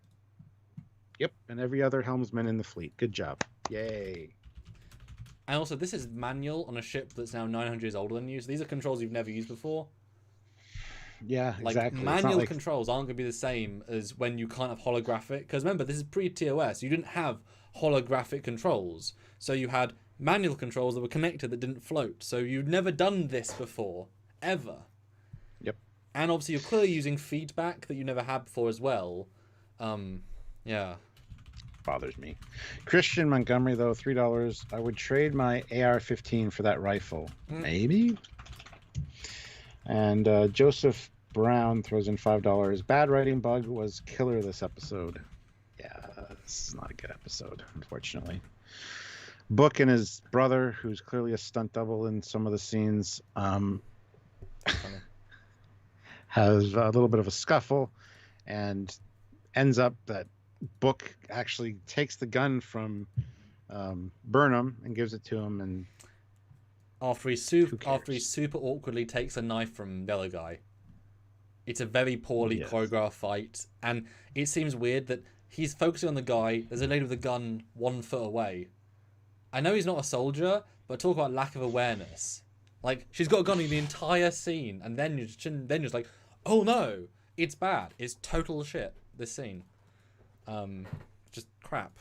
Yep. And every other helmsman in the fleet. Good job. Yay. And also, this is manual on a ship that's now 900 years older than you. So these are controls you've never used before. Yeah, exactly. Manual controls aren't going to be the same as when you can't have holographic. Because remember, this is pre-TOS. You didn't have holographic controls. So you had manual controls that were connected that didn't float. So you'd never done this before. Ever. Yep. And obviously, you're clearly using feedback that you never had before as well. Yeah. Bothers me. Christian Montgomery, though, $3. I would trade my AR-15 for that rifle. Maybe. And Joseph Brown throws in $5. Bad writing bug was killer this episode. Yeah, this is not a good episode, unfortunately. Book and his brother, who's clearly a stunt double in some of the scenes, has a little bit of a scuffle and ends up that Book actually takes the gun from Burnham and gives it to him, and after he super awkwardly takes a knife from the other guy. It's a very poorly choreographed fight, and it seems weird that he's focusing on the guy. There's a lady with a gun 1 foot away. I know he's not a soldier, but talk about lack of awareness. Like, she's got a gun in the entire scene, and then you're just like, oh no, it's bad. It's total shit, this scene. Just crap.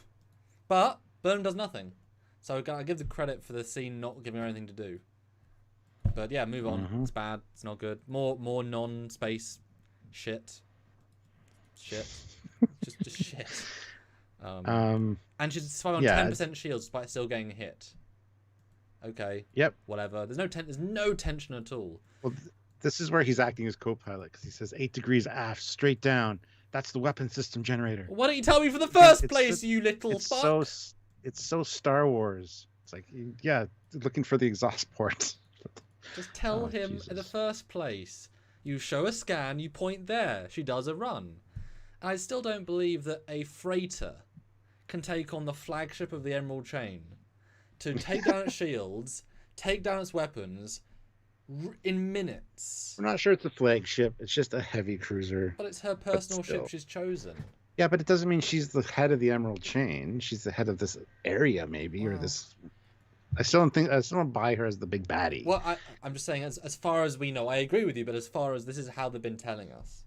But Burnham does nothing. So I give the credit for the scene not giving her anything to do. But yeah, move on. It's bad. It's not good. More non-space shit. Just shit. And she's firing on 10% shields despite still getting hit. Okay. Yep. Whatever. There's no tension at all. Well, this is where he's acting as co-pilot, because he says 8 degrees aft, straight down. That's the weapon system generator. Why don't you tell me from the first place, you little fuck? It's so Star Wars. It's like, looking for the exhaust port. Just tell him in the first place. You show a scan, you point there. She does a run. And I still don't believe that a freighter can take on the flagship of the Emerald Chain to take down its shields, take down its weapons in minutes. We're not sure it's a flagship. It's just a heavy cruiser. But it's her personal ship she's chosen. Yeah, but it doesn't mean she's the head of the Emerald Chain. She's the head of this area, maybe, or this. I still don't buy her as the big baddie. Well, I'm just saying, as far as we know, I agree with you. But as far as this is how they've been telling us.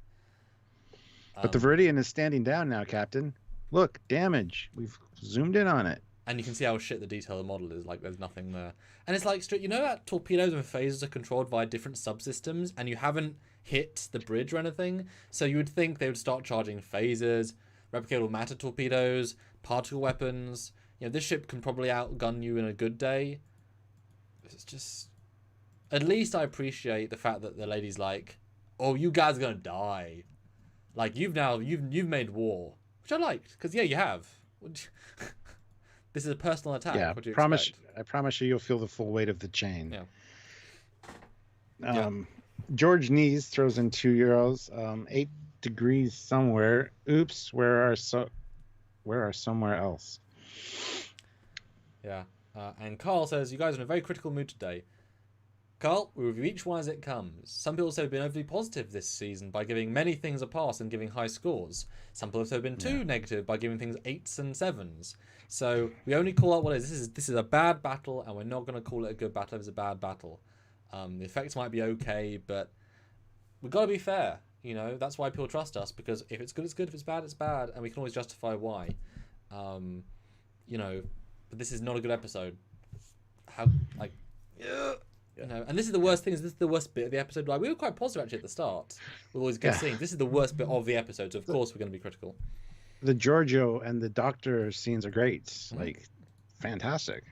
But the Viridian is standing down now, Captain. Look, damage. We've zoomed in on it. And you can see how shit the detail of the model is. Like, there's nothing there. And it's like, you know that torpedoes and phasers are controlled via different subsystems, and you haven't hit the bridge or anything? So you would think they would start charging phasers, replicatable matter torpedoes, particle weapons. This ship can probably outgun you in a good day. It's just... At least I appreciate the fact that the lady's like, oh, you guys are going to die. Like, you've made war. Which I liked, because, you have. This is a personal attack. Yeah, I promise you'll feel the full weight of the chain. Yeah. George Nees throws in €2. 8 degrees somewhere. Oops, where are somewhere else? Yeah. And Carl says, you guys are in a very critical mood today. Carl, we review each one as it comes. Some people say we've been overly positive this season by giving many things a pass and giving high scores. Some people have been too negative by giving things 8s and 7s. So we only call out what it is. This is a bad battle, and we're not going to call it a good battle if it's a bad battle. The effects might be okay, but we've got to be fair. That's why people trust us, because if it's good, it's good. If it's bad, it's bad, and we can always justify why. But this is not a good episode. And this is the worst thing. This is the worst bit of the episode. Like, we were quite positive actually at the start with all these good scenes. This is the worst bit of the episode, so of course we're going to be critical. The Georgiou and the Doctor scenes are great, like fantastic.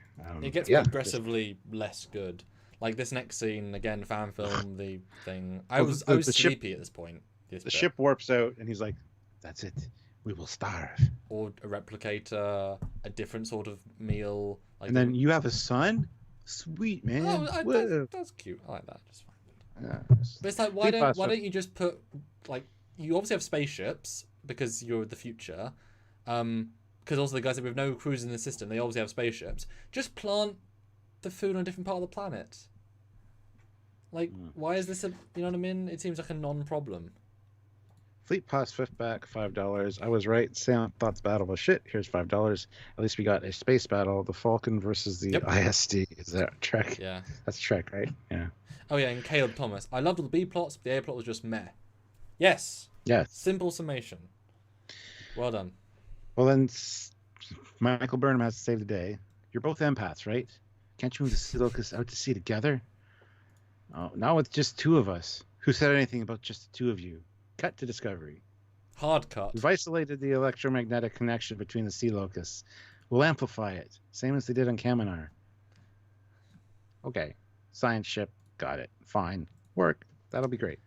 It gets progressively less good. Like this next scene, again, fan film, the thing. I was sleepy at this point. The ship warps out, and he's like, "That's it. We will starve." Or a replicator, a different sort of meal. And then you have a son? Sweet, man. Oh, that's cute. I like that. Just fine. Yeah. But it's like, why don't you just put, like, you obviously have spaceships because you're the future. Because also the guys that we have no crews in the system, they obviously have spaceships. Just plant the food on a different part of the planet. Like, why is this you know what I mean? It seems like a non-problem. Fleet Pass fifth back, $5. I was right. Sam thought the battle was shit. Here's $5. At least we got a space battle. The Falcon versus the ISD. Is that Trek? Yeah. That's Trek, right? Yeah. Oh, yeah, and Caleb Thomas. I loved all the B plots, but the A plot was just meh. Yes. Yes. Simple summation. Well done. Well, then Michael Burnham has to save the day. You're both empaths, right? Can't you move the sea locust out to sea together? Oh, not with just two of us. Who said anything about just the two of you? Cut to Discovery. Hard cut. We've isolated the electromagnetic connection between the sea locusts. We'll amplify it, same as they did on Kaminar. Okay, science ship, got it. Fine, work. That'll be great.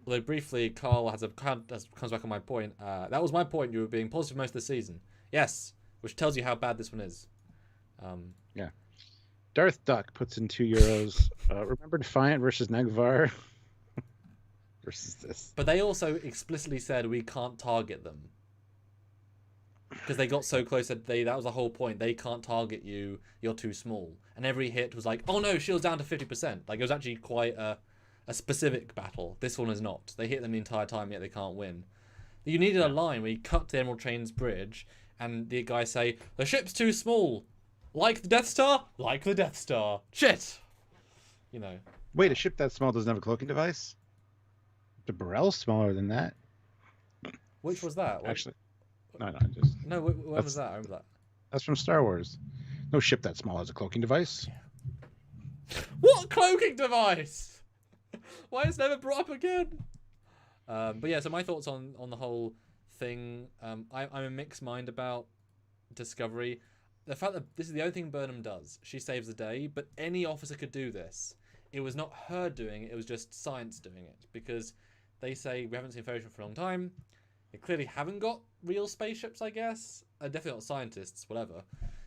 Although briefly, Carl comes back on my point. That was my point. You were being positive most of the season. Yes, which tells you how bad this one is. Yeah. Darth Duck puts in €2. Remember Defiant versus Negvar? Versus this. But they also explicitly said we can't target them. Because they got so close that was the whole point. They can't target you, you're too small. And every hit was like, oh no, shield's down to 50%. Like, it was actually quite a specific battle. This one is not. They hit them the entire time, yet they can't win. You needed a line where you cut the Emerald Chain's bridge, and the guys say, the ship's too small. Like the Death Star? Like the Death Star. Shit! Wait, a ship that small doesn't have a cloaking device? The Burrell's smaller than that. Which was that? Actually, when was that? I remember that. That's from Star Wars. No ship that small has a cloaking device. What cloaking device? Why is it never brought up again? But yeah, so my thoughts on the whole thing. I'm a mixed mind about Discovery. The fact that this is the only thing Burnham does. She saves the day, but any officer could do this. It was not her doing it, it was just science doing it. Because they say we haven't seen Federation for a long time. They clearly haven't got real spaceships, I guess. Definitely not scientists, whatever.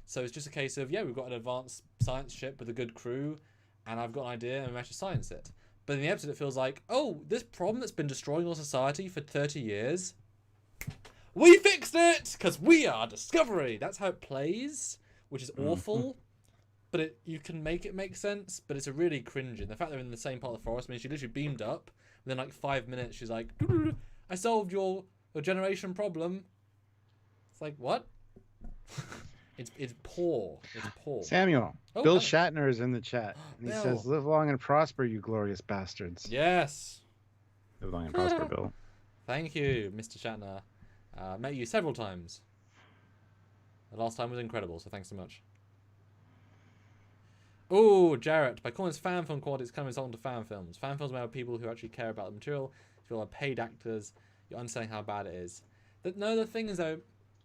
So it's just a case of, we've got an advanced science ship with a good crew, and I've got an idea, and we managed to science it. But in the episode, it feels like, oh, this problem that's been destroying our society for 30 years, we fixed it! Because we are Discovery! That's how it plays, which is awful. But you can make it make sense, but it's a really cringing. The fact they're in the same part of the forest, I mean, she literally beamed up, and then 5 minutes, she's like, I solved your generation problem. It's like, what? It's poor. It's poor. Samuel, Bill Shatner is in the chat. And he says, live long and prosper, you glorious bastards. Yes. Live long and prosper, Bill. Thank you, Mr. Shatner. Met you several times. The last time was incredible, so thanks so much. Oh, Jarrett, by calling this fan film quality, it's kind of insulting to fan films. Fan films are about people who actually care about the material. If you're paid actors, you're understanding how bad it is. The thing is, though,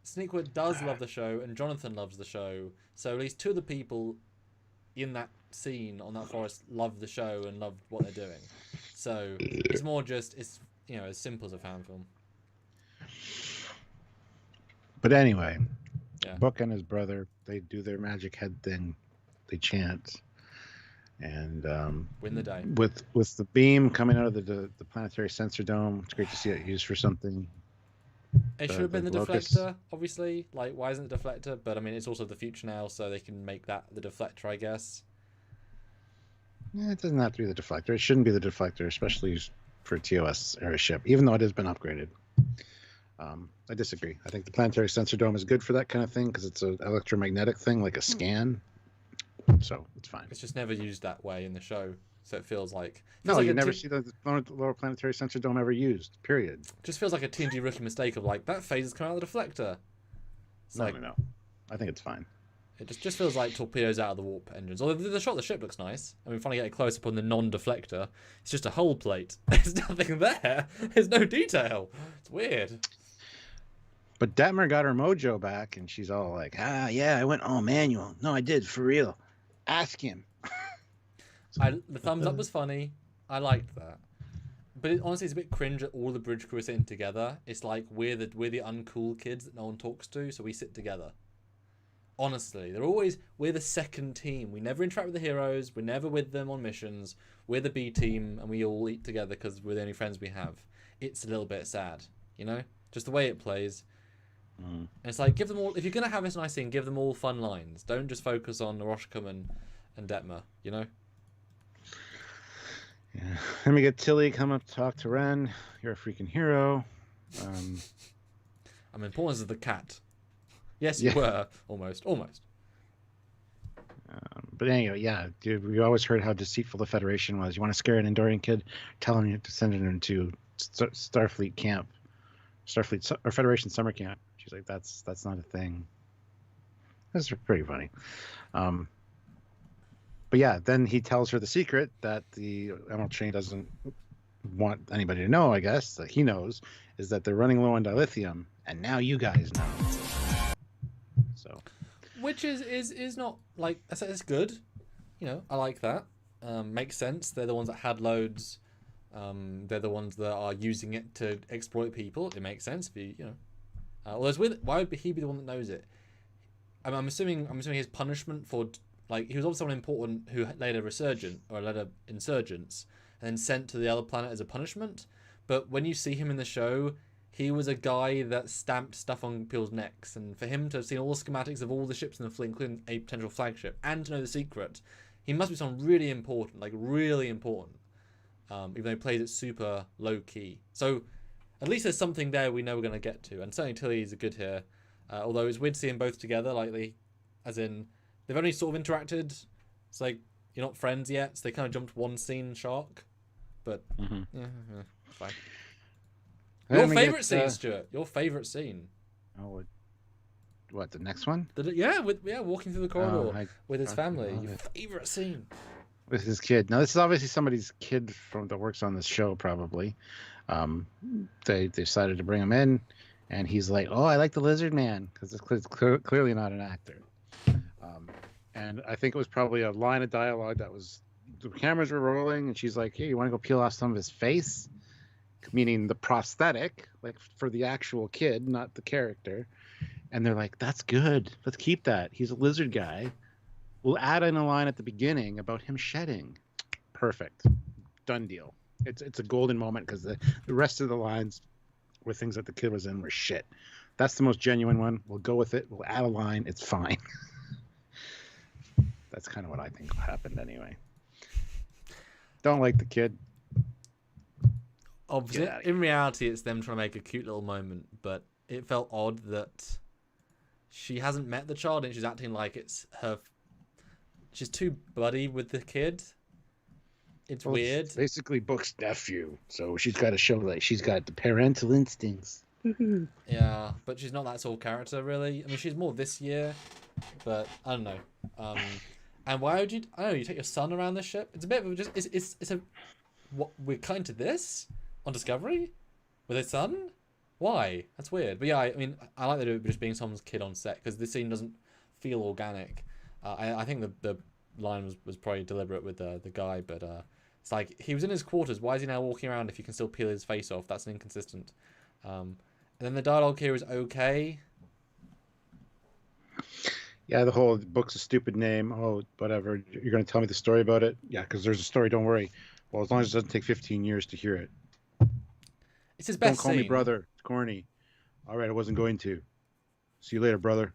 Sneakwood does love the show, and Jonathan loves the show. So at least two of the people in that scene on that forest love the show and love what they're doing. So it's more just, as simple as a fan film. But anyway, Book and his brother, they do their magic head thing. They chant, and win the day with the beam coming out of the planetary sensor dome. It's great to see it used for something. It should have been the deflector, obviously. Like, why isn't it the deflector? But I mean, it's also the future now, so they can make that the deflector, I guess. Yeah, it doesn't have to be the deflector. It shouldn't be the deflector, especially for a TOS era ship, even though it has been upgraded. I disagree. I think the planetary sensor dome is good for that kind of thing because it's an electromagnetic thing, like a scan. So it's fine. It's just never used that way in the show, so it feels like no, like you never see the lower planetary sensor dome ever used. Period. Just feels like a TNG rookie mistake of like that phase is coming out of the deflector. It's no. I think it's fine. It just feels like torpedoes out of the warp engines. Although the shot of the ship looks nice. I mean, finally get a close up on the non-deflector. It's just a hull plate. There's nothing there. There's no detail. It's weird. But Detmer got her mojo back, and she's all like, yeah, I went all manual. No, I did, for real. Ask him. The thumbs up was funny. I liked that. But honestly, it's a bit cringe that all the bridge crew are sitting together. It's like we're the uncool kids that no one talks to, so we sit together. Honestly, we're the second team. We never interact with the heroes. We're never with them on missions. We're the B team, and we all eat together because we're the only friends we have. It's a little bit sad, you know? Just the way it plays. And it's like, give them all, if you're going to have this nice thing, give them all fun lines. Don't just focus on Roshcom and Detmer, you know? Yeah. Let me get Tilly come up to talk to Ren. You're a freaking hero. I'm important as the cat. Yes, you were. Almost. But anyway, yeah, dude, we always heard how deceitful the Federation was. You want to scare an Andorian kid, telling you to send him to Starfleet camp, or Federation summer camp. She's like, that's not a thing. That's pretty funny. But yeah, then he tells her the secret that the Emerald Chain doesn't want anybody to know, I guess, that he knows, is that they're running low on dilithium, and now you guys know. So, which is not like I said, it's good. You know, I like that. Makes sense. They're the ones that had loads. They're the ones that are using it to exploit people. It makes sense. Why would he be the one that knows it? I'm assuming his punishment for like he was obviously someone important who led a insurgents and then sent to the other planet as a punishment. But when you see him in the show, he was a guy that stamped stuff on people's necks, and for him to have seen all the schematics of all the ships in the fleet, including a potential flagship, and to know the secret, he must be someone really important, like really important. Even though he plays it super low key. So at least there's something there we know we're going to get to, and certainly Tilly's a good here. Although it's weird to see them both together, like they've only sort of interacted. It's like you're not friends yet, so they kind of jumped one scene shark. But yeah, fine. Your favourite scene, Stuart. Your favourite scene. Oh, what, the next one? Walking through the corridor with his family. Your favourite scene. With his kid. Now, this is obviously somebody's kid that works on this show, probably. They decided to bring him in, and he's like, "Oh, I like the Lizard Man," because it's clearly not an actor. And I think it was probably a line of dialogue the cameras were rolling, and she's like, "Hey, you want to go peel off some of his face?" Meaning the prosthetic, like for the actual kid, not the character. And they're like, "That's good. Let's keep that. He's a lizard guy. We'll add in a line at the beginning about him shedding." Perfect. Done deal. It's a golden moment because the rest of the lines were things that the kid was in were shit. That's the most genuine one. We'll go with it. We'll add a line. It's fine. That's kind of what I think happened anyway. Don't like the kid. Obviously, in reality, it's them trying to make a cute little moment, but it felt odd that she hasn't met the child and she's acting like it's her. She's too buddy with the kid. It's weird. It's basically Book's nephew, so she's got to show that she's got the parental instincts. Yeah, but she's not that sort of character, really. I mean, she's more this year, but I don't know. And why would you? I don't know. You take your son around this ship. It's a bit of just. It's a. What we're kind to this on Discovery with his son. Why? That's weird. But yeah, I mean, I like that it just being someone's kid on set because this scene doesn't feel organic. I think the line was probably deliberate with the guy, but it's like he was in his quarters. Why is he now walking around if you can still peel his face off? That's inconsistent. And then the dialogue here is okay. Yeah, the whole Book's a stupid name. Oh, whatever. You're going to tell me the story about it? Yeah, because there's a story. Don't worry. Well, as long as it doesn't take 15 years to hear it. It's his best Don't call scene. me brother. It's corny. All right, I wasn't going to. See you later, brother.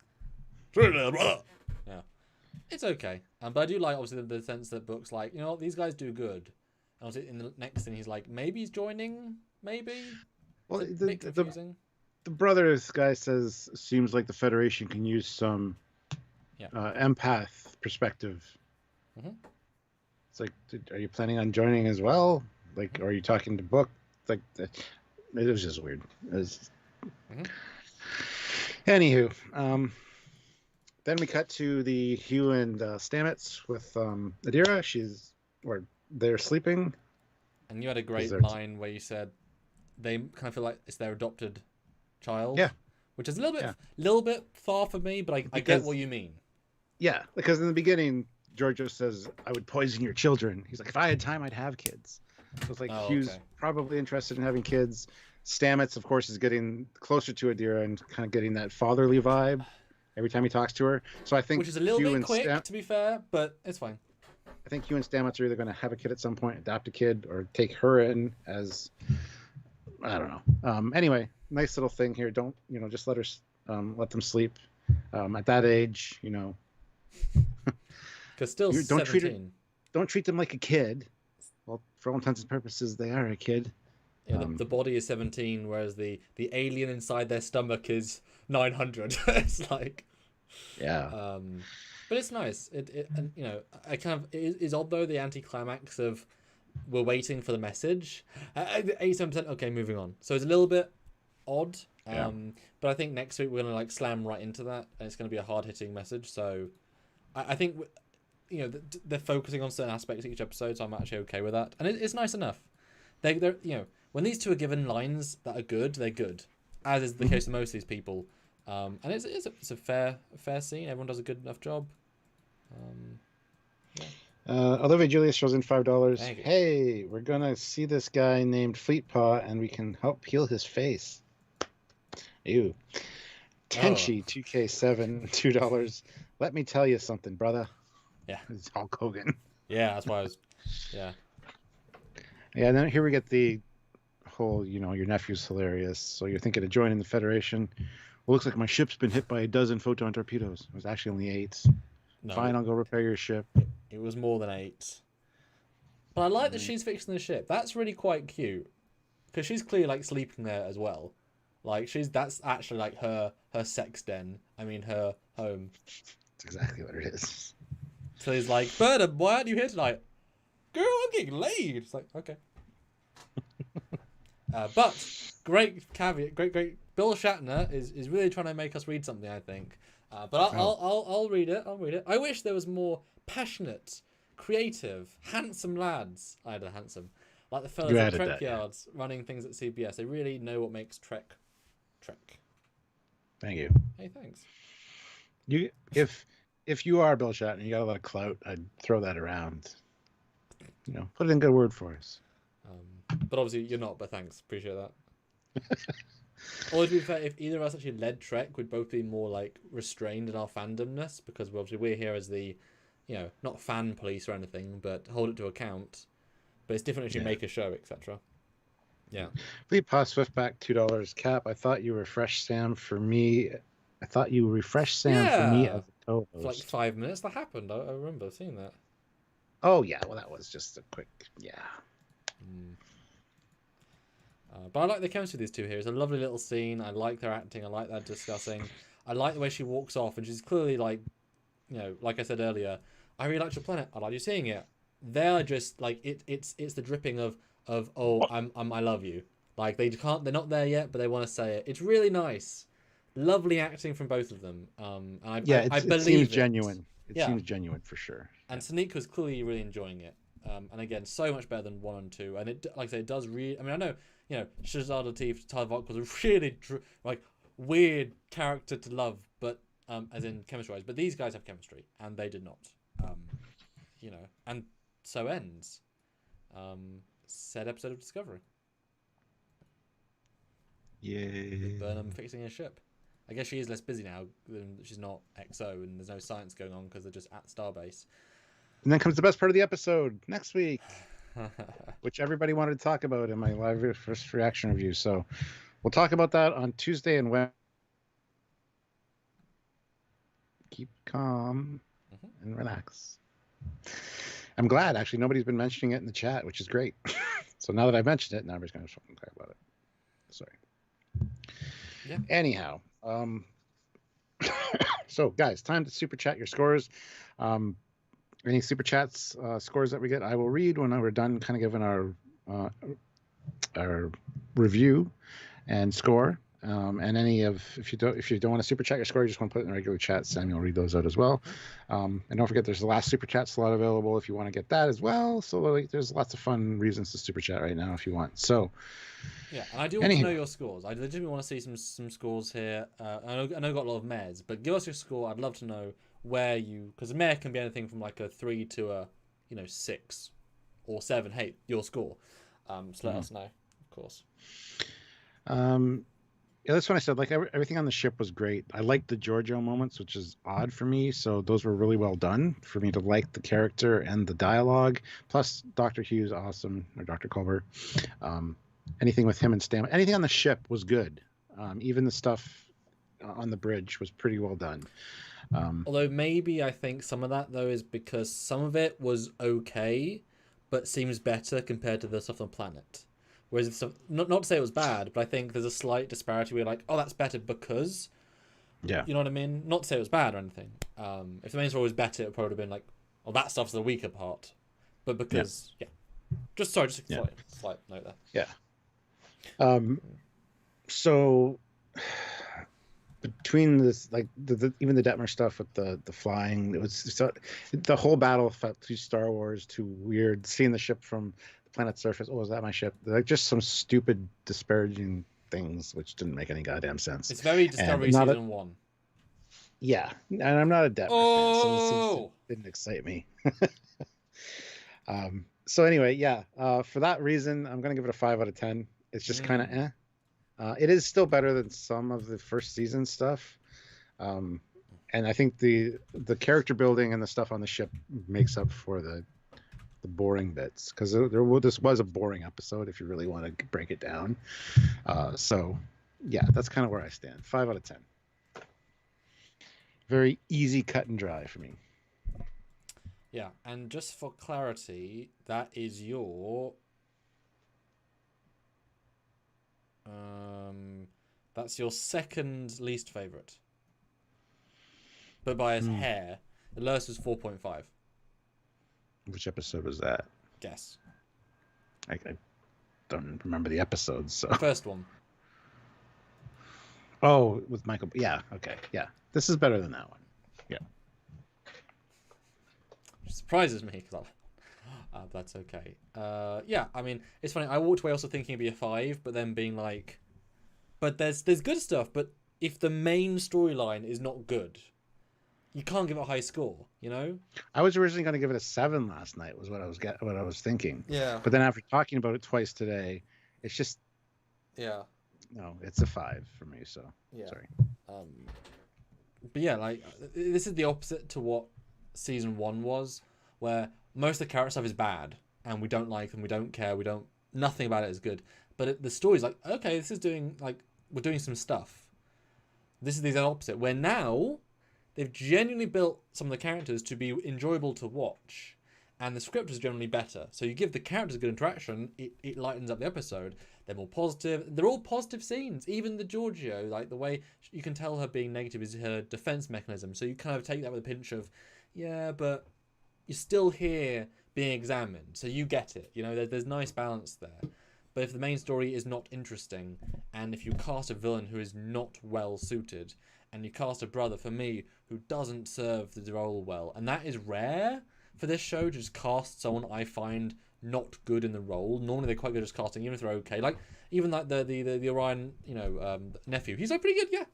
Yeah. It's okay. But I do like, obviously, the sense that Book's like, you know what, these guys do good. And obviously, in the next thing, he's like, maybe he's joining? Maybe? Well, confusing. the brother, this guy says, seems like the Federation can use some empath perspective. Mm-hmm. It's like, are you planning on joining as well? Like, or are you talking to Book? Like, it was just weird. Anywho, then we cut to the Hugh and Stamets with Adira. They're sleeping. And you had a great line where you said they kind of feel like it's their adopted child. Yeah. Which is a little bit far for me, but I get what you mean. Yeah, because in the beginning, Georgiou says, "I would poison your children." He's like, "If I had time, I'd have kids." So it's like Hugh's probably interested in having kids. Stamets, of course, is getting closer to Adira and kind of getting that fatherly vibe every time he talks to her. So I think which is a little bit quick, to be fair, but it's fine. I think Hugh and Stamets are either going to have a kid at some point, adopt a kid, or take her in as, I don't know. Anyway, nice little thing here. Don't, just let them sleep. At that age, because still don't 17. Don't treat them like a kid. Well, for all intents and purposes, they are a kid. Yeah, the body is 17, whereas the alien inside their stomach is 900. It's like, yeah. But it's nice. And I kind of it is odd though, the anticlimax of we're waiting for the message. 87%. Okay, moving on. So it's a little bit odd. But I think next week we're gonna like slam right into that, and it's gonna be a hard hitting message. So I think they're focusing on certain aspects of each episode, so I'm actually okay with that, and it's nice enough. They're when these two are given lines that are good, they're good, as is the case with most of these people. And it's a fair scene. Everyone does a good enough job. Olivia Julius throws in $5. Hey, we're gonna see this guy named Fleetpaw, and we can help heal his face. Ew. Tenchi 2K7 $2. Let me tell you something, brother. Yeah, it's Hulk Hogan. Yeah, that's why I was. Yeah. Yeah, and then here we get the whole, your nephew's hilarious. So you're thinking of joining the Federation. Well, looks like my ship's been hit by a dozen photon torpedoes. It was actually only 8. No, fine, I'll go repair your ship. It was more than 8. But I like that she's fixing the ship. That's really quite cute. Because she's clearly like sleeping there as well. Like that's actually like her sex den. I mean her home. That's exactly what it is. So he's like, Burnham, why aren't you here tonight? Girl, I'm getting laid. It's like, okay. But great caveat, great. Bill Shatner is really trying to make us read something, I think. But I'll read it. I'll read it. I wish there was more passionate, creative, handsome lads. I had a handsome, like the fellas at Trekyards running things at CBS. They really know what makes Trek. Thank you. Hey, thanks. If you are Bill Shatner, you got a lot of clout. I'd throw that around. Put it in good word for us. But obviously you're not. But thanks, appreciate that. Or to be fair, if either of us actually led Trek, we'd both be more like restrained in our fandomness, because we're here as the, not fan police or anything, but hold it to account. But it's different if you make a show, etc. Yeah. Fleetpaw Swiftback $2. Cap, I thought you refreshed Sam for me. As a co-host. For like 5 minutes, that happened. I remember seeing that. Oh yeah, well that was just a quick But I like the chemistry of these two here. It's a lovely little scene. I like their acting. I like their discussing. I like the way she walks off, and she's clearly like, like I said earlier, I really like your planet. I like you seeing it. They're just like it's the dripping of I love you. Like they're not there yet, but they want to say it. It's really nice. Lovely acting from both of them. And I believe it seems genuine. It seems genuine for sure. And Sonequa was clearly really enjoying it. And again, so much better than 1 and 2. And it, like I say, it does really. I mean, I know, Shazad Latif, Tyler Volk was a really weird character to love, but as in chemistry-wise. But these guys have chemistry, and they did not. And so ends said episode of Discovery. Yay! With Burnham fixing his ship. I guess she is less busy now. She's not XO, and there's no science going on because they're just at Starbase. And then comes the best part of the episode next week, which everybody wanted to talk about in my live first reaction review. So we'll talk about that on Tuesday and Wednesday. Keep calm and relax. I'm glad, actually, nobody's been mentioning it in the chat, which is great. So now that I've mentioned it, now everybody's going to talk about it. Sorry. Yeah. Anyhow, So, guys, time to super chat your scores. Any super chats scores that we get, I will read when we're done, kind of giving our review and score. And any of if you don't want to super chat your score, you just want to put it in the regular chat, Samuel will read those out as well. And don't forget, there's the last super chat slot available if you want to get that as well. So like, there's lots of fun reasons to super chat right now if you want. So yeah, and I do want to know your scores. I legitimately want to see some scores here. I know I've got a lot of mares, but give us your score. I'd love to know where you, because a mare can be anything from like a 3 to a 6 or 7. Hey, your score. So let us know, of course. Yeah, that's what I said. Like everything on the ship was great. I liked the Georgiou moments, which is odd for me. So those were really well done for me to like the character and the dialogue. Plus, Dr. Hugh's awesome, or Dr. Culber. Anything with him and Stam, anything on the ship was good. Even the stuff on the bridge was pretty well done. Although maybe I think some of that though is because some of it was okay, but seems better compared to the stuff on the planet. Whereas if not to say it was bad, but I think there's a slight disparity where you're like, oh, that's better because, yeah, you know what I mean? Not to say it was bad or anything. If the main story was better, it would probably have been like, well, that stuff's the weaker part. But because, just a slight note there. Yeah. So between this, like even the Detmer stuff with the flying, it was so, the whole battle felt too Star Wars, too weird. Seeing the ship from the planet's surface, oh, is that my ship? Like just some stupid, disparaging things which didn't make any goddamn sense. It's very Discovery Season 1. Yeah, and I'm not a Detmer fan, so it didn't excite me. So anyway, for that reason, I'm gonna give it a 5 out of 10. It's just kind of it is still better than some of the first season stuff, and I think the character building and the stuff on the ship makes up for the boring bits, because this was a boring episode if you really want to break it down. So yeah, that's kind of where I stand. 5 out of 10. Very easy cut and dry for me. Yeah, and just for clarity, that is your that's your second least favorite, but by his hair. The lowest was 4.5. Which episode was that? Guess. I don't remember the episodes. So the first one. Oh, with Michael. Yeah. Okay. Yeah. This is better than that one. Yeah. Which surprises me because that's okay. Yeah. I mean, it's funny. I walked away also thinking it'd be a 5, but then being like, but there's good stuff. But if the main storyline is not good, you can't give it a high score. You know. I was originally going to give it a 7 last night. Was what I was thinking. Yeah. But then after talking about it twice today, it's just. Yeah. No, it's a 5 for me. So yeah. Sorry. But yeah, like this is the opposite to what season 1 was, where most of the character stuff is bad and we don't like them, we don't care, nothing about it is good. But the story's like, okay, this is we're doing some stuff. This is the exact opposite, where now they've genuinely built some of the characters to be enjoyable to watch, and the script is generally better. So you give the characters a good interaction, it lightens up the episode. They're more positive. They're all positive scenes. Even the Georgiou, like the way you can tell her being negative is her defense mechanism. So you kind of take that with a pinch of, yeah, but you're still here being examined, so you get it. You know, there's nice balance there. But if the main story is not interesting, and if you cast a villain who is not well suited, and you cast a brother, for me, who doesn't serve the role well, and that is rare for this show, to just cast someone I find not good in the role. Normally they're quite good at casting, even if they're okay. Like even like the Orion, nephew, he's like pretty good. Yeah,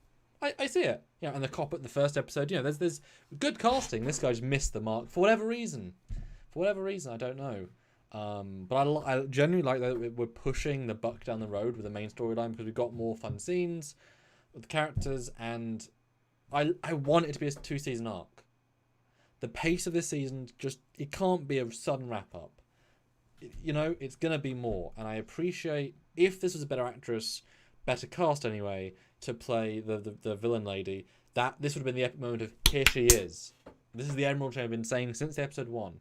I see it. Yeah, and the cop at the first episode, there's good casting. This guy just missed the mark for whatever reason. I don't know. But I genuinely like that we're pushing the buck down the road with the main storyline, because we've got more fun scenes with the characters, and I want it to be a 2-season arc. The pace of this season it can't be a sudden wrap up. It's gonna be more, and I appreciate if this was a better actress, better cast anyway, to play the villain lady, that this would have been the epic moment of here she is. This is the Emerald Chain I've been saying since episode 1.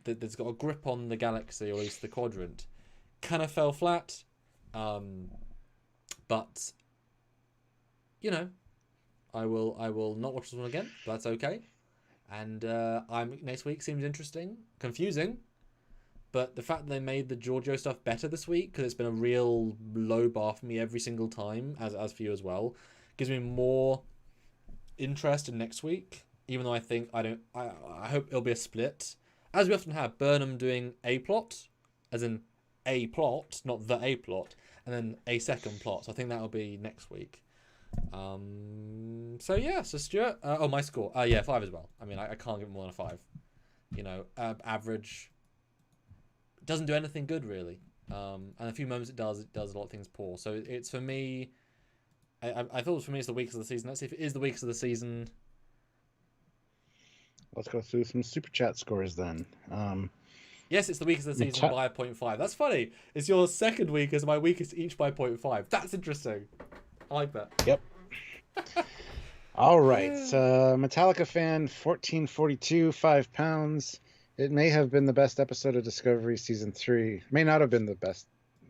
That's got a grip on the galaxy, or at least the quadrant. Kind of fell flat, but I will not watch this one again. But that's okay. And next week seems interesting, confusing. But the fact that they made the Georgiou stuff better this week, because it's been a real low bar for me every single time, as for you as well, gives me more interest in next week. Even though I hope it'll be a split, as we often have. Burnham doing a plot, as in a plot, not the a plot, and then a second plot. So I think that'll be next week. So yeah, so Stuart. My score. 5 as well. I mean, I can't give it more than a 5. You know, average. Doesn't do anything good really. And a few moments it does a lot of things poor. So it's for me. I thought for me it's the weakest of the season. Let's see if it is the weakest of the season. Let's go through some super chat scores then. Yes, it's the weakest of the season by 0.5. That's funny. It's your second weakest, my weakest each by 0.5. That's interesting. I like that. Yep. All right. Metallica fan 1442, £5. It may have been the best episode of Discovery season 3. May not have been the best.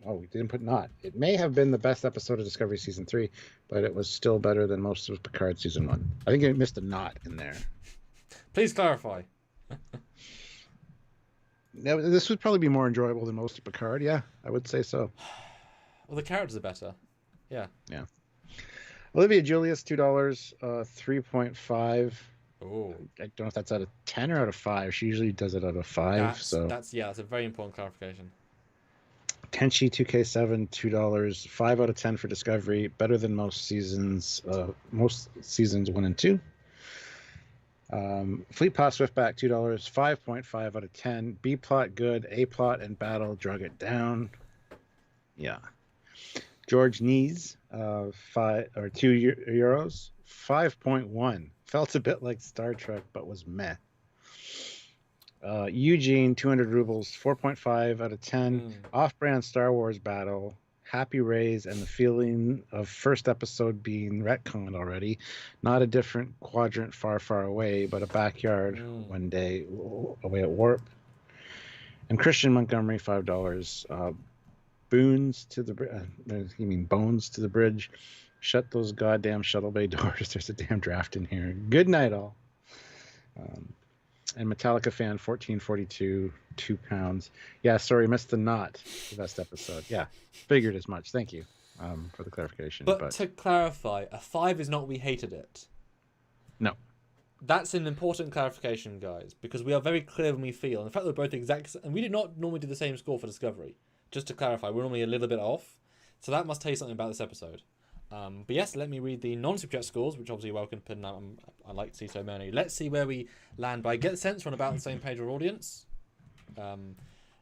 Oh, we didn't put not. It may have been the best episode of Discovery season 3, but it was still better than most of Picard season 1. I think you missed a not in there. Please clarify. Yeah, this would probably be more enjoyable than most of Picard. Yeah, I would say so. Well, the characters are better. Yeah. Yeah. Olivia Julius, $2, 3.5. Oh. I don't know if that's out of 10 or out of 5. She usually does it out of 5. That's a very important clarification. Tenchi 2K7, $2, 5 out of 10 for Discovery. Better than most seasons 1 and 2. Fleet Pod Swiftback, $2, 5.5 out of 10. B plot good, A plot and battle drug it down. Yeah. George Nees, €2, 5.1. Felt a bit like Star Trek, but was meh. Eugene, 200 rubles, 4.5 out of 10. Off-brand Star Wars battle. Happy Rays and the feeling of first episode being retconned already. Not a different quadrant far, far away, but a backyard one day away at Warp. And Christian Montgomery, $5. Bones to the bridge. Shut those goddamn shuttle bay doors. There's a damn draft in here. Good night, all. And Metallica fan 1442, £2. Yeah, sorry, missed the not the best episode. Yeah, figured as much. Thank you for the clarification. But to clarify, a 5 is not we hated it. No. That's an important clarification, guys, because we are very clear when we feel. And the fact that we're both exact, and we did not normally do the same score for Discovery. Just to clarify, we're normally a little bit off. So that must tell you something about this episode. But yes, let me read the non-super chat scores, which obviously you're welcome to put in. I like to see so many. Let's see where we land. But I get the sense we're on about the same page with our audience.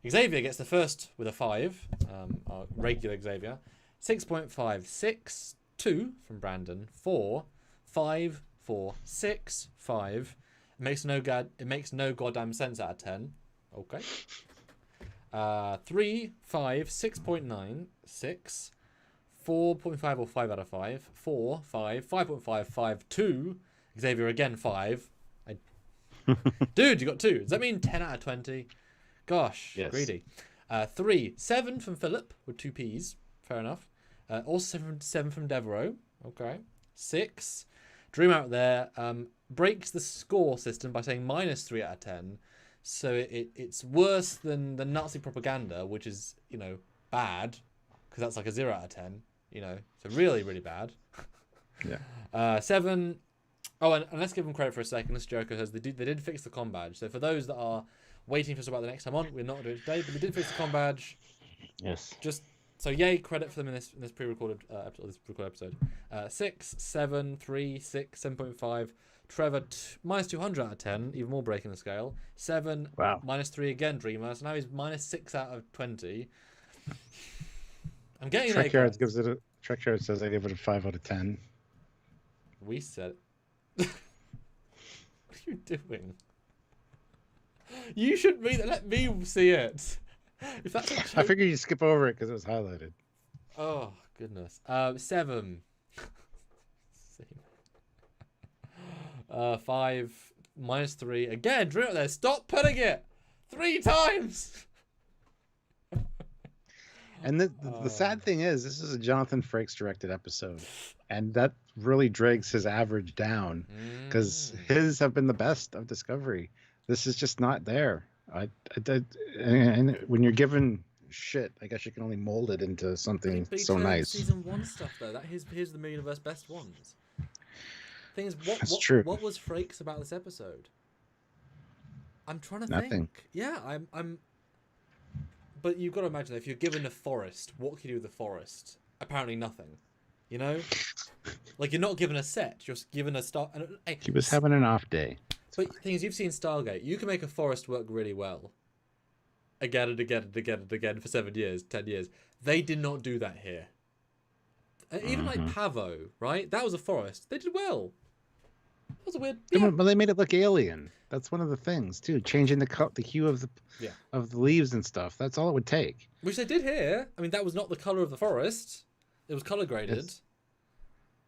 Xavier gets the first with a 5. Our regular Xavier. 6.5. 6. 2 from Brandon. 4. 5. 4. 6. 5. It makes no goddamn sense out of 10. Okay. 3. 5. 6.9. 6. 4.5 or 5 out of 5. 4, 5, 5.5, 5, 2. Xavier again, 5. Dude, you got 2. Does that mean 10 out of 20? Gosh, yes. Greedy. 3, 7 from Philip with 2 P's. Fair enough. Also 7 from Devereaux. Okay. 6. Dream out there. Breaks the score system by saying -3 out of 10. So it's worse than the Nazi propaganda, which is, bad. Because that's like a 0 out of 10. So really, really bad. Yeah. 7. Oh, and let's give them credit for a second. This Joker says they did fix the comm badge. So for those that are waiting for us about the next time on, we're not doing it today, but they did fix the comm badge. Yes. So yay, credit for them in this pre-recorded episode. 6, 7, 3, 6, 7.5. Trevor -200 out of 10, even more breaking the scale. 7. Wow. -3 again, Dreamer. So now he's -6 out of 20. I'm getting Trekyards Trekyards says I give it a 5 out of 10. We said. What are you doing? You should read it. Let me see it. If that's I figured you'd skip over it because it was highlighted. Oh goodness. 7. 5 -3 again. Drew there. Stop putting it 3 times. And the sad thing is, this is a Jonathan Frakes directed episode, and that really drags his average down because his have been the best of Discovery. This is just not there. And when you're given shit, I guess you can only mold it into something so nice. Season 1 stuff though, here's the Universe best ones. Thing is, what was Frakes about this episode? I'm trying to think. Yeah, I'm. But you've got to imagine, if you're given a forest, what can you do with the forest? Apparently nothing. You know? Like, you're not given a set, you're given a star. Hey, he was having an off day. But the thing is, you've seen Stargate. You can make a forest work really well. Again and again and again and again for 7 years, 10 years. They did not do that here. Even like Pavo, right? That was a forest. They did well. That was a weird. Yeah. But they made it look alien. That's one of the things too. Changing the hue of the leaves and stuff. That's all it would take. Which they did here. I mean, that was not the color of the forest. It was color graded.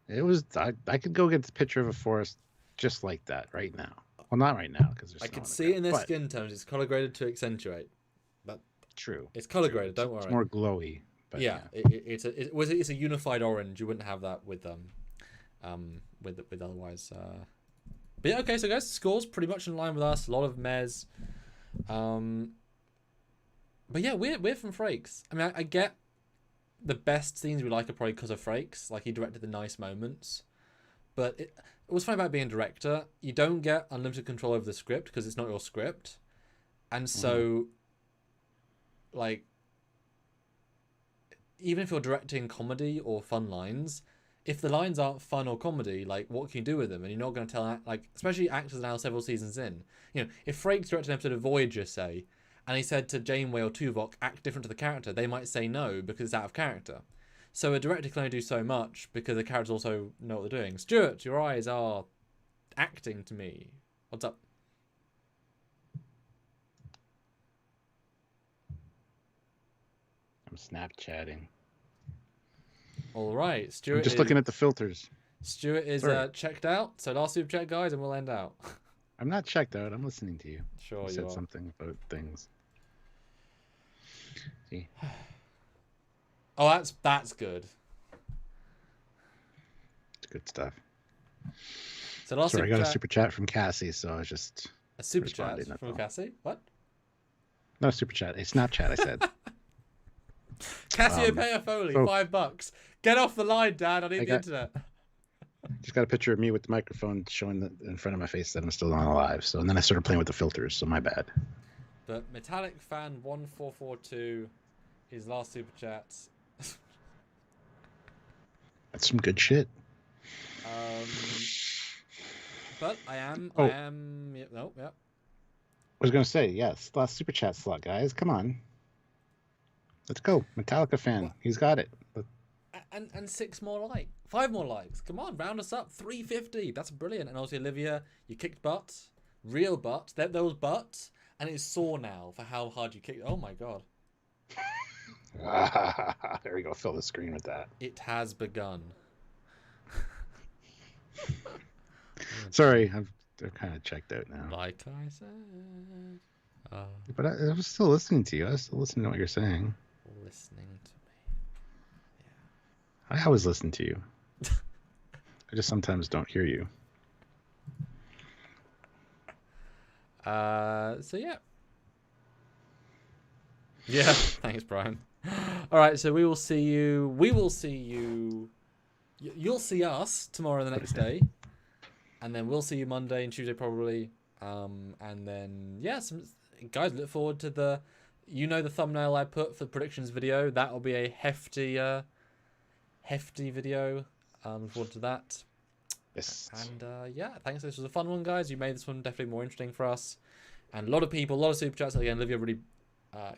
It was. I could go get the picture of a forest just like that right now. Well, not right now because I can see it in their skin tones. It's color graded to accentuate. But true. It's color graded. Don't worry. It's more glowy. But yeah. It's a unified orange. You wouldn't have that with otherwise. But yeah, okay, so guys, scores pretty much in line with us. A lot of mez. But yeah, we're from Frakes. I mean, I get the best scenes we like are probably because of Frakes. Like, he directed the nice moments. But it was fun about being a director. You don't get unlimited control over the script because it's not your script. And so, like, even if you're directing comedy or fun lines, if the lines aren't fun or comedy, like, what can you do with them? And you're not going to tell, like, especially actors now several seasons in. You know, if Frakes directed an episode of Voyager, say, and he said to Janeway or Tuvok, act different to the character, they might say no because it's out of character. So a director can only do so much because the characters also know what they're doing. Stuart, your eyes are acting to me. What's up? I'm Snapchatting. All right, Stuart. I'm just looking at the filters. Stuart is checked out. So last super chat, guys, and we'll end out. I'm not checked out. I'm listening to you. Sure, you said are. Something about things. See. Oh, that's good. It's good stuff. So last Sorry, I got a super chat from Cassie, so I was just a super chat from Cassie. What? No super chat. A Snapchat. I said. Cassiopeia Foley, $5. Get off the line, Dad. I need the internet. Just got a picture of me with the microphone showing in front of my face that I'm still on live. So, and then I started playing with the filters. So my bad. But Metallic Fan 1442 is last super chat. That's some good shit. But I am. Yep. I was gonna say yes. Last super chat slot, guys. Come on. Let's go. Metallica fan. What? He's got it. And 6 more likes. 5 more likes. Come on, round us up. 350. That's brilliant. And also, Olivia, you kicked butt. Real butt. There was butt. And it's sore now for how hard you kicked. Oh, my God. There we go. Fill the screen with that. It has begun. Sorry. They're kind of checked out now. Like I said. But I was still listening to you. I was still listening to what you're saying. Listening to me. Yeah. I always listen to you. I just sometimes don't hear you. So yeah. Yeah, thanks, Brian. All right, so we will see you. You'll see us tomorrow the next day. And then we'll see you Monday and Tuesday probably. And then, yeah, guys, look forward to the thumbnail I put for the predictions video. That'll be a hefty video. Look forward to that. Yes. And yeah, thanks. This was a fun one, guys. You made this one definitely more interesting for us. And a lot of people, a lot of super chats. Again, Olivia really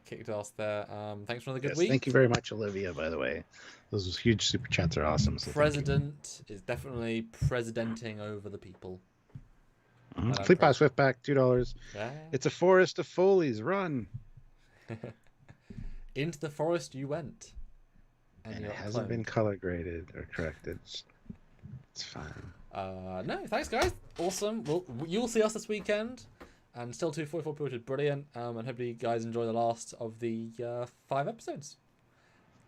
kicked ass there. Thanks for another good week. Thank you very much, Olivia, by the way. Those huge super chats are awesome. So President is definitely presidenting over the people. Fleet Pass Swiftback, $2. Yeah. It's a forest of Foleys. Run. Into the forest you went. And it hasn't been color graded or corrected. It's fine. No, thanks, guys. Awesome. You'll see us this weekend. And still 244 people, which is brilliant. And hopefully you guys enjoy the last of the 5 episodes.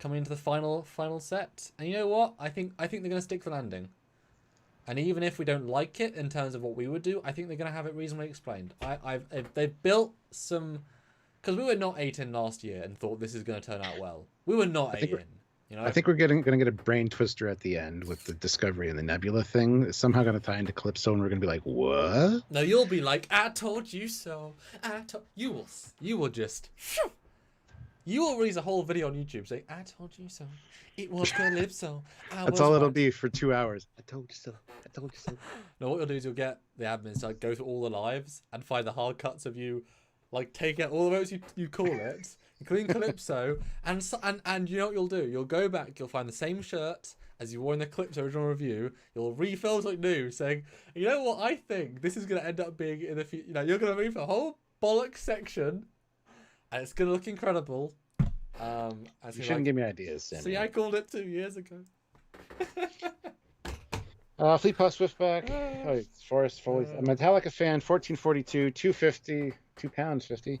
coming into the final set. And you know what? I think they're going to stick the landing. And even if we don't like it in terms of what we would do, I think they're going to have it reasonably explained. They've built some, because we were not 8 in last year and thought this is going to turn out well. We were not 8 in. You know? I think we're going to get a brain twister at the end with the Discovery and the Nebula thing. It's somehow going to tie into Calypso, and we're going to be like, what? No, you'll be like, I told you so. You will just. You will release a whole video on YouTube saying, I told you so. It was Calypso. That's all it'll be for 2 hours. I told you so. I told you so. No, what you'll do is you'll get the admins to like go through all the lives and find the hard cuts of you, like take out all the votes you call it, including Calypso, and you know what you'll do? You'll go back, you'll find the same shirt as you wore in the Calypso original review. You'll refill it like new, saying, you know what I think this is going to end up being in the future. You know, you're going to move a whole bollocks section, and it's going to look incredible. You shouldn't give me ideas, Sammy. See, I called it 2 years ago. Fleet Pass Swiftback. Forest Foley. Metallica fan 1442 250 £2.50.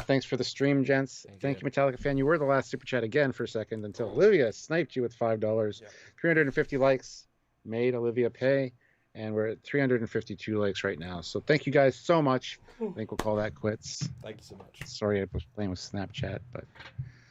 Thanks for the stream, gents. Thank you, Metallica fan. You were the last super chat again for a second until Olivia sniped you with $5. 350 likes made Olivia pay, and we're at 352 likes right now. So thank you guys so much. I think we'll call that quits. Thank you so much. Sorry I was playing with Snapchat, but